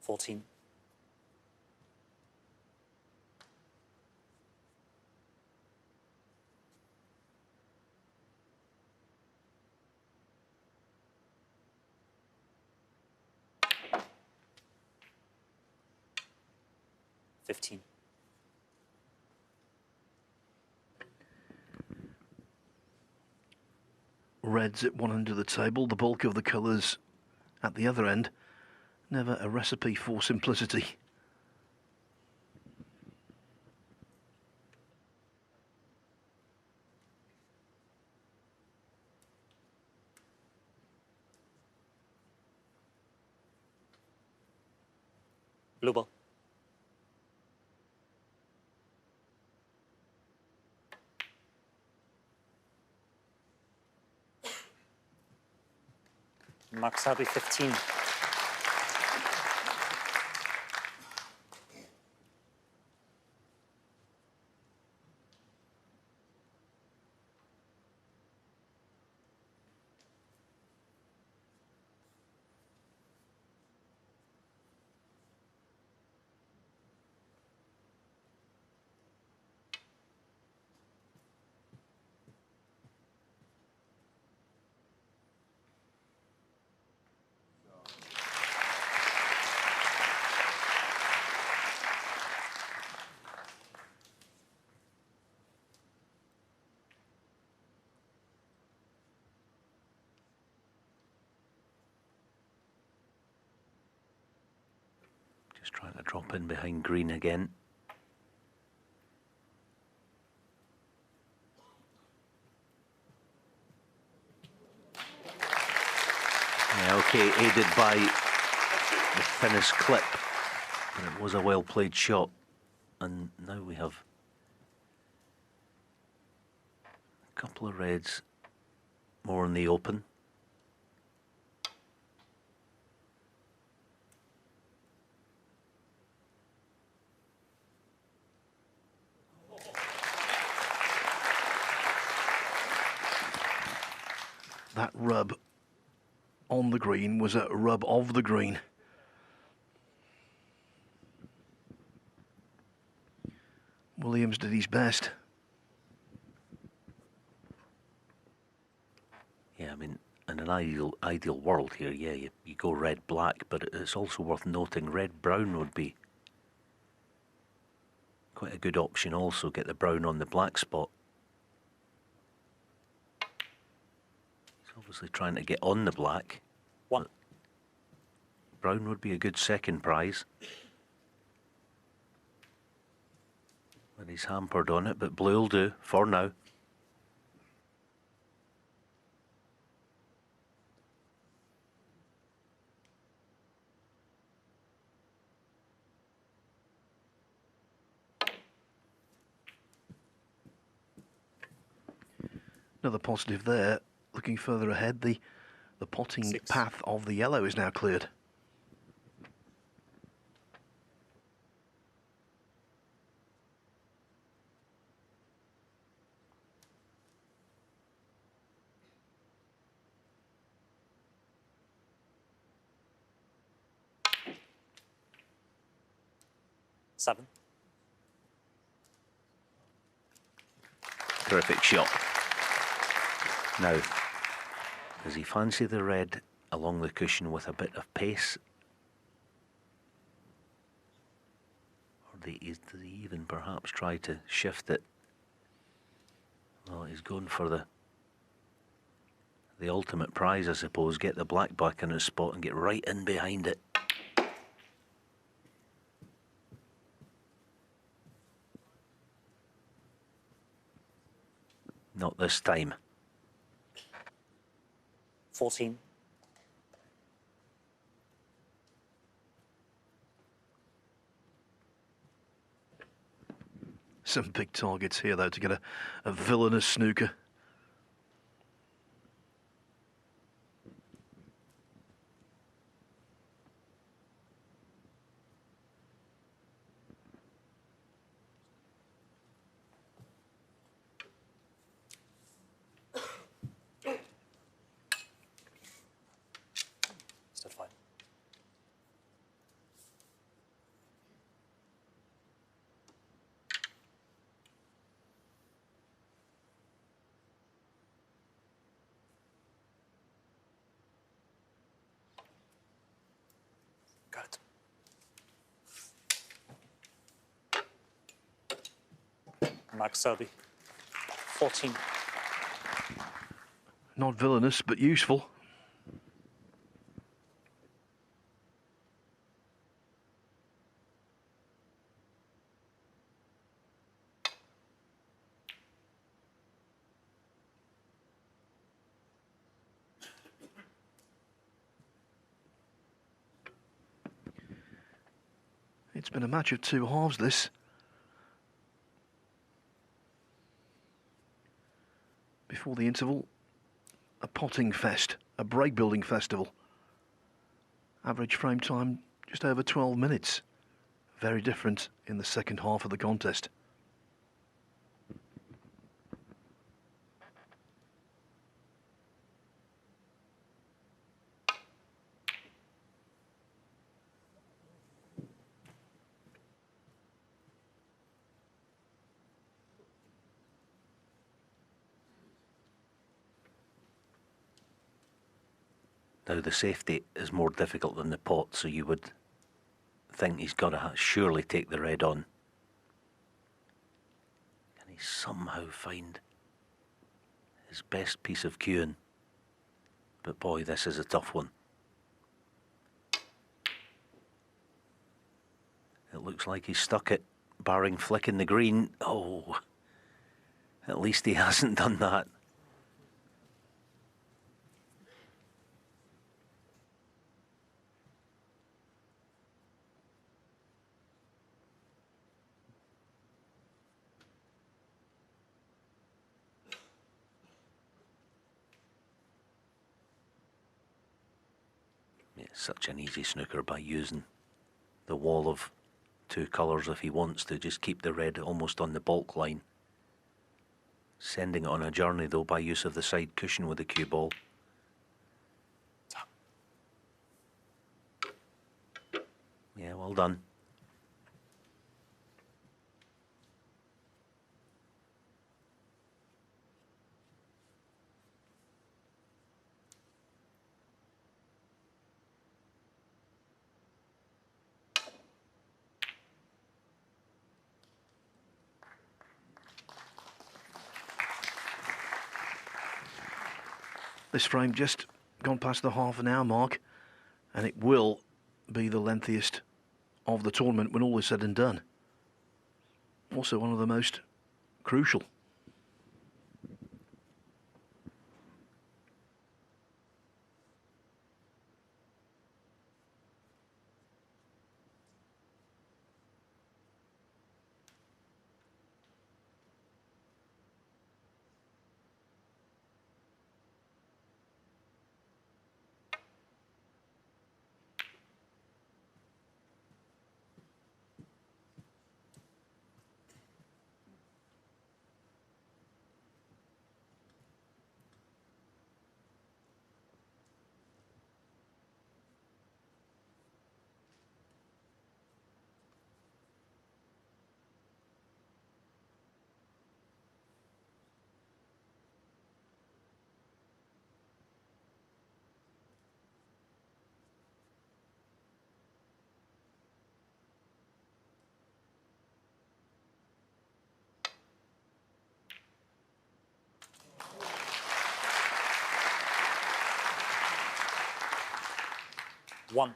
$14. $15. Reds at one end of the table, the bulk of the colours at the other end. Never a recipe for simplicity. Blue ball. Mark Selby, 15. drop in behind green again. Yeah, okay, aided by the thinnest clip, but it was a well-played shot. And now we have a couple of reds more in the open. That rub on the green was a rub of the green. Williams did his best. Yeah, I mean, in an ideal world here, yeah, you go red-black, but it's also worth noting red-brown would be quite a good option also, get the brown on the black spot. He's obviously trying to get on the black. One. Brown would be a good second prize. But he's hampered on it, but blue will do for now. Another positive there. Looking further ahead, the potting path of the yellow is now cleared. Seven. Terrific shot. Now, does he fancy the red along the cushion with a bit of pace? Or does he even perhaps try to shift it? Well, he's going for the ultimate prize, I suppose. Get the black back in his spot and get right in behind it. Not this time. 14. Some big targets here, though, to get a villainous snooker. Still fine. Got it. Mark Selby. 14. Not villainous, but useful. It's been a match of two halves, this. Before the interval, a potting fest, a break building festival. Average frame time just over 12 minutes. Very different in the second half of the contest. Now the safety is more difficult than the pot, so you would think he's got to surely take the red on. Can he somehow find his best piece of cueing? But boy, this is a tough one. Looks like he's stuck it, barring flicking the green. Oh, at least he hasn't done that. It's such an easy snooker by using the wall of two colours if he wants to just keep the red almost on the baulk line. Sending it on a journey though by use of the side cushion with the cue ball. Yeah, well done. This frame just gone past the half an hour mark, and it will be the lengthiest of the tournament when all is said and done. Also one of the most crucial. One.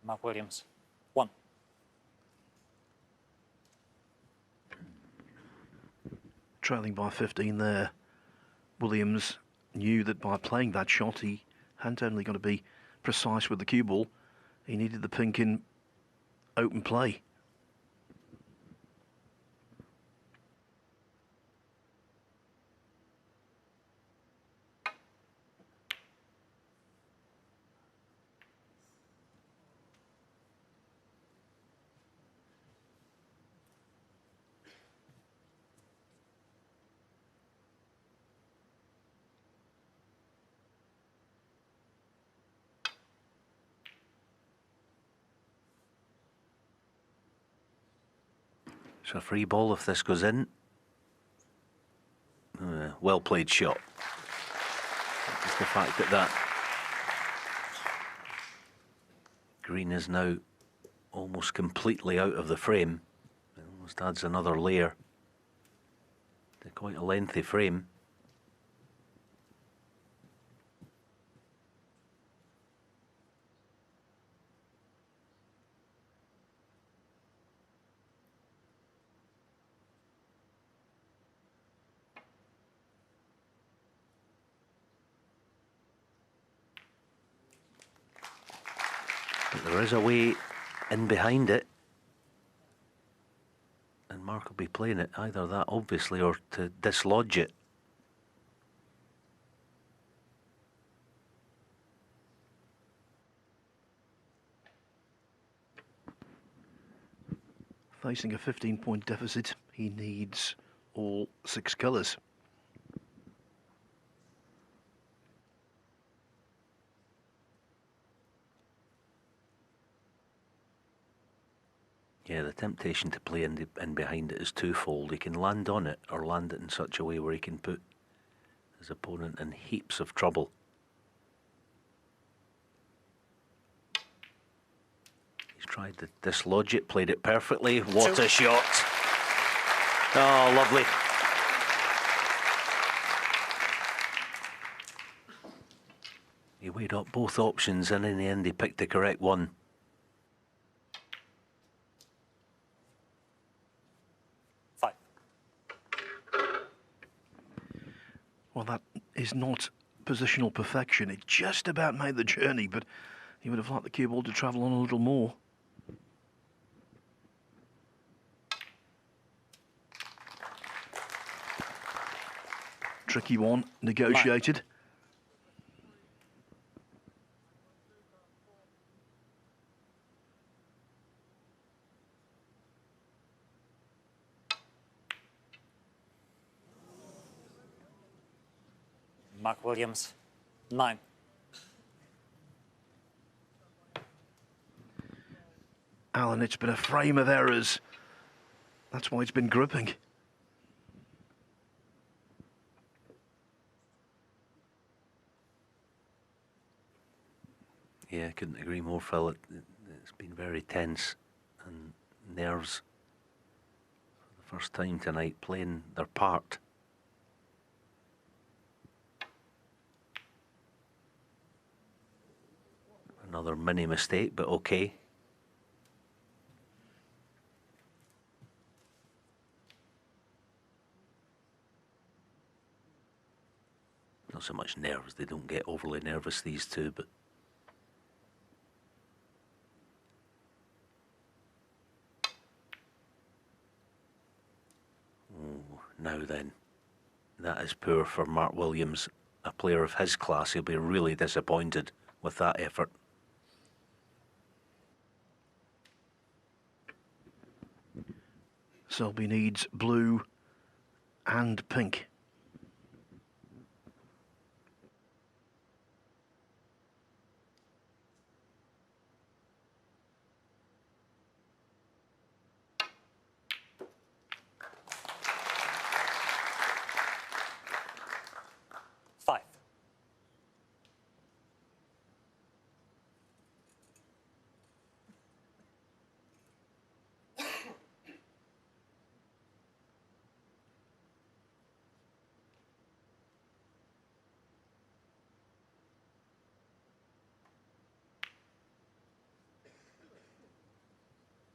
Mark Williams. One. Trailing by 15 there. Williams knew that by playing that shot, he hadn't only got to be precise with the cue ball, he needed the pink in open play. It's a free ball if this goes in. Well played shot. Just the fact that that green is now almost completely out of the frame. It almost adds another layer to quite a lengthy frame. But there is a way in behind it, and Mark will be playing it either that obviously or to dislodge it. Facing a 15-point deficit, he needs all 6 colours. Yeah, the temptation to play in behind it is twofold. He can land on it or land it in such a way where he can put his opponent in heaps of trouble. tried to dislodge it, played it perfectly. What a shot! Oh, lovely. He weighed up both options, and in the end he picked the correct one. Well, that is not positional perfection. It just about made the journey, but he would have liked the cue ball to travel on a little more. Tricky one, negotiated. Mark Williams, 9. Alan, it's been a frame of errors. That's why it's been gripping. Yeah, I couldn't agree more, Phil. It's been very tense, and nerves for the first time tonight playing their part. Another mini mistake, but okay. Not so much nerves, they don't get overly nervous, these two, but now then, that is poor for Mark Williams. A player of his class, he'll be really disappointed with that effort. Selby needs blue and pink.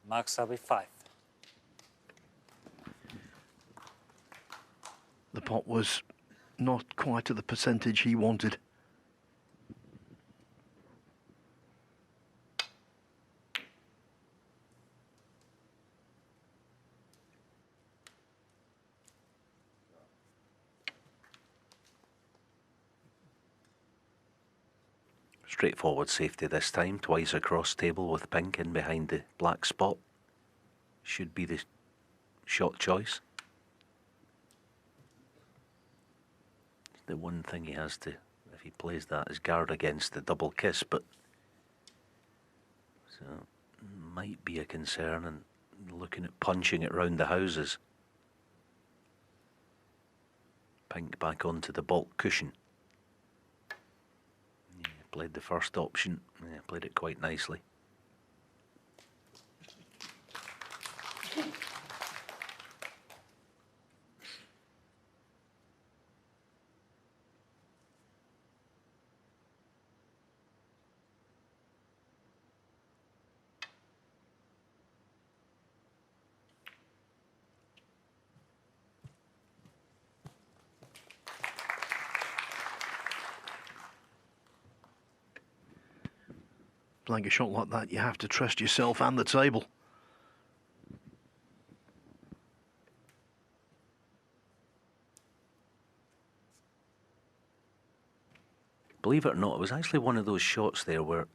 Mark Selby, 5. The pot was not quite at the percentage he wanted. Straightforward safety this time, twice across table with pink in behind the black spot. Should be the shot choice. The one thing he has to, if he plays that, is guard against the double kiss, but so might be a concern, and looking at punching it round the houses. Pink back onto the baulk cushion. Yeah, played the first option, yeah, played it quite nicely. Playing a shot like that, you have to trust yourself and the table. Believe it or not, it was actually one of those shots there where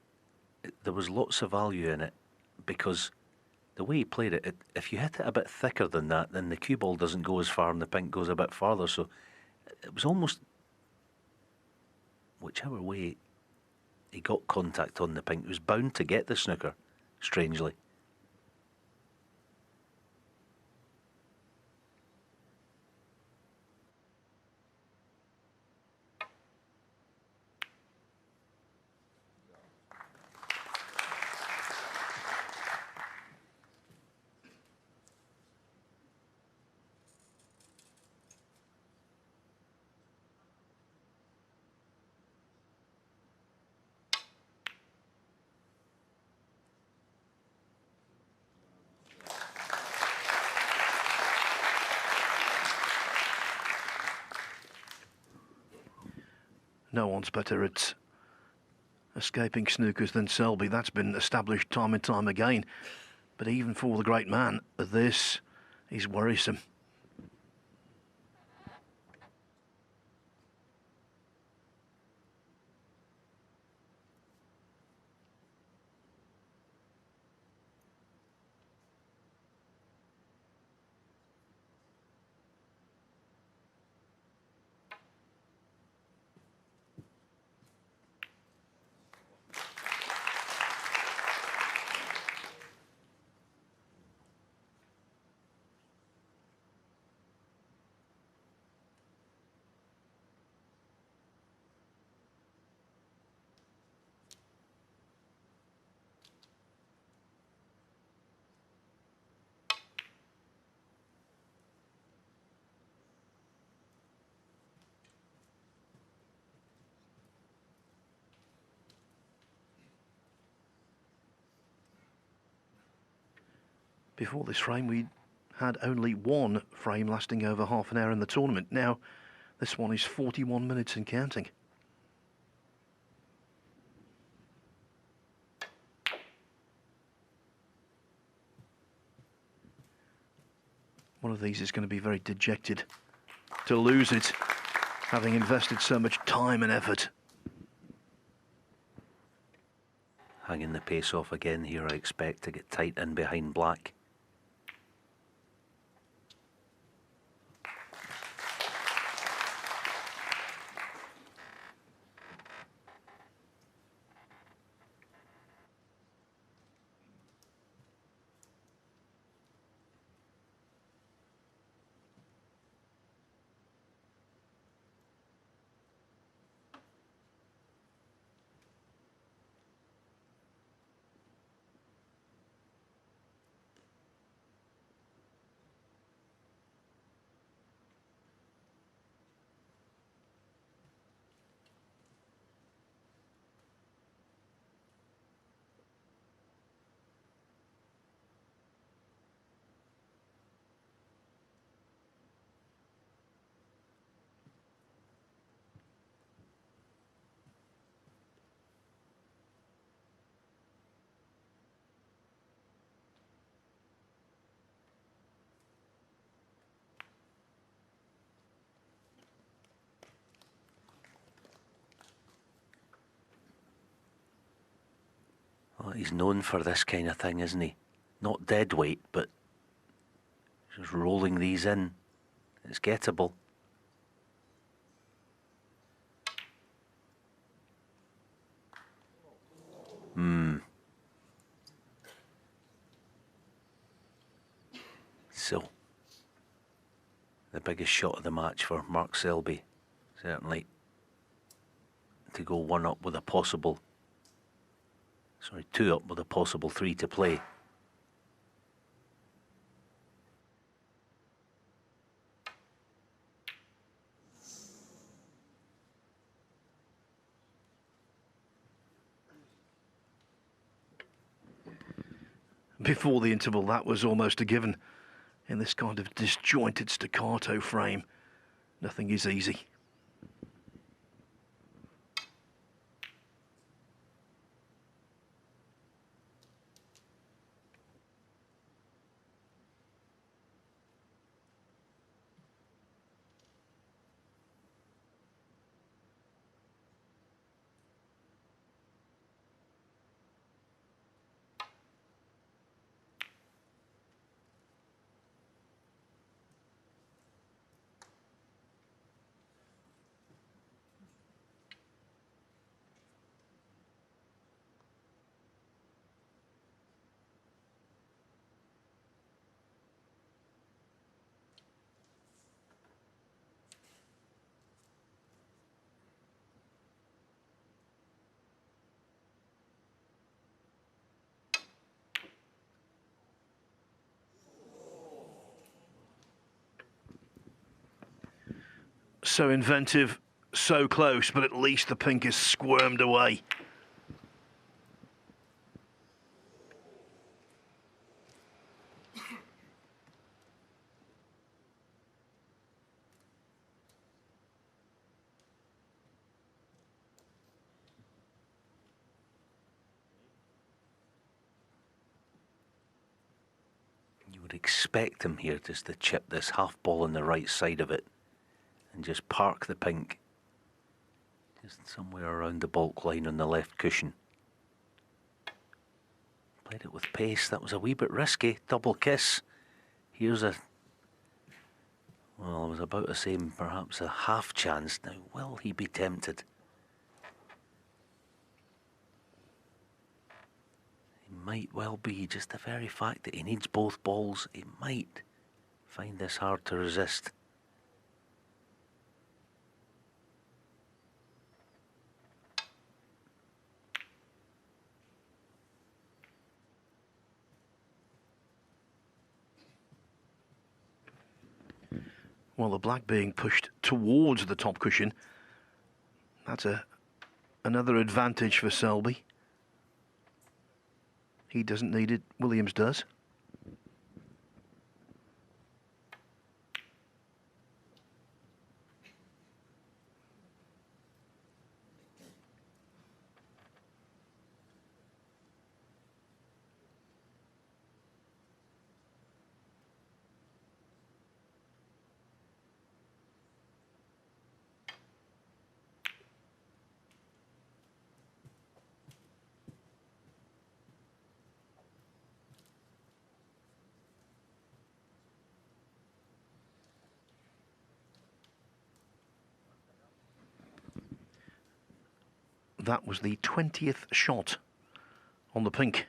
there was lots of value in it, because the way he played it, if you hit it a bit thicker than that, then the cue ball doesn't go as far and the pink goes a bit farther. So it was almost, whichever way he got contact on the pink, he was bound to get the snooker, strangely. No one's better at escaping snookers than Selby. That's been established time and time again. But even for the great man, this is worrisome. Before this frame, we had only one frame lasting over half an hour in the tournament. Now, this one is 41 minutes and counting. One of these is going to be very dejected to lose it, having invested so much time and effort. Hanging the pace off again here, I expect, to get tight in behind black. Well, he's known for this kind of thing, isn't he? Not dead weight, but just rolling these in. It's gettable. So, the biggest shot of the match for Mark Selby, certainly, to go one up with a possible, sorry, two up with a possible three to play. Before the interval, that was almost a given. In this kind of disjointed staccato frame, nothing is easy. So inventive, so close, but at least the pink is squirmed away. would expect him here just to chip this half ball on the right side of it and just park the pink just somewhere around the baulk line on the left cushion. Played it with pace. That was a wee bit risky. Double kiss. Here's a, well, it was about the same, perhaps a half chance. Now, will he be tempted? He might well be. Just the very fact that he needs both balls, he might find this hard to resist. Well, the black being pushed towards the top cushion. That's another advantage for Selby. He doesn't need it, Williams does. That was the 20th shot on the pink.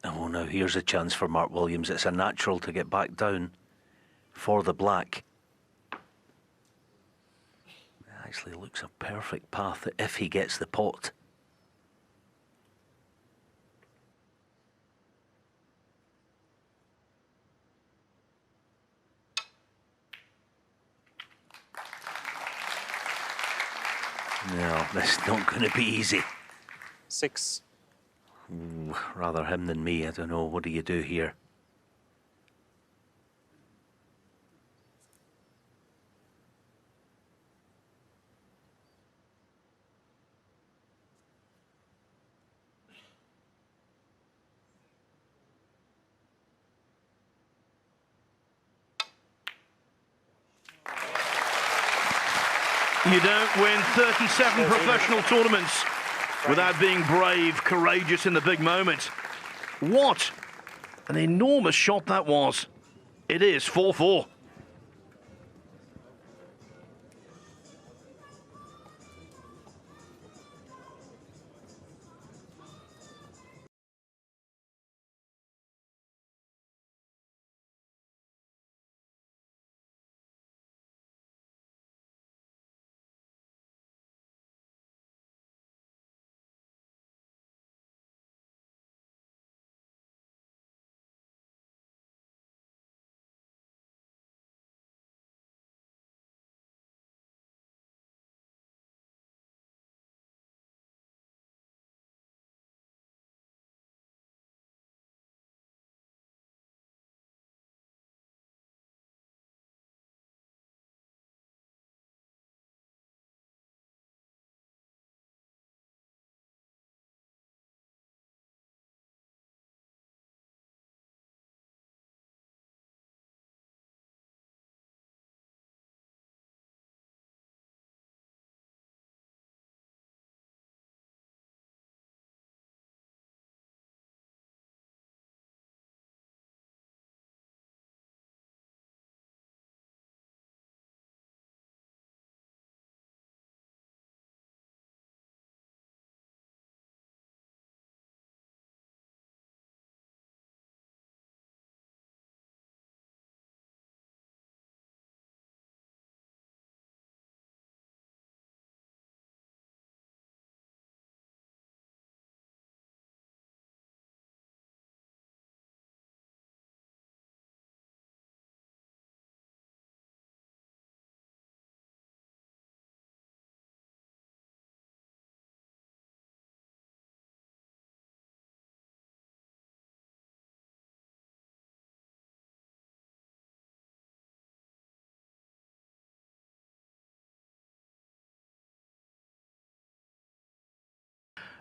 Oh, now here's a chance for Mark Williams. It's a natural to get back down for the black. It actually looks a perfect path if he gets the pot. No, this is not going to be easy. 6. Ooh, rather him than me. I don't know. What do you do here? You don't win 37 professional tournaments without being brave, courageous in the big moment. What an enormous shot that was. It is 4-4.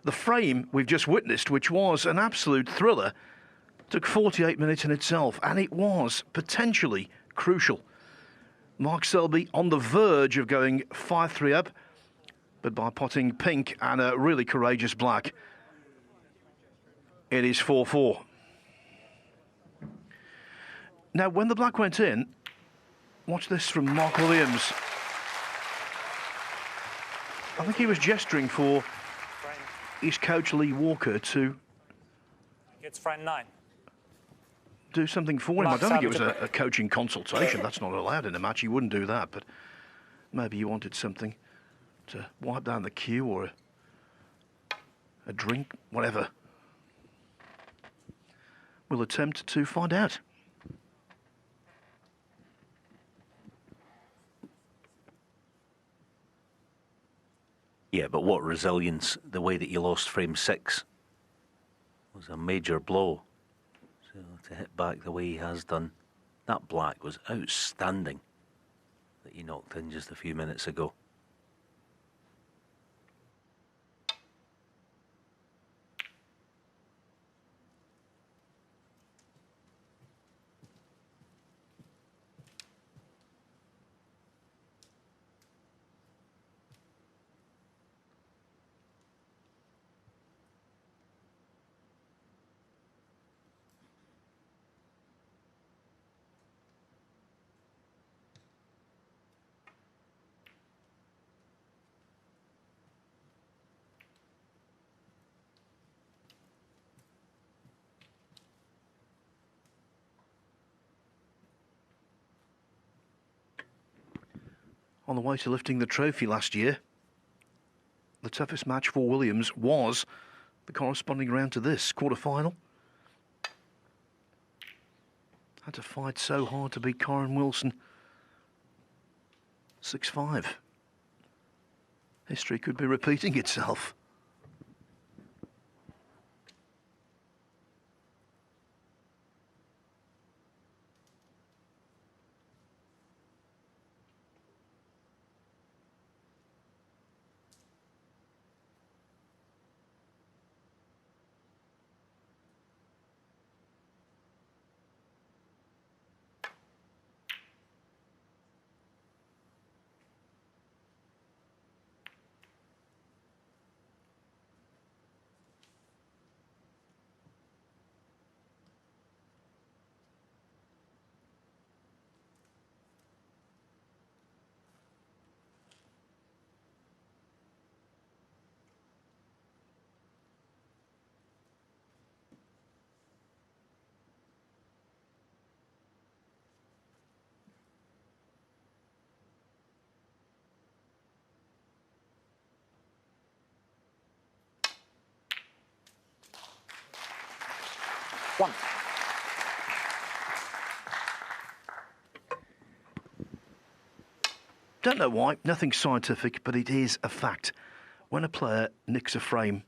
The frame we've just witnessed, which was an absolute thriller, took 48 minutes in itself, and it was potentially crucial. Mark Selby on the verge of going 5-3 up, but by potting pink and a really courageous black, it is 4-4. Now, when the black went in, watch this from Mark Williams. I think he was gesturing for his coach Lee Walker to It's frame 9. do something for him. Mark I don't think it was Selby a coaching consultation. That's not allowed in a match. He wouldn't do that, but maybe he wanted something to wipe down the queue or a drink, whatever. We'll attempt to find out. Yeah, but what resilience, the way that you lost frame 6 was a major blow. So to hit back the way he has done, that black was outstanding that he knocked in just a few minutes ago. On the way to lifting the trophy last year, the toughest match for Williams was the corresponding round to this, quarter-final. Had to fight so hard to beat Corin Wilson 6-5. History could be repeating itself. One. Don't know why, nothing scientific, but it is a fact. When a player nicks a frame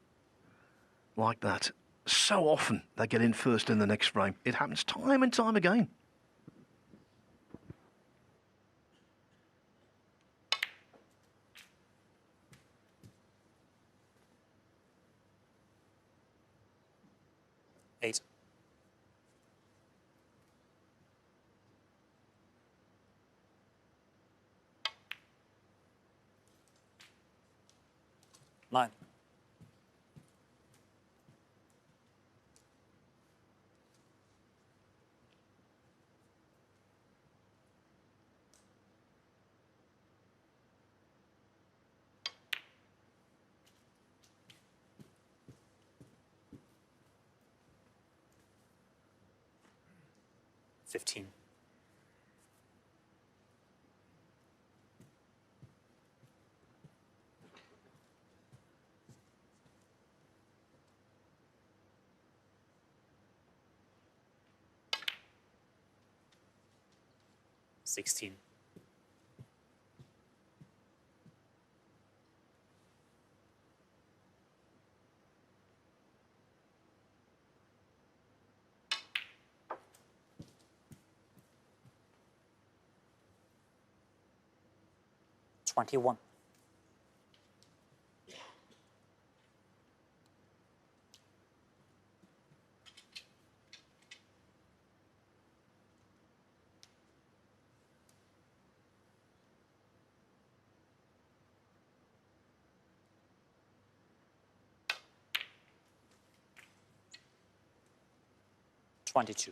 like that, so often they get in first in the next frame. It happens time and time again. Eight. Nine. $15. $16. $21. 22.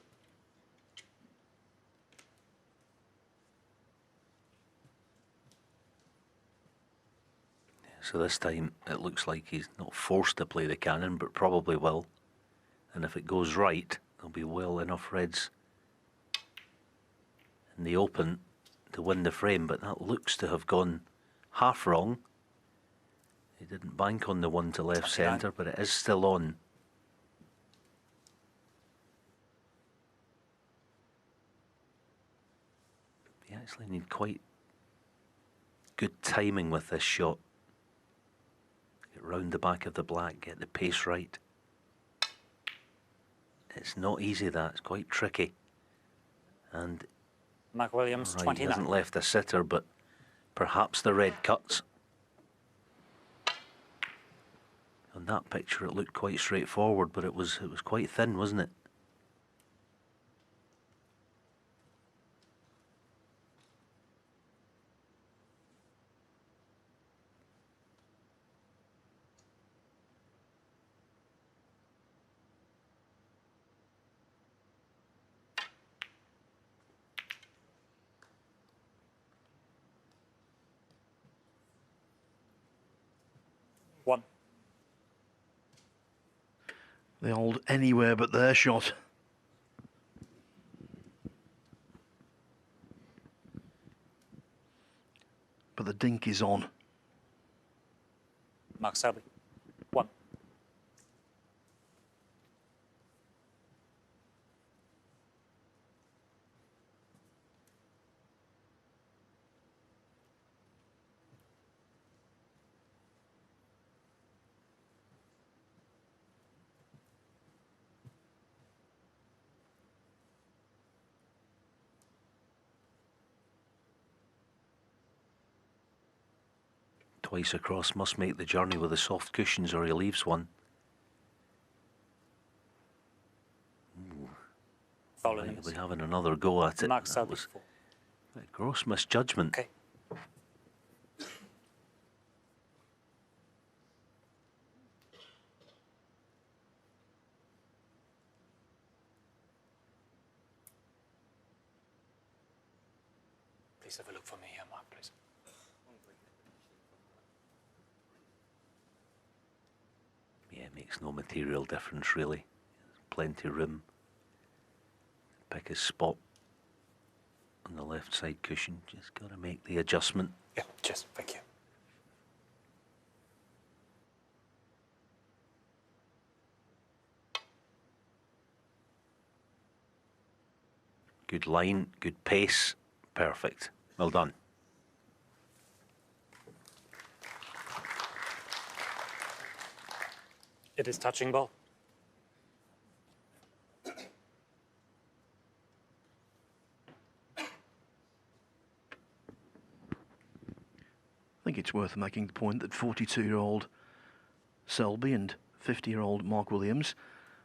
So this time it looks like he's not forced to play the cannon, but probably will. And if it goes right, there'll be well enough reds in the open to win the frame, but that looks to have gone half wrong. He didn't bank on the one to left centre, but it is still on. You actually need quite good timing with this shot. Get round the back of the black, get the pace right. It's not easy, that. It's quite tricky. And Mark Williams, right, 29. he hasn't left a sitter, but perhaps the red cuts. On that picture it looked quite straightforward, but it was quite thin, wasn't it? One. The old anywhere but there shot. But the dink is on. Mark Selby. 1. Twice across, must make the journey with the soft cushions or he leaves one. Might be having another go at it. Mark That Selby. was a gross misjudgment. Okay. Please have a look for me here, Mark, please. Yeah, it makes no material difference really. There's plenty of room. Pick his spot on the left side cushion. Just got to make the adjustment. Yeah, cheers. Thank you. Good line, good pace, perfect. Well done. It is touching ball. I think it's worth making the point that 42-year-old Selby and 50-year-old Mark Williams,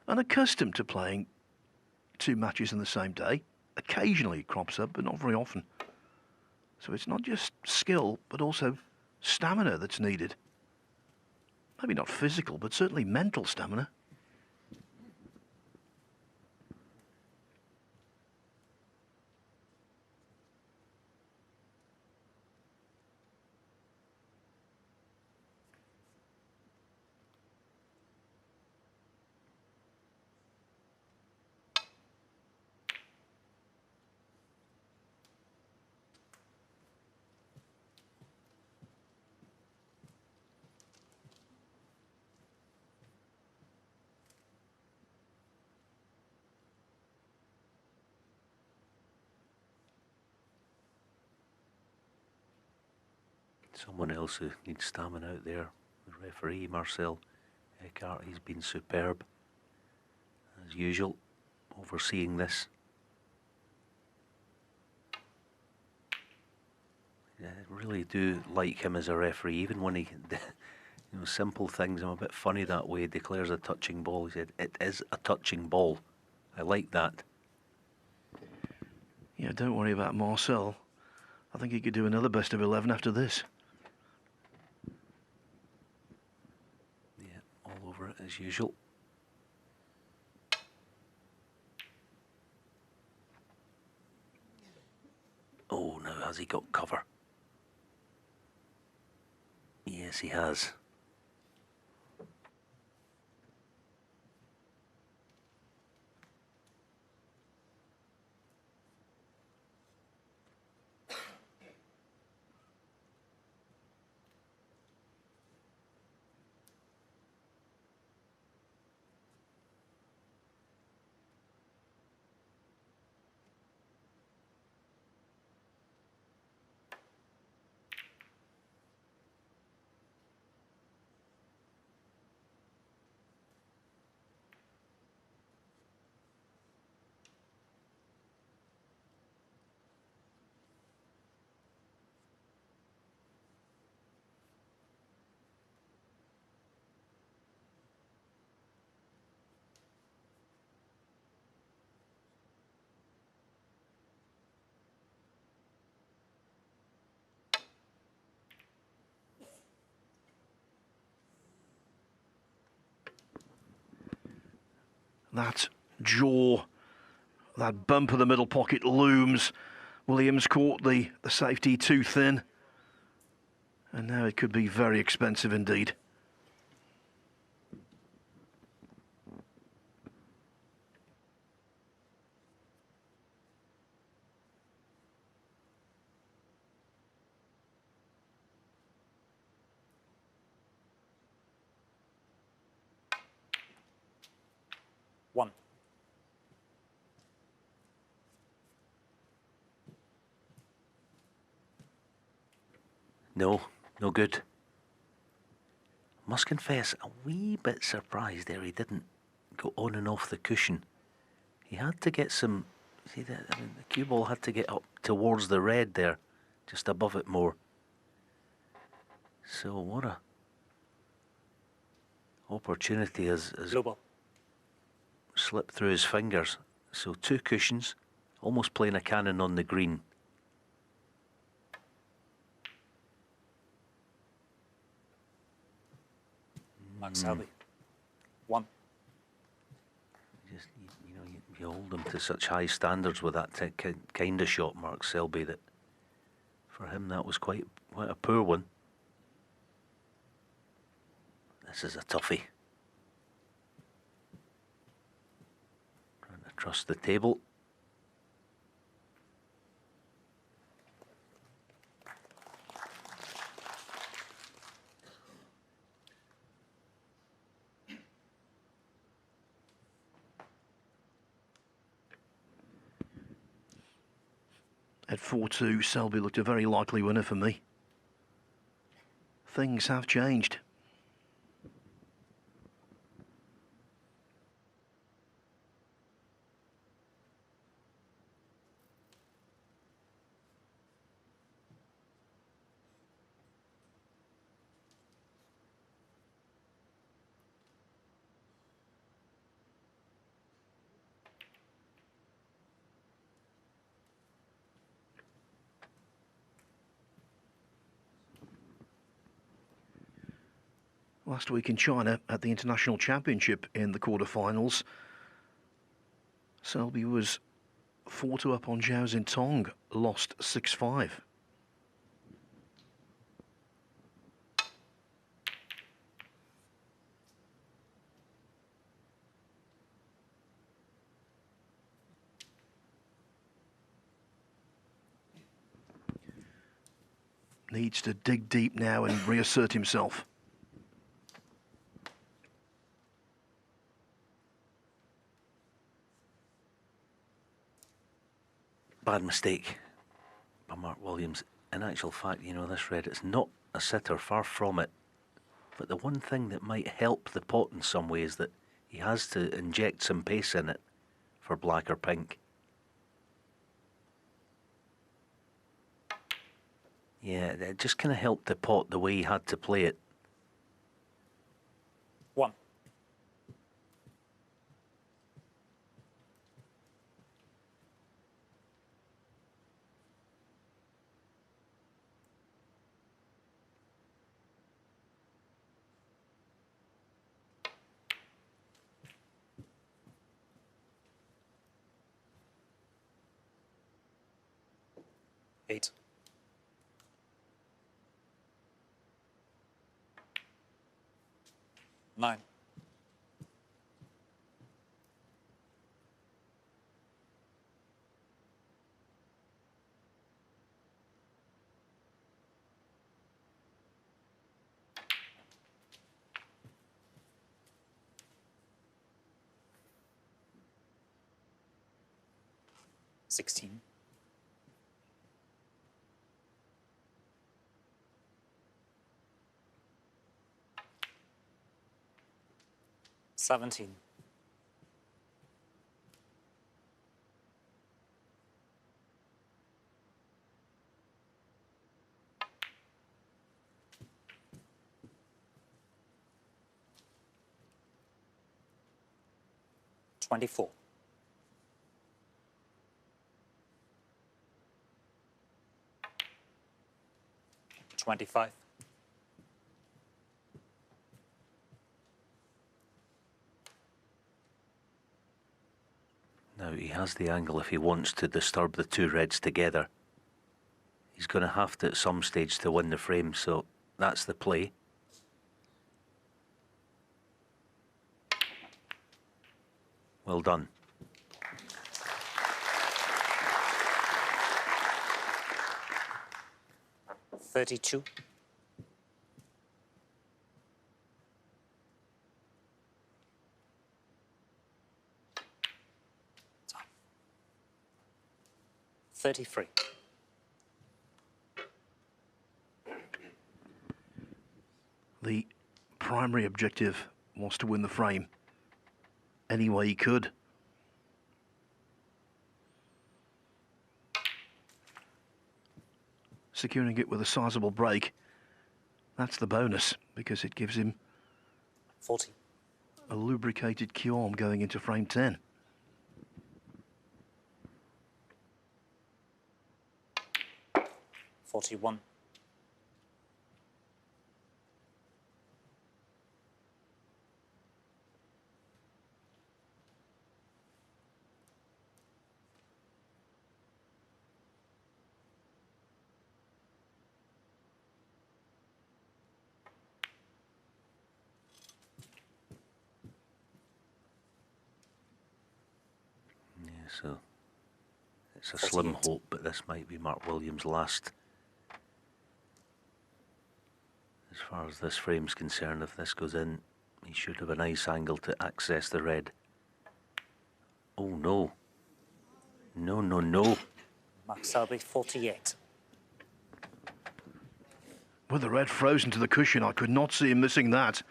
unaccustomed to playing 2 matches in the same day, occasionally it crops up, but not very often. So it's not just skill, but also stamina that's needed. Maybe not physical, but certainly mental stamina. Someone else who needs stamina out there. The referee, Marcel Eckhart, he's been superb, as usual, overseeing this. Yeah, I really do like him as a referee, even when he, simple things. I'm a bit funny that way. He declares a touching ball. He said, "It is a touching ball." I like that. Yeah, don't worry about Marcel. I think he could do another best of 11 after this. Yeah, all over it as usual. Oh, now has he got cover? Yes, he has. That jaw, that bump of the middle pocket looms. Williams caught the safety too thin. And now it could be very expensive indeed. One. No, no good. Must confess, a wee bit surprised there he didn't go on and off the cushion. He had to get some... See, the cue ball had to get up towards the red there, just above it more. So what a opportunity has slipped through his fingers. So 2 cushions, almost playing a cannon on the green. Mark Selby. One. Just, you hold him to such high standards with that kind of shot, Mark Selby, that for him that was quite a poor one. This is a toughie. Trying to trust the table. At 4-2, Selby looked a very likely winner for me. Things have changed. Last week in China at the International Championship in the quarterfinals, Selby was 4-2 up on Zhao Xintong, lost 6-5. Needs to dig deep now and reassert himself. Bad mistake by Mark Williams. In actual fact, this red, it's not a sitter, far from it. But the one thing that might help the pot in some way is that he has to inject some pace in it for black or pink. Yeah, it just kind of helped the pot the way he had to play it. One. 8. 9. 16. 17. 24. 25. Now he has the angle if he wants to disturb the two reds together. He's going to have to at some stage to win the frame, so that's the play. Well done. $32. 33. The primary objective was to win the frame any way he could. Securing it with a sizable break, that's the bonus, because it gives him 40. a lubricated cue arm going into frame 10. $41. Yeah, so it's a slim hope, but this might be Mark Williams' last. As far as this frame's concerned, if this goes in, he should have a nice angle to access the red. Oh no. No, no, no. Mark Selby, 48. With the red frozen to the cushion, I could not see him missing that.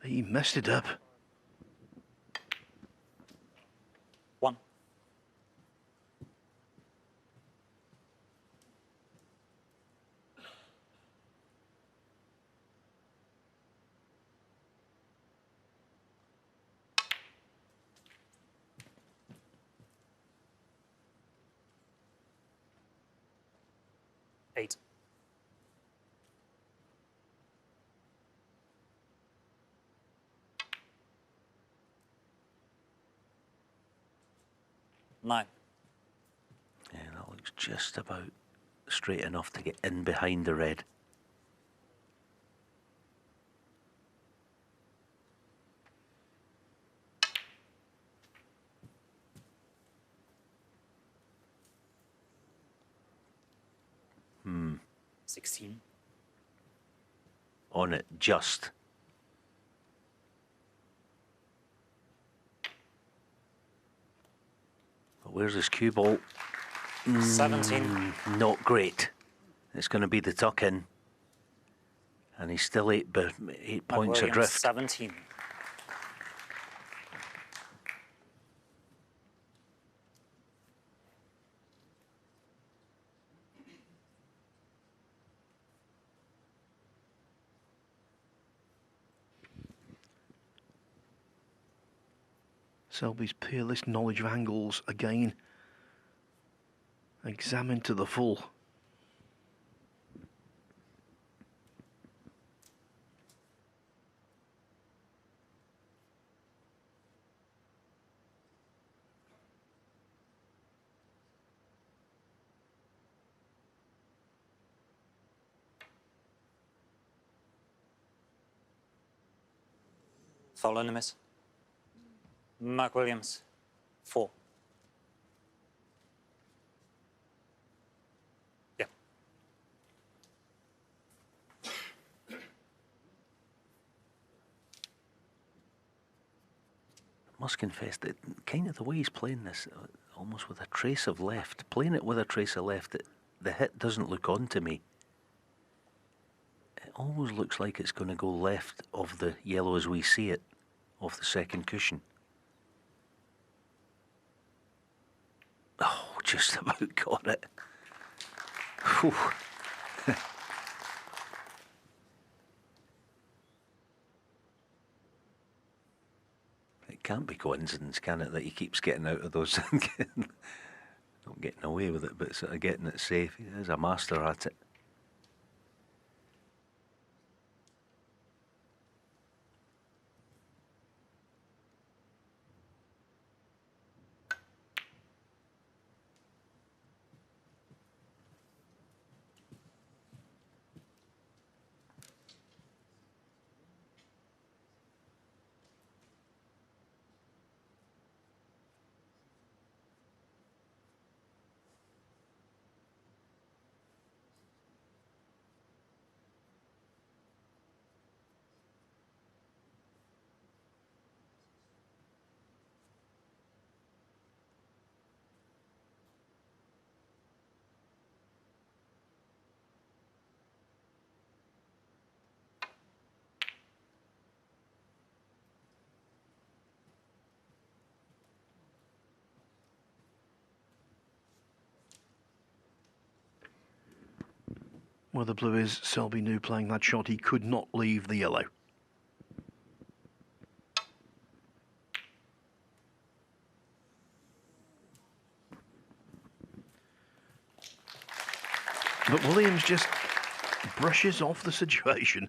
He messed it up. 1. 8. 9. Yeah, that looks just about straight enough to get in behind the red. Hmm. 16. On it, just. But where's his cue ball? 17. Not great. It's going to be the tuck in. And he's still 8 points adrift. 17. Selby's peerless knowledge of angles again examined to the full. Foul on the miss. Mark Williams, 4. Yeah. Must confess that kind of the way he's playing this, almost with a trace of left, playing it with a trace of left, the hit doesn't look on to me. It always looks like it's going to go left of the yellow as we see it, off the second cushion. Oh, just about got it. Whew. It can't be coincidence, can it, that he keeps getting out of those, not getting away with it, but sort of getting it safe. He is a master at it. Well, the blue is Selby knew playing that shot, he could not leave the yellow. But Williams just brushes off the situation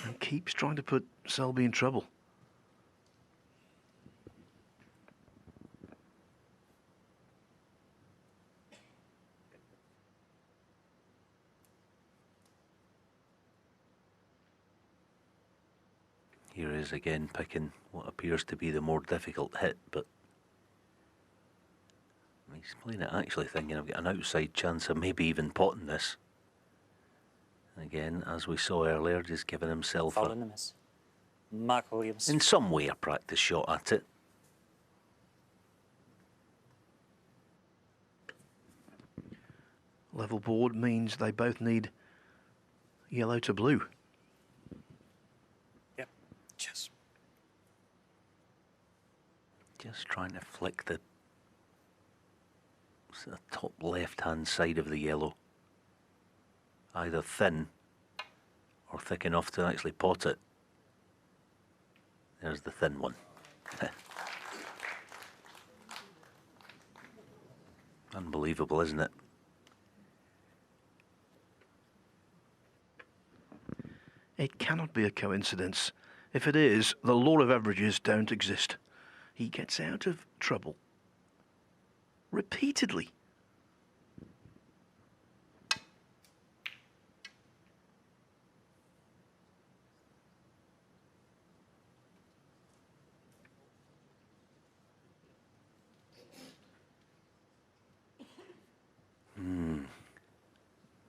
and keeps trying to put Selby in trouble. Here is again picking what appears to be the more difficult hit, but he's playing it actually thinking I've got an outside chance of maybe even potting this. Again, as we saw earlier, just giving himself Foul on the miss. Mark Williams. in some way a practice shot at it. Level board means they both need yellow to blue. Yep. Cheers. Just trying to flick the top left-hand side of the yellow, either thin or thick enough to actually pot it. There's the thin one. Unbelievable, isn't it? It cannot be a coincidence. If it is, the law of averages don't exist. He gets out of trouble repeatedly.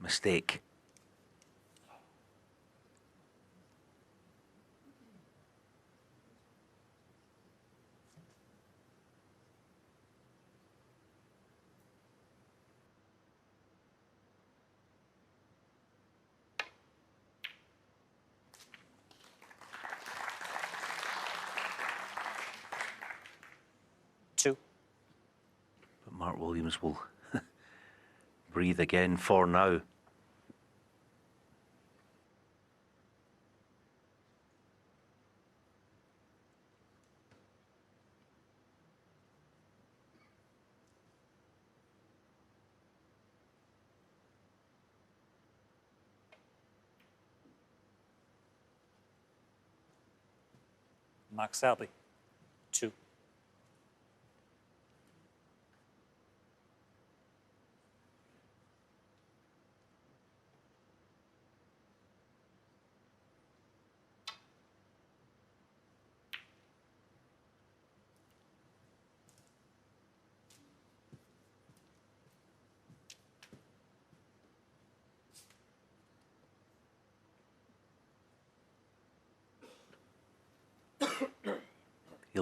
Mistake. But Mark Williams will breathe again for now. Mark Selby, 2.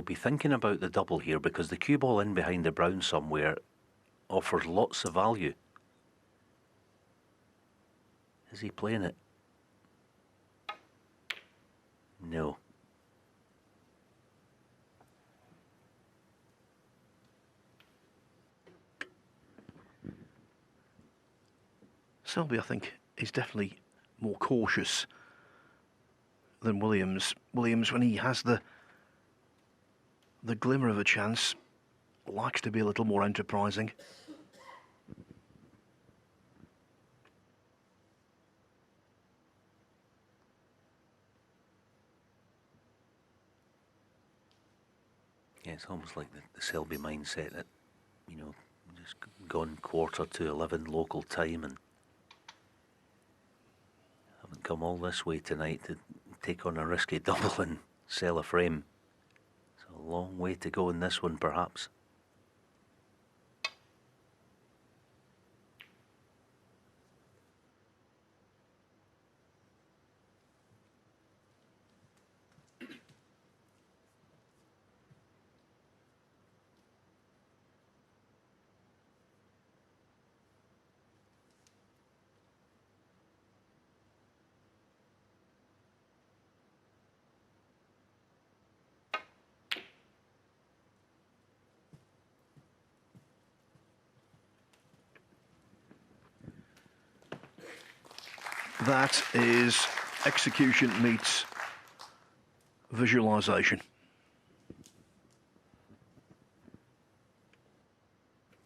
he'll be thinking about the double here, because the cue ball in behind the brown somewhere offers lots of value. Is he playing it? No. Selby, I think, is definitely more cautious than Williams. Williams, when he has the glimmer of a chance, likes to be a little more enterprising. Yeah, it's almost like the Selby mindset that, you know, just gone 11:15 local time and haven't come all this way tonight to take on a risky double and sell a frame. It's a long way to go in this one, perhaps. That is execution meets visualisation.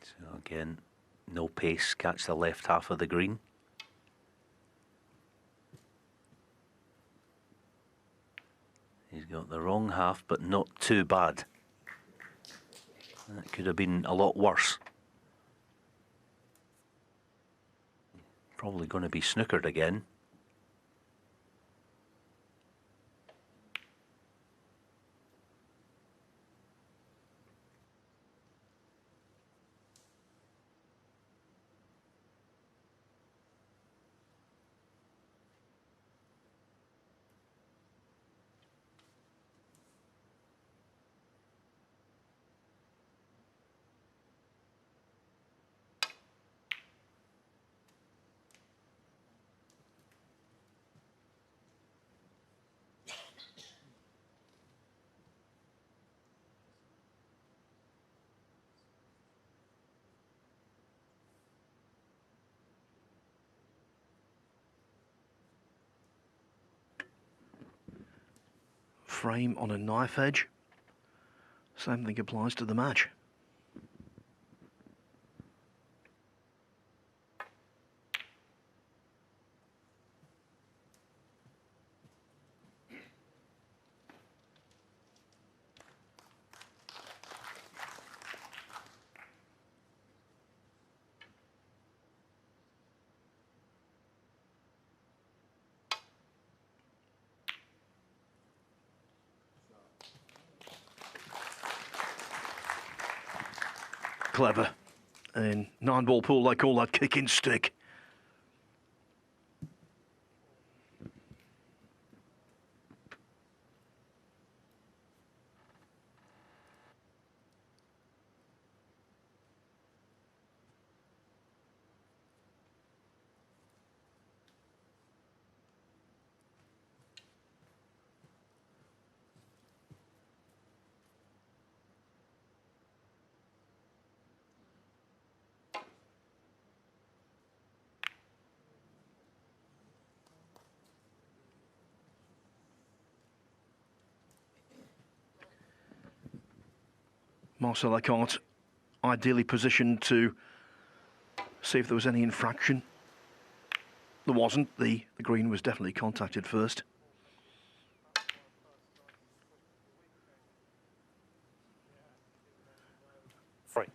So again, no pace, catch the left half of the green. He's got the wrong half, but not too bad. That could have been a lot worse. Probably going to be snookered again. Frame on a knife edge. Same thing applies to the match. Clever. In 9-ball pool, they call that kicking stick. Marcel Eckhart ideally positioned to see if there was any infraction. There wasn't. The green was definitely contacted first. Free.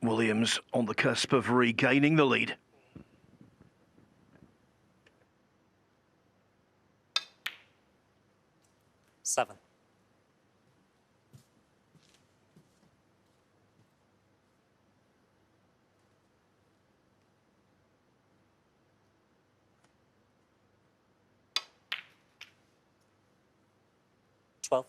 Williams on the cusp of regaining the lead. Seven. 12.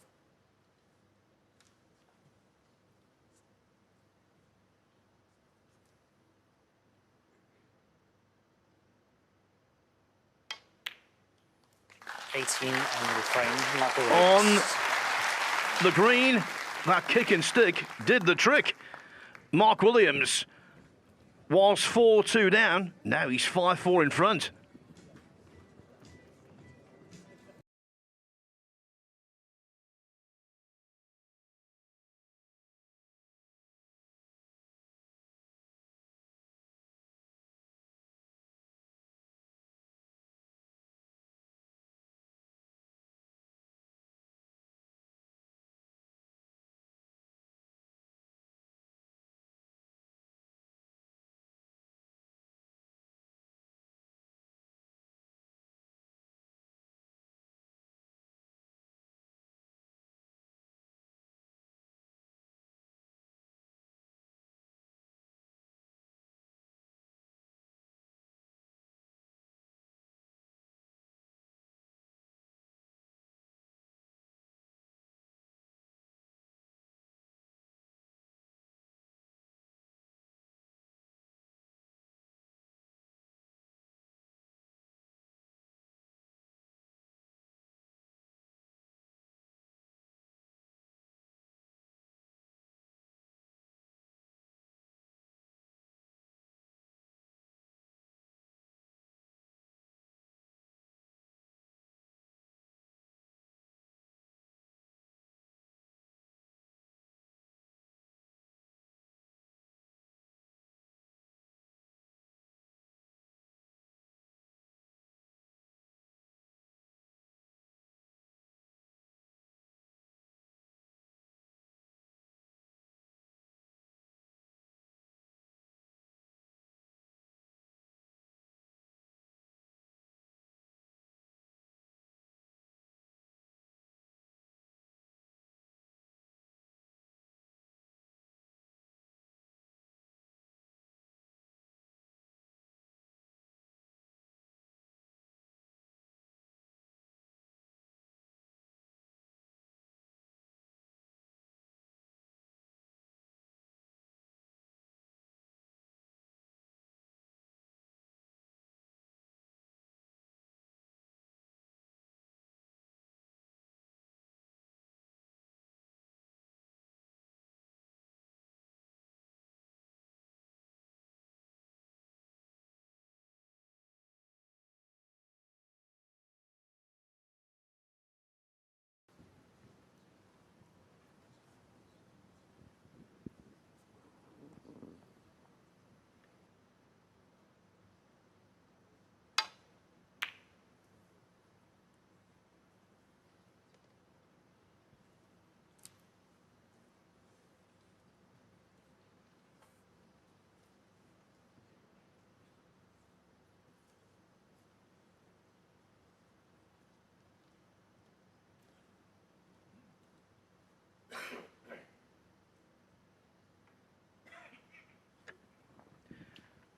On the frame, Mark Williams. On the green, that kick and stick did the trick. Mark Williams was 4-2 down. Now he's 5-4 in front.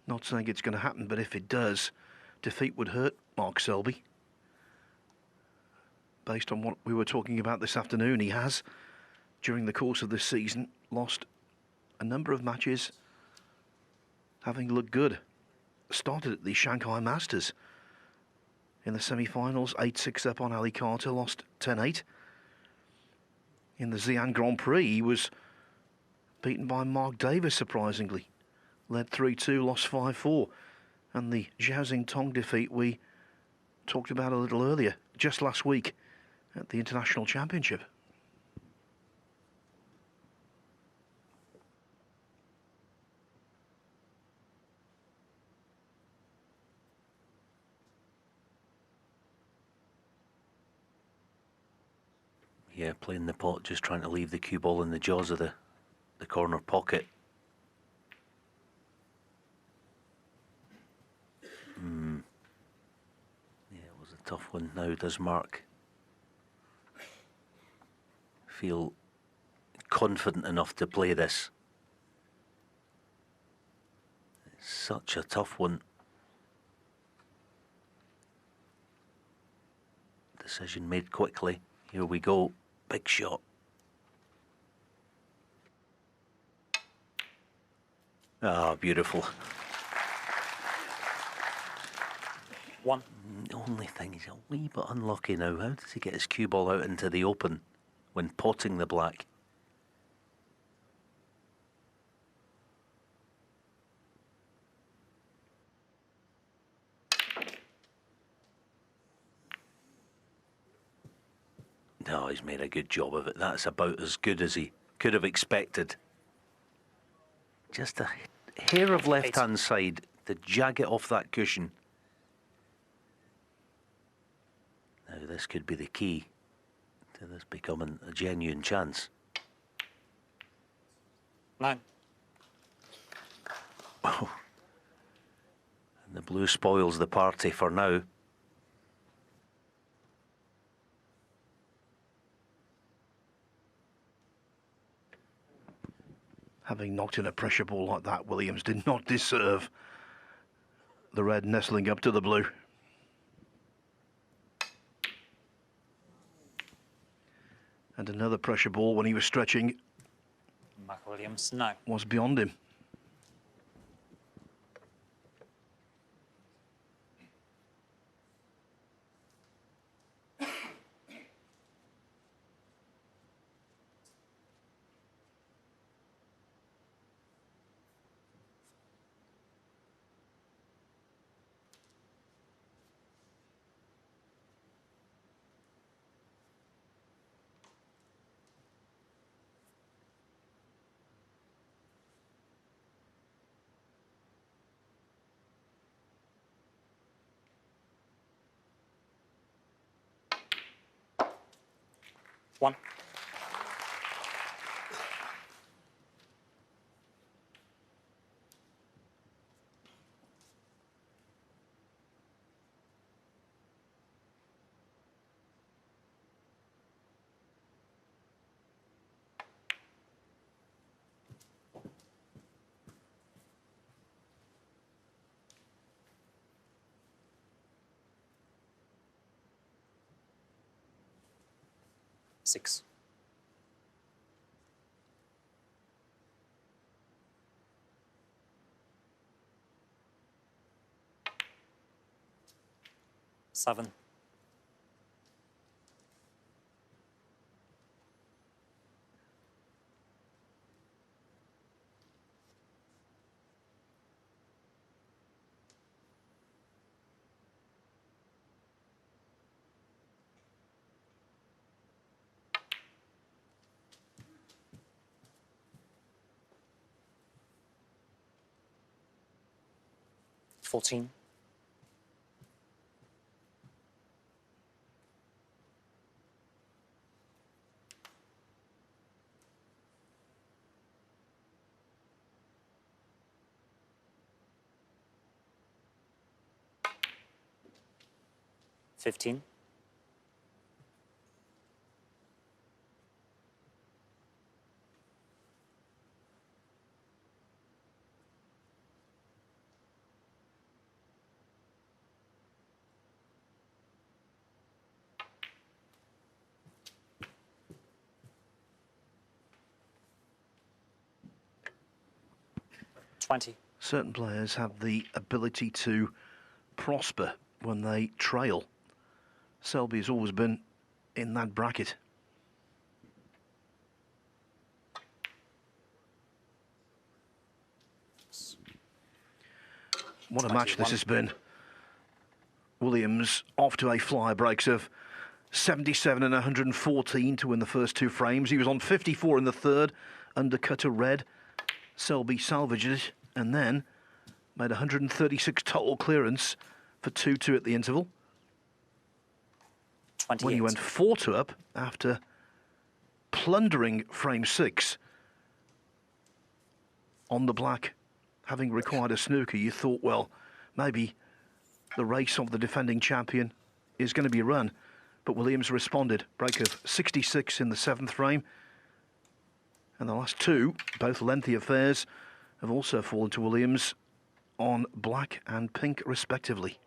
Not saying it's going to happen, but if it does, defeat would hurt Mark Selby. Based on what we were talking about this afternoon, he has, during the course of this season, lost a number of matches having looked good. Started at the Shanghai Masters. In the semi-finals, 8-6 up on Ali Carter, lost 10-8. In the Xi'an Grand Prix, he was beaten by Mark Davis, surprisingly. Led 3-2, lost 5-4. And the Zhao Tong defeat we talked about a little earlier, just last week at the International Championship. Yeah, playing the pot, just trying to leave the cue ball in the jaws of the corner pocket. Yeah, it was a tough one. Now does Mark feel confident enough to play this? It's such a tough one. Decision made quickly. Here we go. big shot. Ah, beautiful. One. The only thing, he's a wee bit unlucky now. How does he get his cue ball out into the open when potting the black? No, he's made a good job of it. That's about as good as he could have expected. Just a hair of left-hand side to jag it off that cushion. Now this could be the key to this becoming a genuine chance. 9. Oh. And the blue spoils the party for now. Having knocked in a pressure ball like that, Williams did not deserve the red nestling up to the blue. And another pressure ball when he was stretching Mark Williams, no. was beyond him. One. Six. Seven. Fourteen. $15. $20. Certain players have the ability to prosper when they trail. Selby has always been in that bracket. What a match this has been. Williams off to a fly breaks of 77 and 114 to win the first two frames. He was on 54 in the third, undercut to red. Selby salvaged it and then made 136 total clearance for 2-2 at the interval. 28. When he went 4-2 up after plundering frame 6 on the black, having required a snooker, you thought, well, maybe the race of the defending champion is going to be run. But Williams responded. Break of 66 in the 7th frame. And the last two, both lengthy affairs, have also fallen to Williams on black and pink, respectively.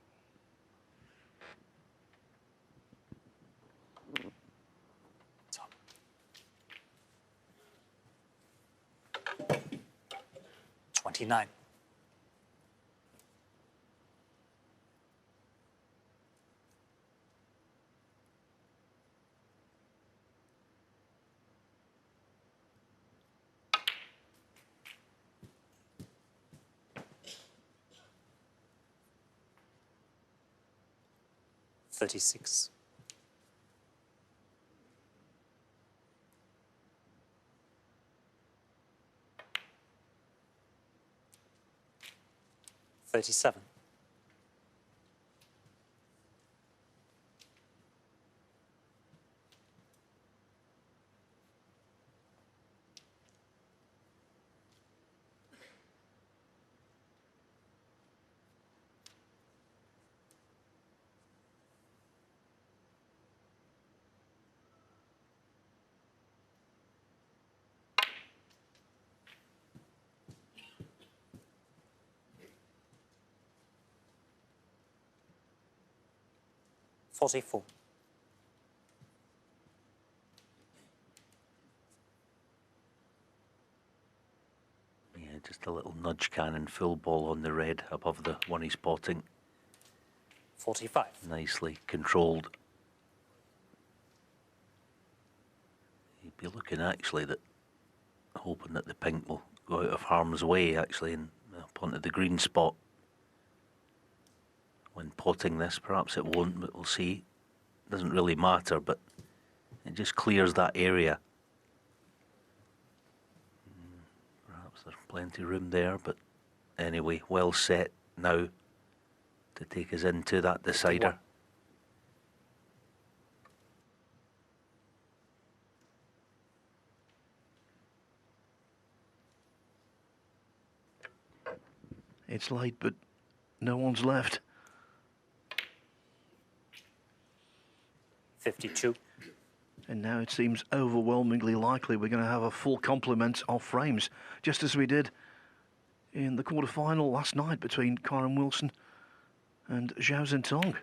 29. $36. $37. $44. Yeah, just a little nudge cannon, full ball on the red above the one he's potting. 45. Nicely controlled. He'd be looking actually that, hoping that the pink will go out of harm's way actually and up onto the green spot. When potting this, perhaps it won't, but we'll see. Doesn't really matter, but it just clears that area. Perhaps there's plenty of room there, but anyway, well set now to take us into that decider. 51. It's late, but no one's left. 52. And now it seems overwhelmingly likely we're going to have a full complement of frames, just as we did in the quarter-final last night between Kyron Wilson and Zhao Zhentong.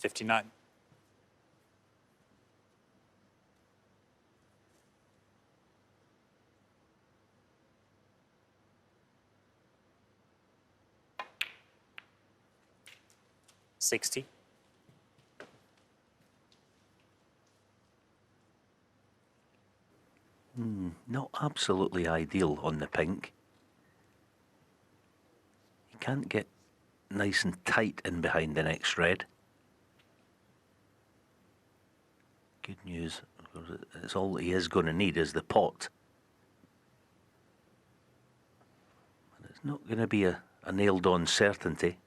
$59. $60. Not absolutely ideal on the pink. You can't get nice and tight in behind the next red. Good news, because it's all he is going to need is the pot. And it's not going to be a nailed-on certainty.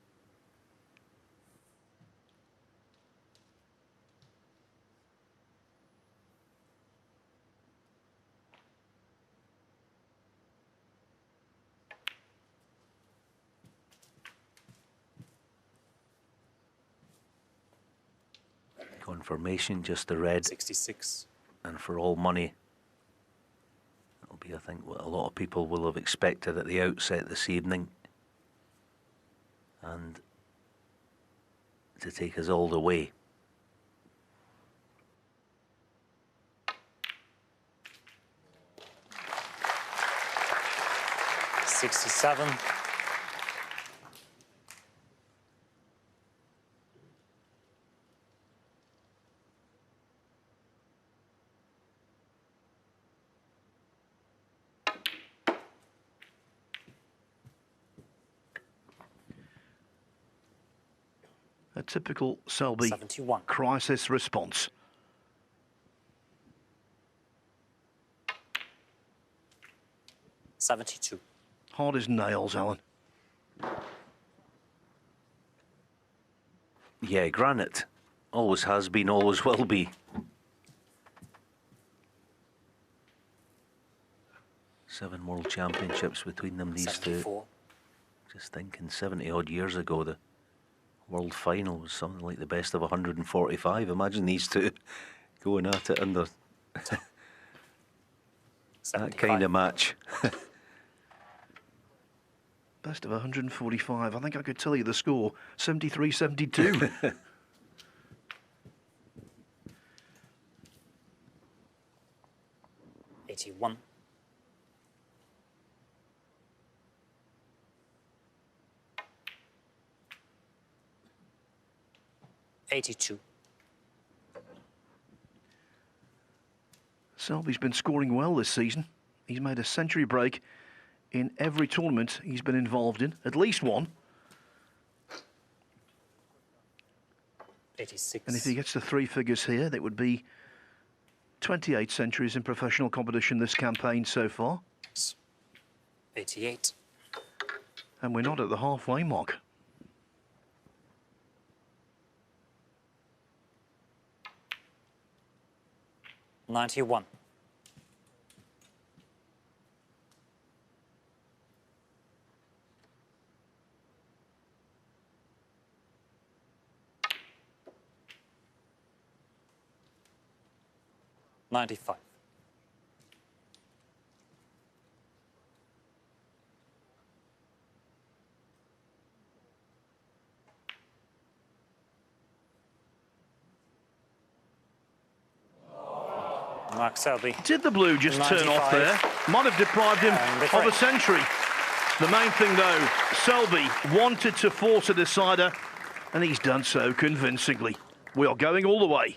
Confirmation, just the red. 66. And for all money. That'll be, I think, what a lot of people will have expected at the outset this evening. And to take us all the way. $67. A typical Selby 71. Crisis response. $72. Hard as nails, Alan. Yeah, granite. Always has been, always will be. 7 world championships between them, these 74. two. Just thinking 70 odd years ago, the world final was something like the best of 145. Imagine these two going at it under that kind of match. Best of 145. I think I could tell you the score. 73-72. 81. 82. Selby's been scoring well this season. He's made a century break in every tournament he's been involved in, at least one. 86. And if he gets to three figures here, that would be 28 centuries in professional competition this campaign so far. 88. And we're not at the halfway mark. 91. 95. 'Mark Selby. Did the blue just 95. turn off there? Might have deprived him of a century. The main thing, though, Selby wanted to force a decider, and he's done so convincingly. We are going all the way.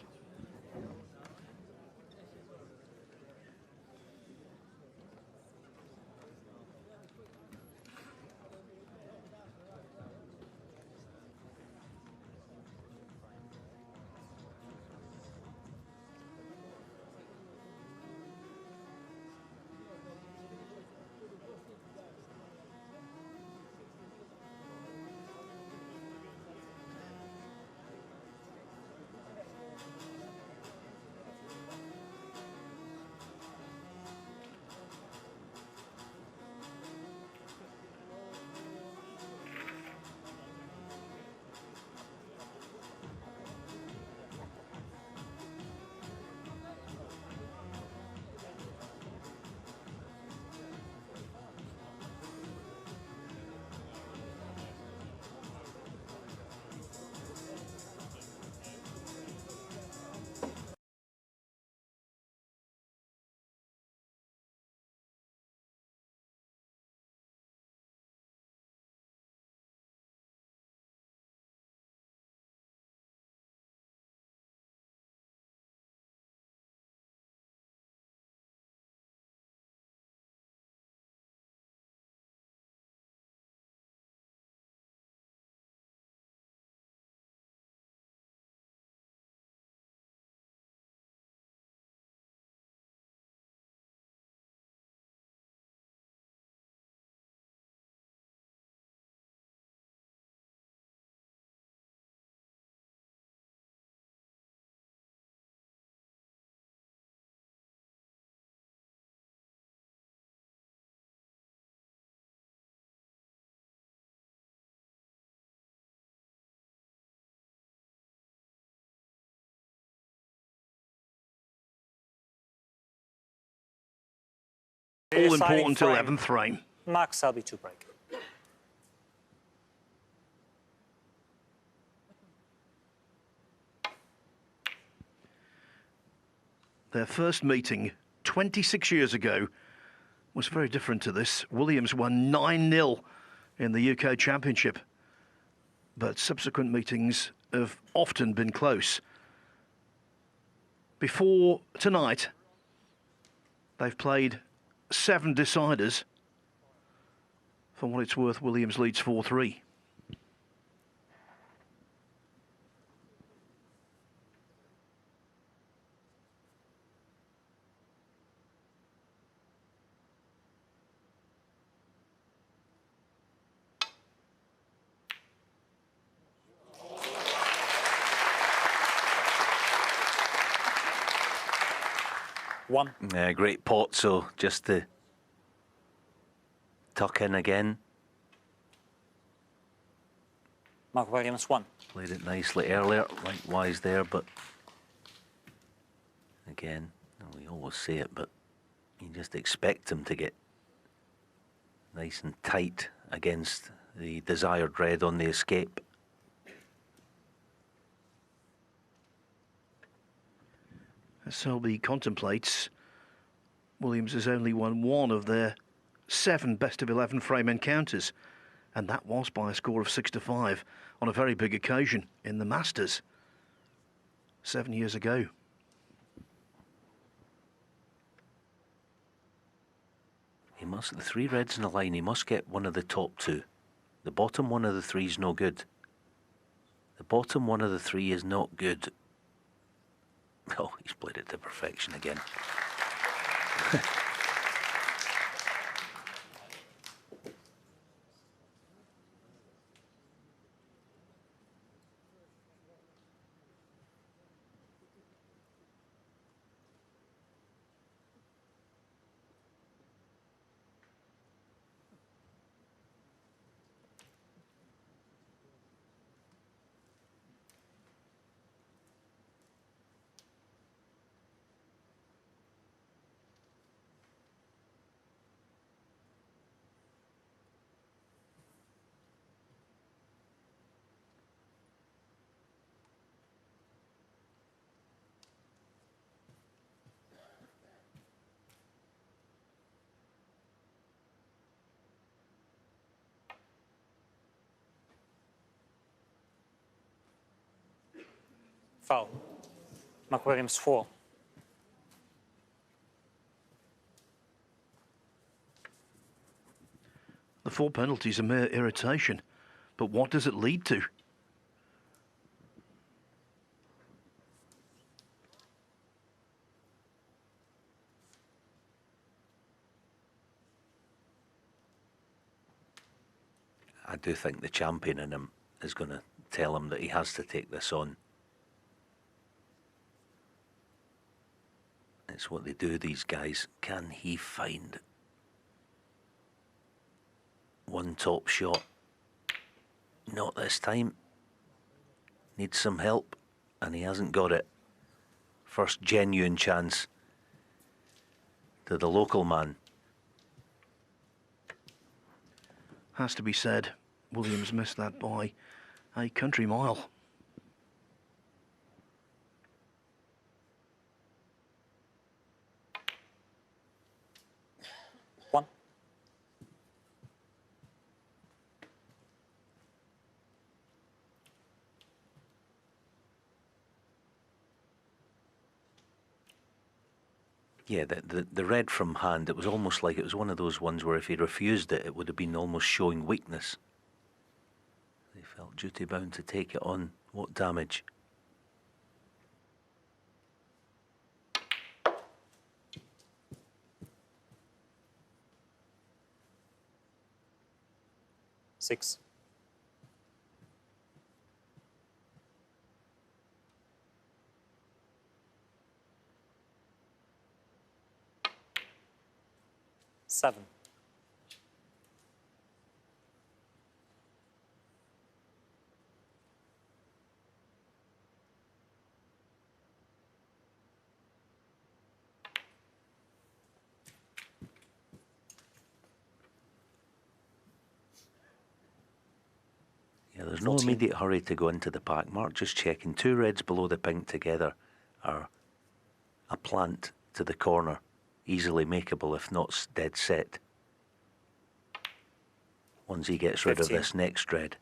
All important 11th frame. Mark Selby to break. Their first meeting 26 years ago was very different to this. Williams won 9-0 in the UK Championship, but subsequent meetings have often been close. Before tonight, they've played 7 deciders. For what it's worth, Williams leads 4-3. One. Yeah, great pot, so just to tuck in again. Mark Williams 1. Played it nicely earlier, likewise there, but again, we always say it, but you just expect him to get nice and tight against the desired red on the escape. Selby contemplates Williams has only won one of their 7 best-of-11 frame encounters, and that was by a score of 6-5 on a very big occasion in the Masters 7 years ago. He must, the 3 reds in the line, he must get one of the top 2. The bottom one of the 3 is no good. The bottom one of the 3 is not good. Oh, he's played it to perfection again. Foul. Mark Williams 4. The 4 penalties are mere irritation, but what does it lead to? I do think the champion in him is going to tell him that he has to take this on. It's what they do, these guys. Can he find one top shot? Not this time. Needs some help, and he hasn't got it. First genuine chance to the local man. Has to be said, Williams missed that by a country mile. Yeah, the red from hand, it was almost like it was one of those ones where if he refused it, it would have been almost showing weakness. They felt duty-bound to take it on. What damage? Six. Seven. Yeah, there's no immediate hurry to go into the pack. Mark just checking. 2 reds below the pink together are a plant to the corner. Easily makeable if not dead set. Once he gets rid of this next red.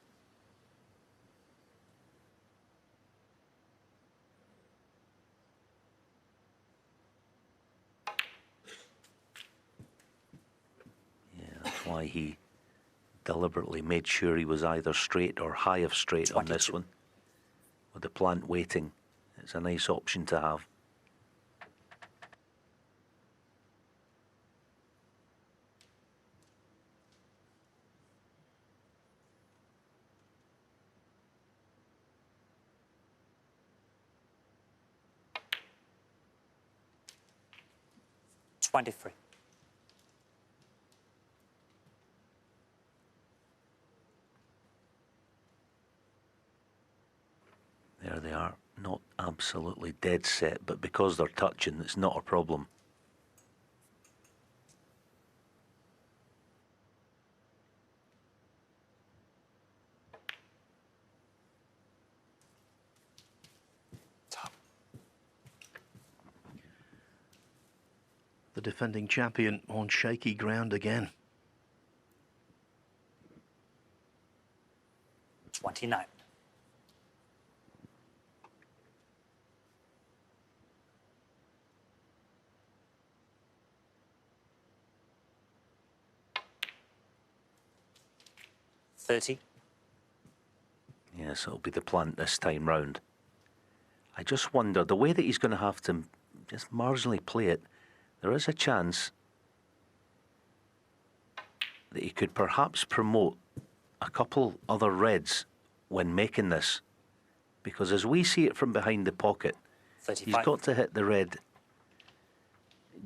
Yeah, that's why he deliberately made sure he was either straight or high of straight 22. On this one. With the plant waiting, it's a nice option to have. $23. There they are, not absolutely dead set, but because they're touching, it's not a problem. The defending champion on shaky ground again. 29. Yes, it'll be the plant this time round. I just wonder, the way that he's going to have to just marginally play it, there is a chance that he could perhaps promote a couple other reds when making this. Because as we see it from behind the pocket, 35. he's got to hit the red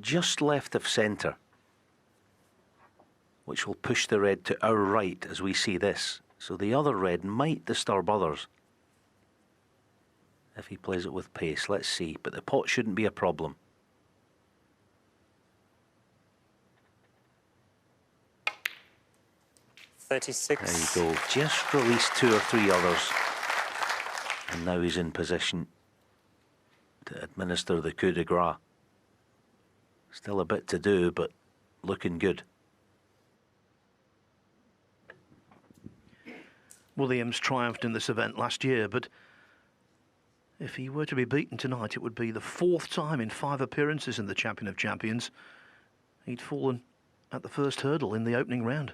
just left of centre, which will push the red to our right as we see this. So the other red might disturb others if he plays it with pace. Let's see, but the pot shouldn't be a problem. There you go. Just released 2 or 3 others. And now he's in position to administer the coup de grace. Still a bit to do, but looking good. Williams triumphed in this event last year, but if he were to be beaten tonight, it would be the 4th time in 5 appearances in the Champion of Champions. He'd fallen at the first hurdle in the opening round.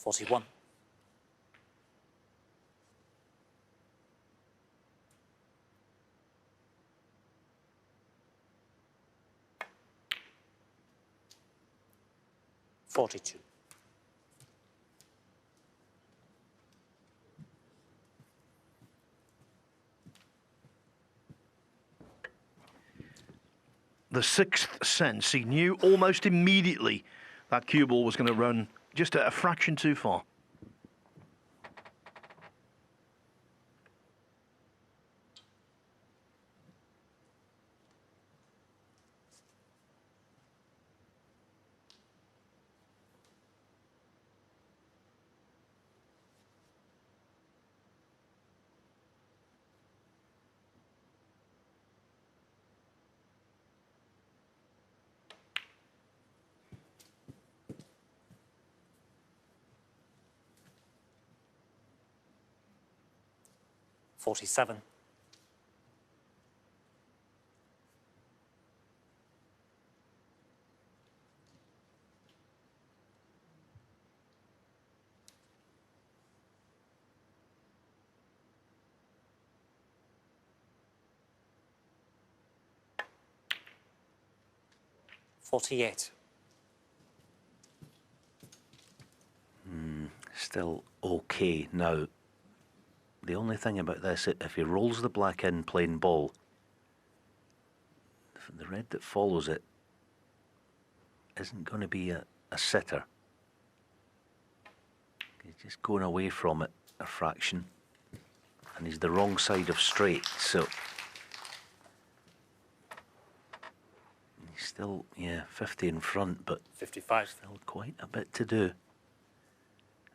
$41. $42. The 6th sense, he knew almost immediately that cue ball was going to run just a fraction too far. $47. $48. Still okay. Now, the only thing about this, if he rolls the black in plain ball, the red that follows it isn't going to be a sitter. He's just going away from it a fraction, and he's the wrong side of straight, so he's still, 50 in front, but 55. Still quite a bit to do.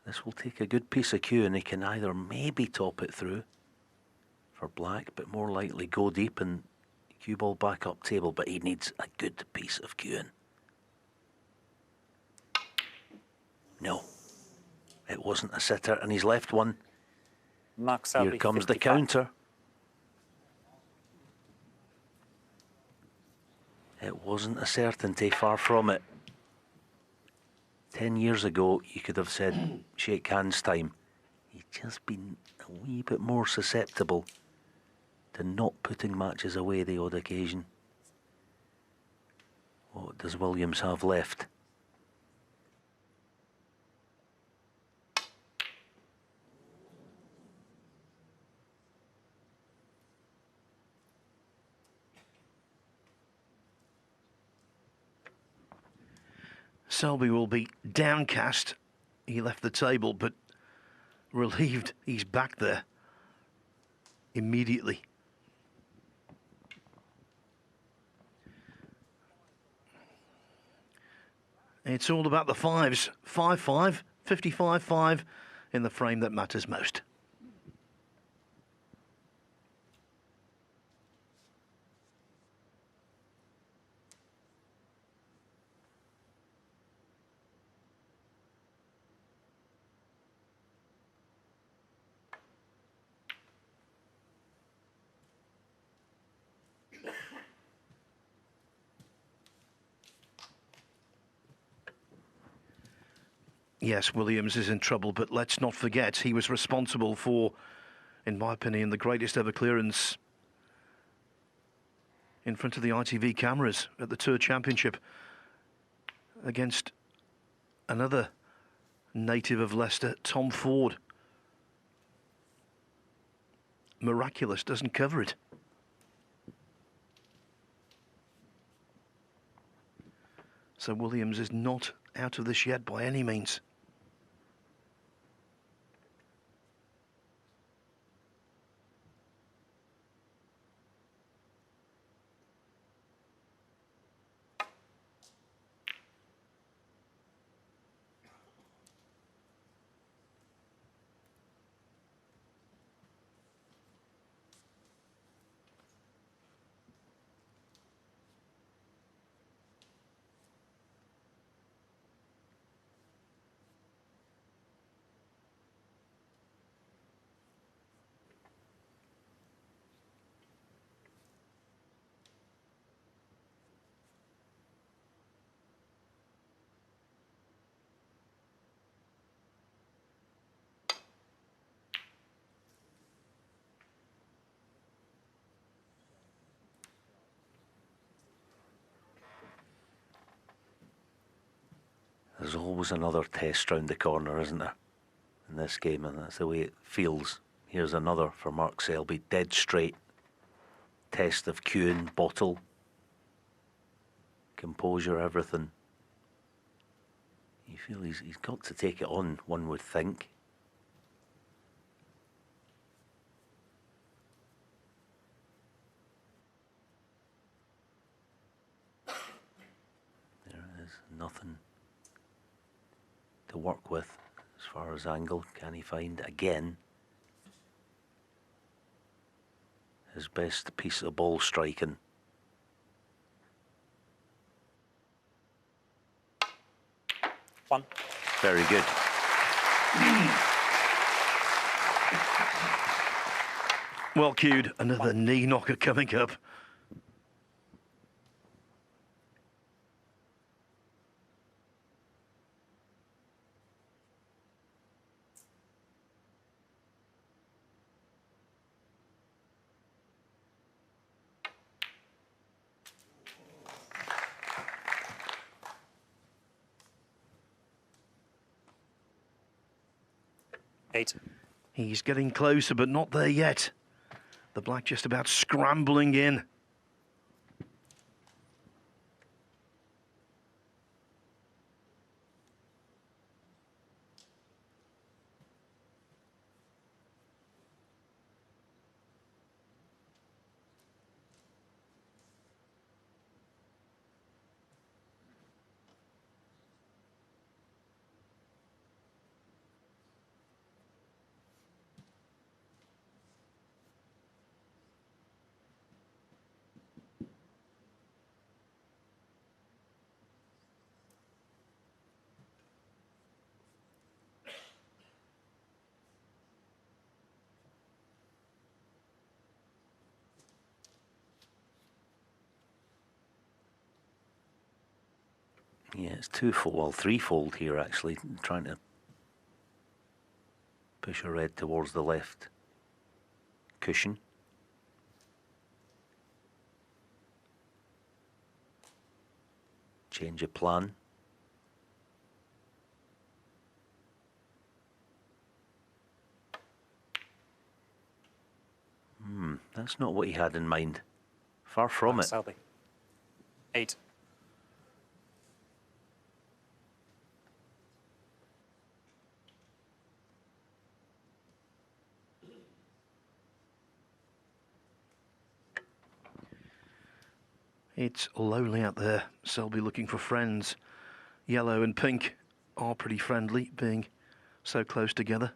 This will take a good piece of cue, and he can either maybe top it through for black, but more likely go deep and cue ball back up table, but he needs a good piece of cueing. No, it wasn't a sitter, and he's left one. Here comes the counter. It wasn't a certainty, far from it. 10 years ago, you could have said, shake hands time. He's just been a wee bit more susceptible to not putting matches away the odd occasion. What does Williams have left? Selby will be downcast. He left the table, but relieved he's back there immediately. It's all about the fives. 5-5, 55-5 in the frame that matters most. Yes, Williams is in trouble, but let's not forget he was responsible for, in my opinion, the greatest ever clearance in front of the ITV cameras at the Tour Championship against another native of Leicester, Tom Ford. Miraculous, doesn't cover it. So Williams is not out of this yet by any means. There's always another test round the corner, isn't there, in this game, and that's the way it feels. Here's another for Mark Selby, dead straight. Test of cueing, bottle, composure, everything. You feel he's got to take it on, one would think. There it is, nothing to work with as far as angle. Can he find again his best piece of ball striking? One. Very good. Well cued, another knee knocker coming up. Eight. He's getting closer, but not there yet. The black just about scrambling in. Yeah, it's twofold, well, threefold here actually, trying to push a red towards the left cushion. Change of plan. That's not what he had in mind. Far from it. Selby. 8. It's lonely out there. Selby looking for friends. Yellow and pink are pretty friendly, being so close together.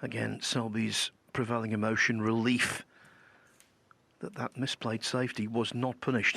Again, Selby's prevailing emotion, relief that misplayed safety was not punished.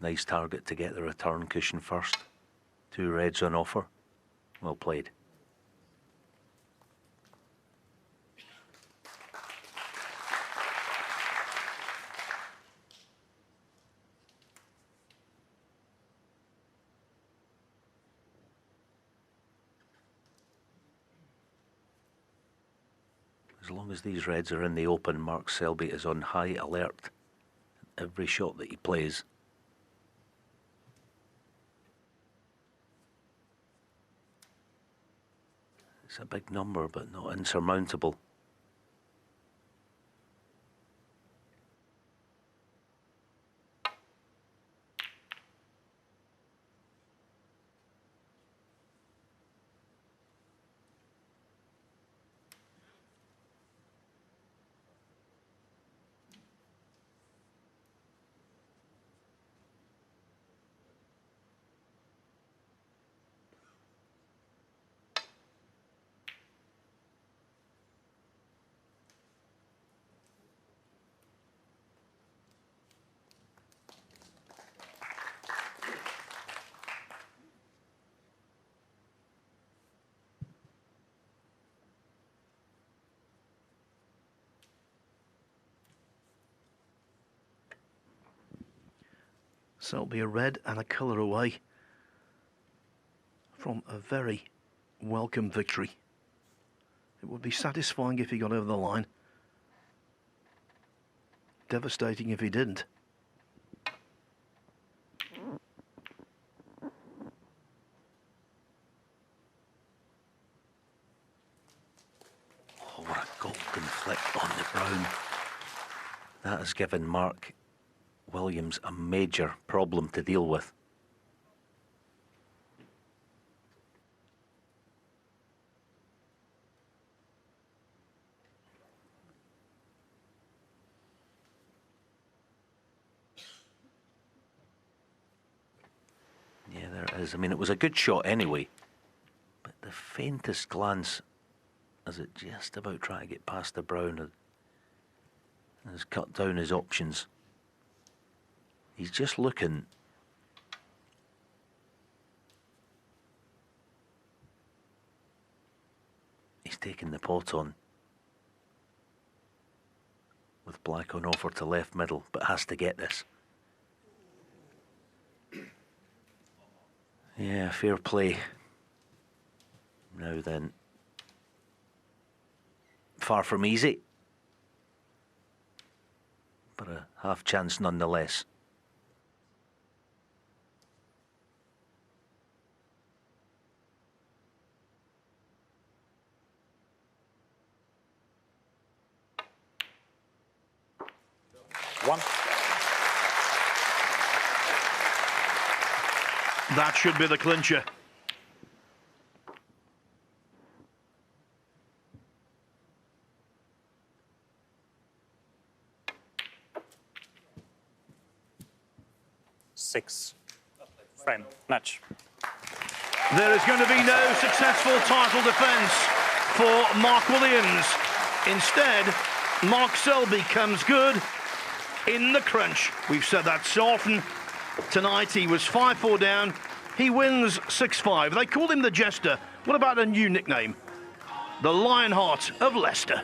Nice target to get the return cushion first. 2 reds on offer. Well played. As long as these reds are in the open, Mark Selby is on high alert. Every shot that he plays. It's a big number, but not insurmountable. Selby a red and a colour away from a very welcome victory. It would be satisfying if he got over the line. Devastating if he didn't. Oh, what a golden flick on the brown. That has given Mark Williams a major problem to deal with. Yeah, there it is. I mean, it was a good shot anyway, but the faintest glance as it just about trying to get past the brown has cut down his options. He's just looking. He's taking the pot on. With black on offer to left middle, but has to get this. Yeah, fair play. Now then. Far from easy. But a half chance nonetheless. One. That should be the clincher. Six. Frame. Match. There is going to be no successful title defence for Mark Williams. Instead, Mark Selby comes good in the crunch. We've said that so often. Tonight he was 5-4 down. He wins 6-5. They called him the Jester What about a new nickname? The Lionheart of Leicester.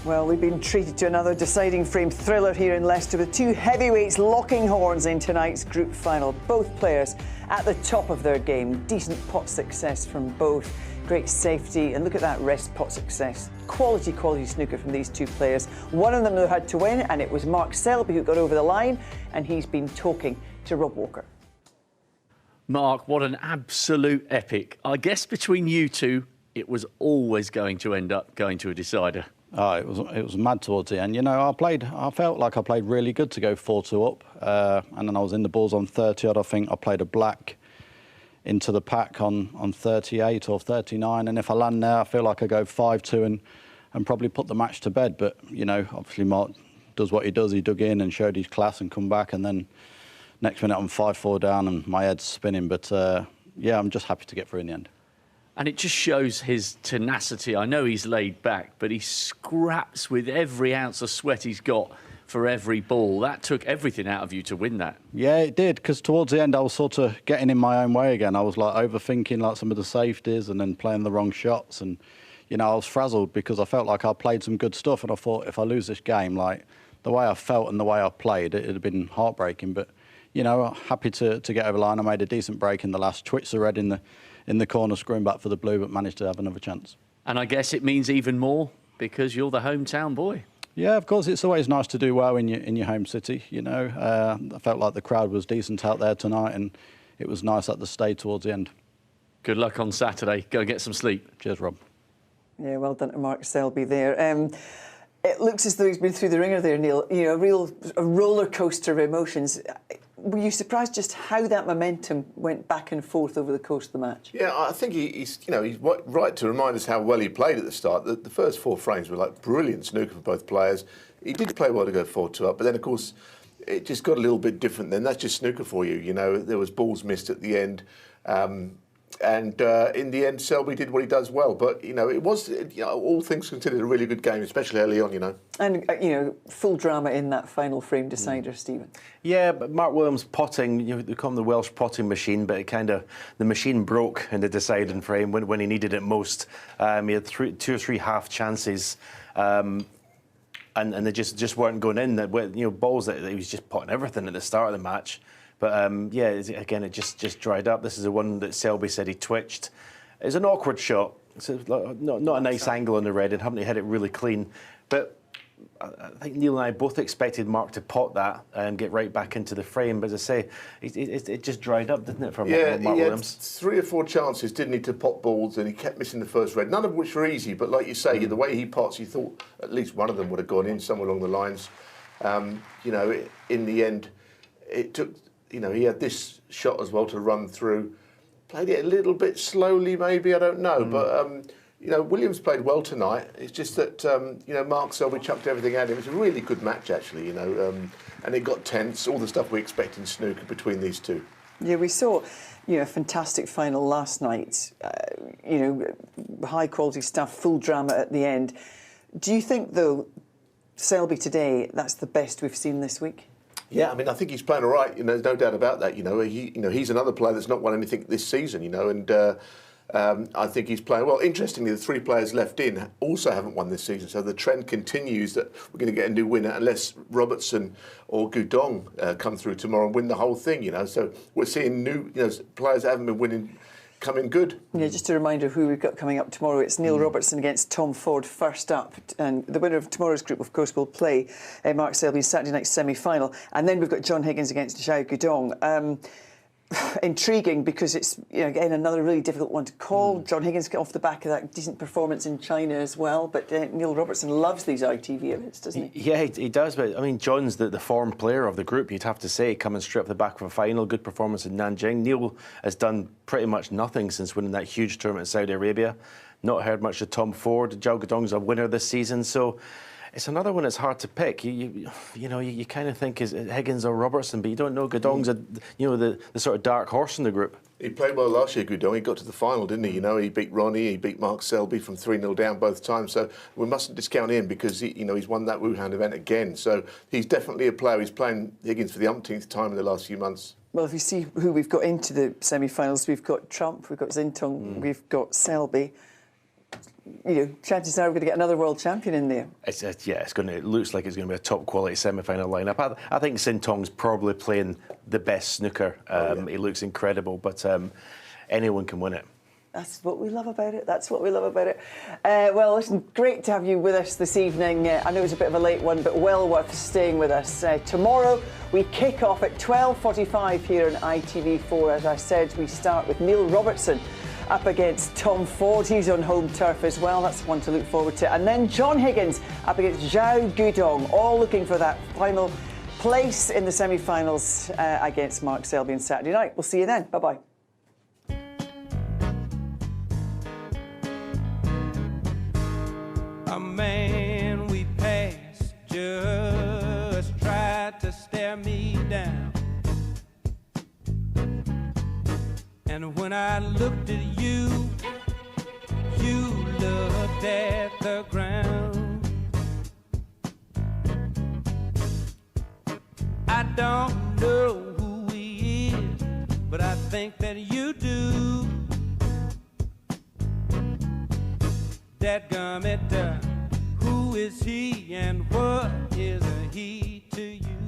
Well, we've been treated to another deciding frame thriller here in Leicester with two heavyweights locking horns in tonight's group final. Both players at the top of their game. Decent pot success from both. Great safety, and look at that rest pot success. Quality snooker from these two players. One of them, though, had to win, and it was Mark Selby who got over the line, and he's been talking to Rob Walker. Mark, what an absolute epic. I guess between you two, it was always going to end up going to a decider. Oh, it was mad towards the end. You know, I felt like I played really good to go 4-2 up, and then I was in the balls on 30 odd. I think I played a black into the pack on 38 or 39, and if I land there, I feel like I go 5-2 and probably put the match to bed. But you know, obviously Mark does what he does. He dug in and showed his class and come back, and then next minute I'm 5-4 down and my head's spinning. But yeah, I'm just happy to get through in the end. And it just shows his tenacity. I know he's laid back, but he scraps with every ounce of sweat he's got for every ball. That took everything out of you to win that. Yeah, it did, because towards the end I was sort of getting in my own way again. I was like overthinking like some of the safeties and then playing the wrong shots. And, you know, I was frazzled because I felt like I played some good stuff. And I thought if I lose this game, like the way I felt and the way I played, it'd have been heartbreaking. But, you know, happy to get over the line. I made a decent break in the last, twitched the red in the corner, screwing back for the blue, but managed to have another chance. And I guess it means even more because you're the hometown boy. Yeah, of course, it's always nice to do well in your home city, you know. I felt like the crowd was decent out there tonight, and it was nice at the stay towards the end. Good luck on Saturday. Go get some sleep. Cheers, Rob. Yeah, well done to Mark Selby there. It looks as though he's been through the ringer there, Neil. You know, a roller coaster of emotions. Were you surprised just how that momentum went back and forth over the course of the match? Yeah, I think he's right to remind us how well he played at the start. The first 4 frames were like brilliant snooker for both players. He did play well to go 4-2 up, but then of course it just got a little bit different. Then that's just snooker for you. You know, there was balls missed at the end. And in the end, Selby did what he does well. But, you know, it was, all things considered, a really good game, especially early on, you know. And, full drama in that final frame decider, Stephen. Yeah, but Mark Williams potting, they call him the Welsh potting machine, but the machine broke in the deciding frame when he needed it most. He had 2 or 3 half chances. And they just weren't going in. Balls that he was just potting everything at the start of the match. But again, it just dried up. This is the one that Selby said he twitched. It's an awkward shot. It's not a nice angle on the red, and haven't hit it really clean. But I think Neil and I both expected Mark to pot that and get right back into the frame. But as I say, it just dried up, didn't it, for Mark Williams? 3 or 4 chances, didn't he, to pot balls, and he kept missing the first red. None of which were easy, but like you say, the way he pots, you thought at least one of them would have gone in somewhere along the lines. In the end, it took. He had this shot as well to run through. Played it a little bit slowly, maybe, I don't know. But, Williams played well tonight. It's just that, Mark Selby chucked everything at him. It was a really good match, actually, and it got tense, all the stuff we expect in snooker between these two. Yeah, we saw, a fantastic final last night. High-quality stuff, full drama at the end. Do you think, though, Selby today, that's the best we've seen this week? Yeah, I mean, I think he's playing all right. There's no doubt about that. He's another player that's not won anything this season. And I think he's playing well. Interestingly, the 3 players left in also haven't won this season, so the trend continues that we're going to get a new winner unless Robertson or Gudong come through tomorrow and win the whole thing. So we're seeing new players that haven't been winning coming good. Yeah, just a reminder of who we've got coming up tomorrow. It's Neil Robertson against Tom Ford first up. And the winner of tomorrow's group, of course, will play Mark Selby's Saturday night semi-final. And then we've got John Higgins against Zhao Gudong. Intriguing because it's, again, another really difficult one to call. John Higgins got off the back of that decent performance in China as well. But Neil Robertson loves these ITV events, doesn't he? Yeah, he does. But, I mean, John's the form player of the group, you'd have to say, coming straight off the back of a final. Good performance in Nanjing. Neil has done pretty much nothing since winning that huge tournament in Saudi Arabia. Not heard much of Tom Ford. Zhao Gudong's a winner this season. So it's another one that's hard to pick. You kind of think is Higgins or Robertson, but you don't know. Gudong's the sort of dark horse in the group. He played well last year, Gudong. He got to the final, didn't he? He beat Ronnie, he beat Mark Selby from 3-0 down both times. So we mustn't discount him because he's won that Wuhan event again. So he's definitely a player. He's playing Higgins for the umpteenth time in the last few months. Well, if you see who we've got into the semi-finals, we've got Trump, we've got Zintong, we've got Selby. Chances are we're going to get another world champion in there. It looks like it's going to be a top quality semi-final lineup. I think Sintong's probably playing the best snooker. He looks incredible, but anyone can win it. That's what we love about it. Well, listen, great to have you with us this evening. I know it's a bit of a late one, but well worth staying with us. Tomorrow we kick off at 12:45 here on ITV4. As I said, we start with Neil Robertson up against Tom Ford. He's on home turf as well. That's one to look forward to. And then John Higgins up against Zhao Gudong, all looking for that final place in the semi-finals against Mark Selby on Saturday night. We'll see you then. Bye-bye. A man we passed just tried to stare me down. And when I looked at you, you looked at the ground. I don't know who he is, but I think that you do. Dadgummit, who is he and what is he to you?